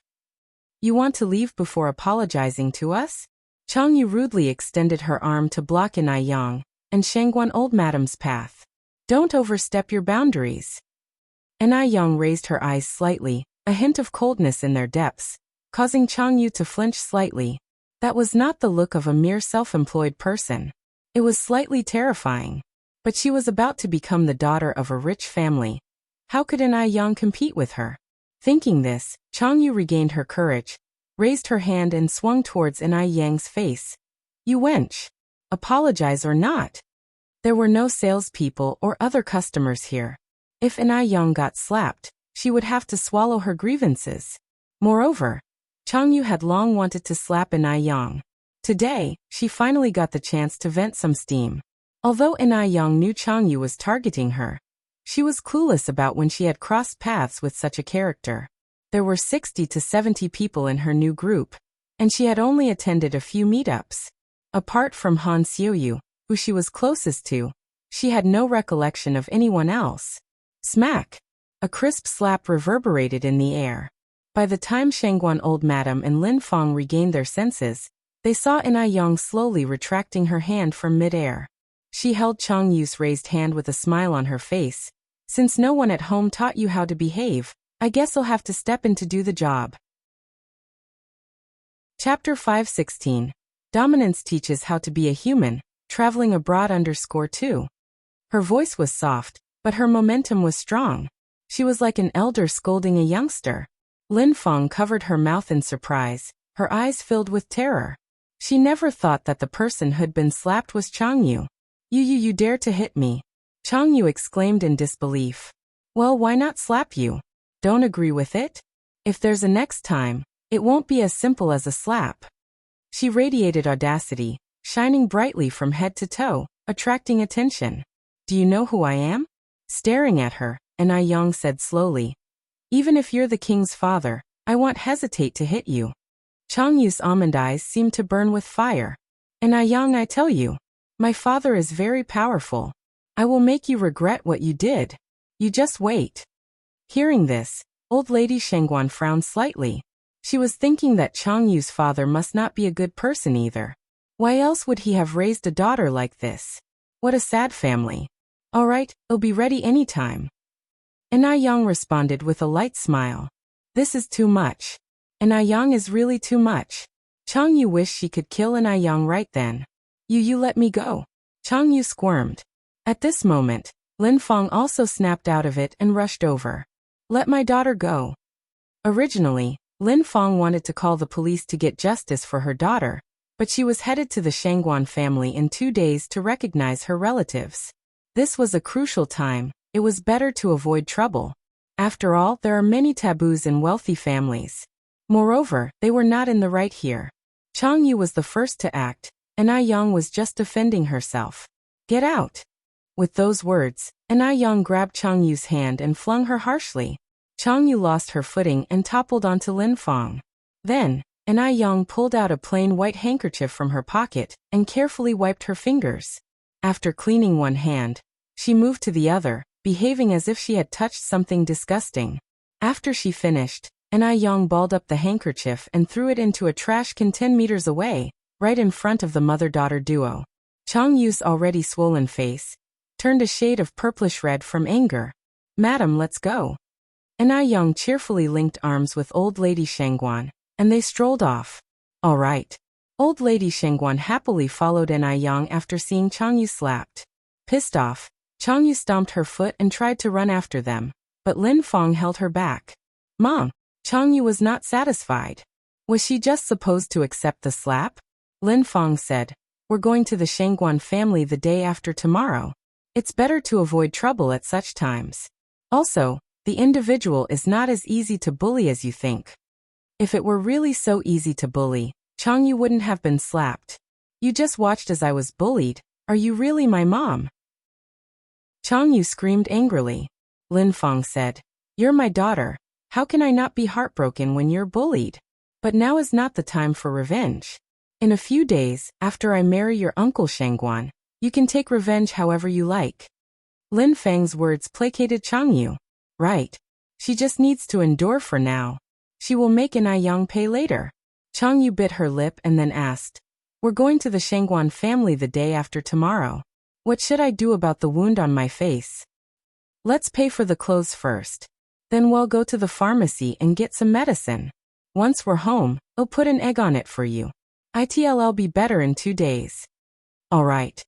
You want to leave before apologizing to us? Chang Yu rudely extended her arm to block An Yang and Shangguan old madam's path. Don't overstep your boundaries. An Yang raised her eyes slightly, a hint of coldness in their depths, causing Chang Yu to flinch slightly. That was not the look of a mere self-employed person. It was slightly terrifying. But she was about to become the daughter of a rich family. How could An Yang compete with her? Thinking this, Chang Yu regained her courage, raised her hand and swung towards An Yang's face. You wench! Apologize or not. There were no salespeople or other customers here. If An Yang got slapped, she would have to swallow her grievances. Moreover, Chang Yu had long wanted to slap An Yang. Today, she finally got the chance to vent some steam. Although An Yang knew Chang Yu was targeting her, she was clueless about when she had crossed paths with such a character. There were 60 to 70 people in her new group, and she had only attended a few meetups. Apart from Han Xiuyu, who she was closest to, she had no recollection of anyone else. Smack! A crisp slap reverberated in the air. By the time Shangguan old madam and Lin Feng regained their senses, they saw Yang slowly retracting her hand from mid-air. She held Chang Yu's raised hand with a smile on her face. Since no one at home taught you how to behave, I guess I'll have to step in to do the job. Chapter 516. Dominance teaches how to be a human, traveling abroad _2. Her voice was soft, but her momentum was strong. She was like an elder scolding a youngster. Lin Feng covered her mouth in surprise, her eyes filled with terror. She never thought that the person who'd been slapped was Chang Yu. You dare to hit me? Chang Yu exclaimed in disbelief. Well, why not slap you? Don't agree with it? If there's a next time, it won't be as simple as a slap. She radiated audacity, shining brightly from head to toe, attracting attention. Do you know who I am? Staring at her, Yang said slowly. Even if you're the king's father, I won't hesitate to hit you. Chang Yu's almond eyes seemed to burn with fire. Yang, I tell you, my father is very powerful. I will make you regret what you did. You just wait. Hearing this, old lady Shangguan frowned slightly. She was thinking that Chang Yu's father must not be a good person either. Why else would he have raised a daughter like this? What a sad family. All right, I'll be ready anytime. Yang responded with a light smile. This is too much. Yang is really too much. Chang Yu wished she could kill Yang right then. You let me go. Chang Yu squirmed. At this moment, Lin Feng also snapped out of it and rushed over. Let my daughter go. Originally, Lin Feng wanted to call the police to get justice for her daughter, but she was headed to the Shangguan family in 2 days to recognize her relatives. This was a crucial time. It was better to avoid trouble. After all, there are many taboos in wealthy families. Moreover, they were not in the right here. Chang Yu was the first to act, and Yang was just defending herself. Get out! With those words, Yang grabbed Chang Yu's hand and flung her harshly. Chang Yu lost her footing and toppled onto Lin Feng. Then, Yang pulled out a plain white handkerchief from her pocket and carefully wiped her fingers. After cleaning one hand, she moved to the other, behaving as if she had touched something disgusting. After she finished, Yang balled up the handkerchief and threw it into a trash can 10 meters away, right in front of the mother-daughter duo. Chang Yu's already swollen face turned a shade of purplish red from anger. Madam, let's go. Yang cheerfully linked arms with old lady Shangguan, and they strolled off. All right. Old lady Shangguan happily followed Yang after seeing Chang Yu slapped. Pissed off, Chang Yu stomped her foot and tried to run after them, but Lin Feng held her back. Mom! Chang Yu was not satisfied. Was she just supposed to accept the slap? Lin Feng said, we're going to the Shangguan family the day after tomorrow. It's better to avoid trouble at such times. Also, the individual is not as easy to bully as you think. If it were really so easy to bully, Chang Yu wouldn't have been slapped. You just watched as I was bullied. Are you really my mom? Chang Yu screamed angrily. Lin Feng said, you're my daughter. How can I not be heartbroken when you're bullied? But now is not the time for revenge. In a few days, after I marry your uncle Shangguan, you can take revenge however you like. Lin Feng's words placated Chang Yu. Right. She just needs to endure for now. She will make Yang pay later. Chang Yu bit her lip and then asked, we're going to the Shangguan family the day after tomorrow. What should I do about the wound on my face? Let's pay for the clothes first. Then we'll go to the pharmacy and get some medicine. Once we're home, I'll put an egg on it for you. It'll be better in 2 days. All right.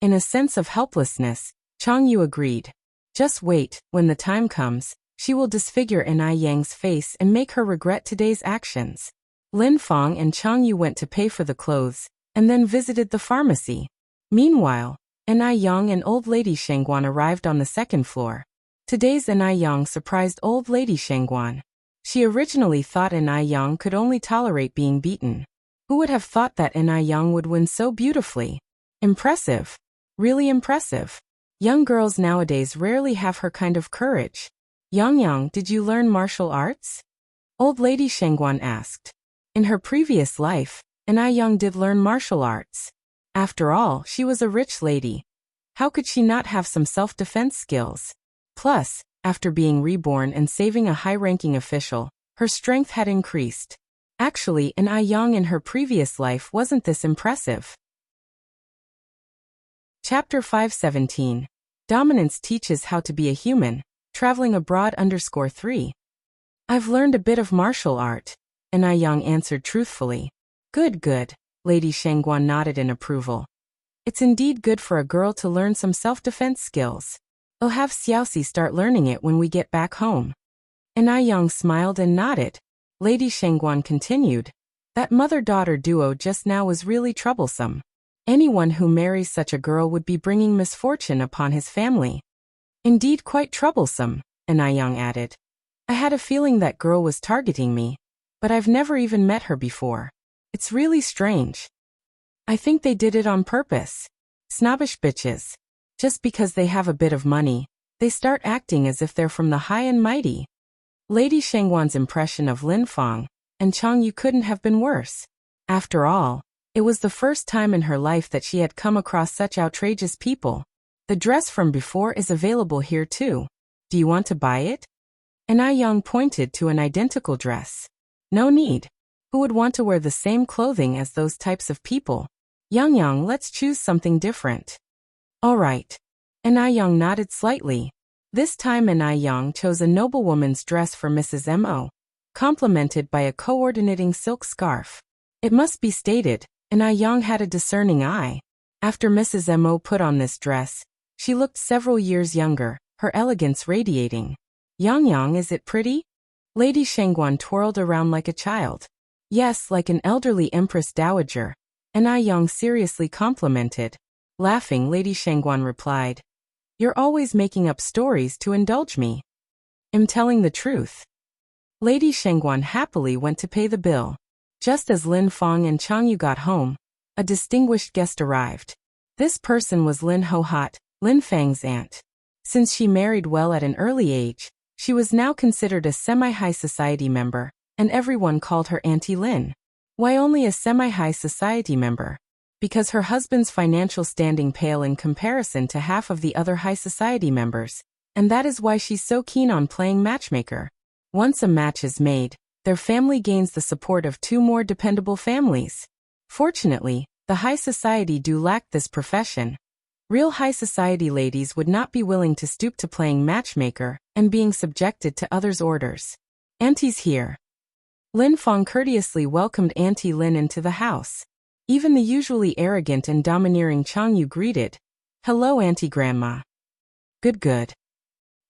In a sense of helplessness, Chang Yu agreed. Just wait, when the time comes, she will disfigure Yang's face and make her regret today's actions. Lin Feng and Chang Yu went to pay for the clothes, and then visited the pharmacy. Meanwhile, Yang and old lady Shangguan arrived on the 2nd floor. Today's Yang surprised old lady Shangguan. She originally thought Yang could only tolerate being beaten. Who would have thought that Yang would win so beautifully? Impressive. Really impressive. Young girls nowadays rarely have her kind of courage. Yang, did you learn martial arts? Old lady Shangguan asked. In her previous life, Yang did learn martial arts. After all, she was a rich lady. How could she not have some self-defense skills? Plus, after being reborn and saving a high-ranking official, Her strength had increased. Actually, an Yang in her previous life wasn't this impressive. Chapter 517. Dominance teaches how to be a human. Traveling abroad _3. I've learned a bit of martial art, an Yang answered truthfully. Good, good. Lady Shangguan nodded in approval. It's indeed good for a girl to learn some self-defense skills. I'll have Xiaoxi start learning it when we get back home. An Yang smiled and nodded. Lady Shangguan continued. That mother-daughter duo just now was really troublesome. Anyone who marries such a girl would be bringing misfortune upon his family. Indeed quite troublesome, an Yang added. I had a feeling that girl was targeting me, but I've never even met her before. It's really strange. I think they did it on purpose. Snobbish bitches. Just because they have a bit of money, they start acting as if they're from the high and mighty. Lady Shangguan's impression of Lin Feng and Chang Yu couldn't have been worse. After all, it was the first time in her life that she had come across such outrageous people. The dress from before is available here too. Do you want to buy it? An Yang pointed to an identical dress. No need. Who would want to wear the same clothing as those types of people? Yang, let's choose something different. All right. An Yang nodded slightly. This time An Yang chose a noblewoman's dress for Mrs. Mo, complemented by a coordinating silk scarf. It must be stated, An Yang had a discerning eye. After Mrs. Mo put on this dress, she looked several years younger, her elegance radiating. Yang, is it pretty? Lady Shangguan twirled around like a child. Yes, like an elderly empress dowager. An Yang seriously complimented. Laughing, Lady Shangguan replied. You're always making up stories to indulge me. I'm telling the truth. Lady Shangguan happily went to pay the bill. Just as Lin Feng and Chang Yu got home, a distinguished guest arrived. This person was Lin Hohat, Lin Feng's aunt. Since she married well at an early age, she was now considered a semi-high society member, and everyone called her Auntie Lin. Why only a semi-high society member? Because her husband's financial standing pale in comparison to half of the other high society members, and that is why she's so keen on playing matchmaker. Once a match is made, their family gains the support of 2 more dependable families. Fortunately, the high society do lack this profession. Real high society ladies would not be willing to stoop to playing matchmaker and being subjected to others' orders. Auntie's here. Lin Feng courteously welcomed Auntie Lin into the house. Even the usually arrogant and domineering Chang Yu greeted. Hello, Auntie Grandma. Good, good.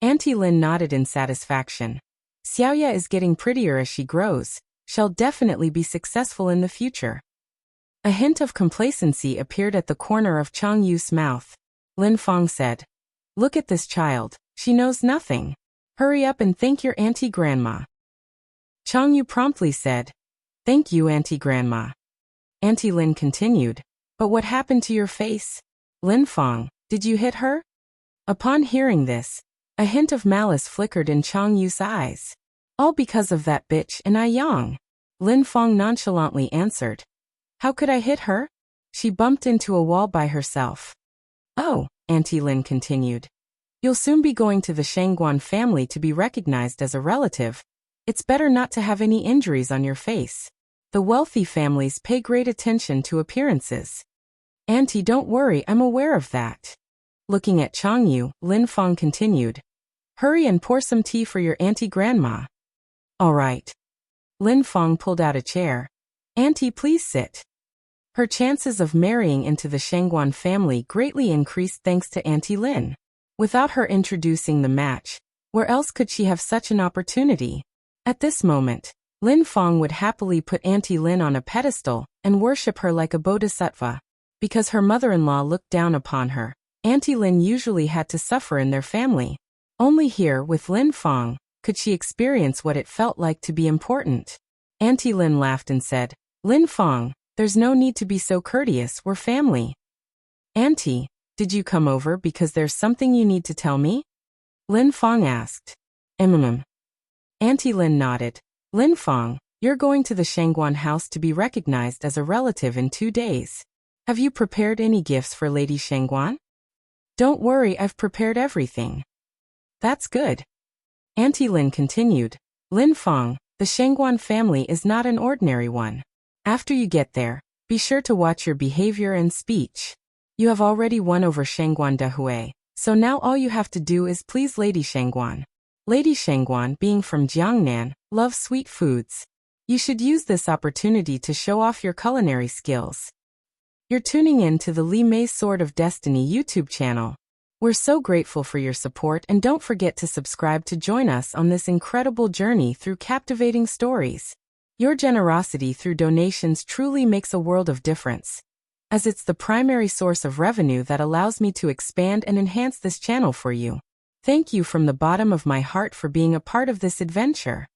Auntie Lin nodded in satisfaction. Xiaoya is getting prettier as she grows. She'll definitely be successful in the future. A hint of complacency appeared at the corner of Chang Yu's mouth. Lin Feng said, Look at this child, she knows nothing. Hurry up and thank your Auntie Grandma. Chang Yu promptly said, Thank you, Auntie Grandma. Auntie Lin continued, But what happened to your face? Lin Feng, did you hit her? Upon hearing this, a hint of malice flickered in Chang Yu's eyes. All because of that bitch and Yang. Lin Feng nonchalantly answered. How could I hit her? She bumped into a wall by herself. Oh, Auntie Lin continued. You'll soon be going to the Shangguan family to be recognized as a relative. It's better not to have any injuries on your face. The wealthy families pay great attention to appearances. Auntie, don't worry, I'm aware of that. Looking at Chang Yu, Lin Feng continued. Hurry and pour some tea for your Auntie Grandma. All right. Lin Feng pulled out a chair. Auntie, please sit. Her chances of marrying into the Shangguan family greatly increased thanks to Auntie Lin. Without her introducing the match, where else could she have such an opportunity? At this moment, Lin Feng would happily put Auntie Lin on a pedestal and worship her like a bodhisattva. Because her mother-in-law looked down upon her, Auntie Lin usually had to suffer in their family. Only here, with Lin Feng, could she experience what it felt like to be important. Auntie Lin laughed and said, Lin Feng, there's no need to be so courteous, we're family. Auntie, did you come over because there's something you need to tell me? Lin Feng asked. Auntie Lin nodded. Lin Feng, you're going to the Shangguan house to be recognized as a relative in 2 days. Have you prepared any gifts for Lady Shangguan? Don't worry, I've prepared everything. That's good. Auntie Lin continued. Lin Feng, The Shangguan family is not an ordinary one. After you get there, be sure to watch your behavior and speech. You have already won over Shangguan Dehui, so now all you have to do is please Lady Shangguan. Lady Shangguan, being from Jiangnan, loves sweet foods. You should use this opportunity to show off your culinary skills. You're tuning in to the Li Mei Sword of Destiny YouTube channel. We're so grateful for your support, and don't forget to subscribe to join us on this incredible journey through captivating stories. Your generosity through donations truly makes a world of difference, as it's the primary source of revenue that allows me to expand and enhance this channel for you. Thank you from the bottom of my heart for being a part of this adventure.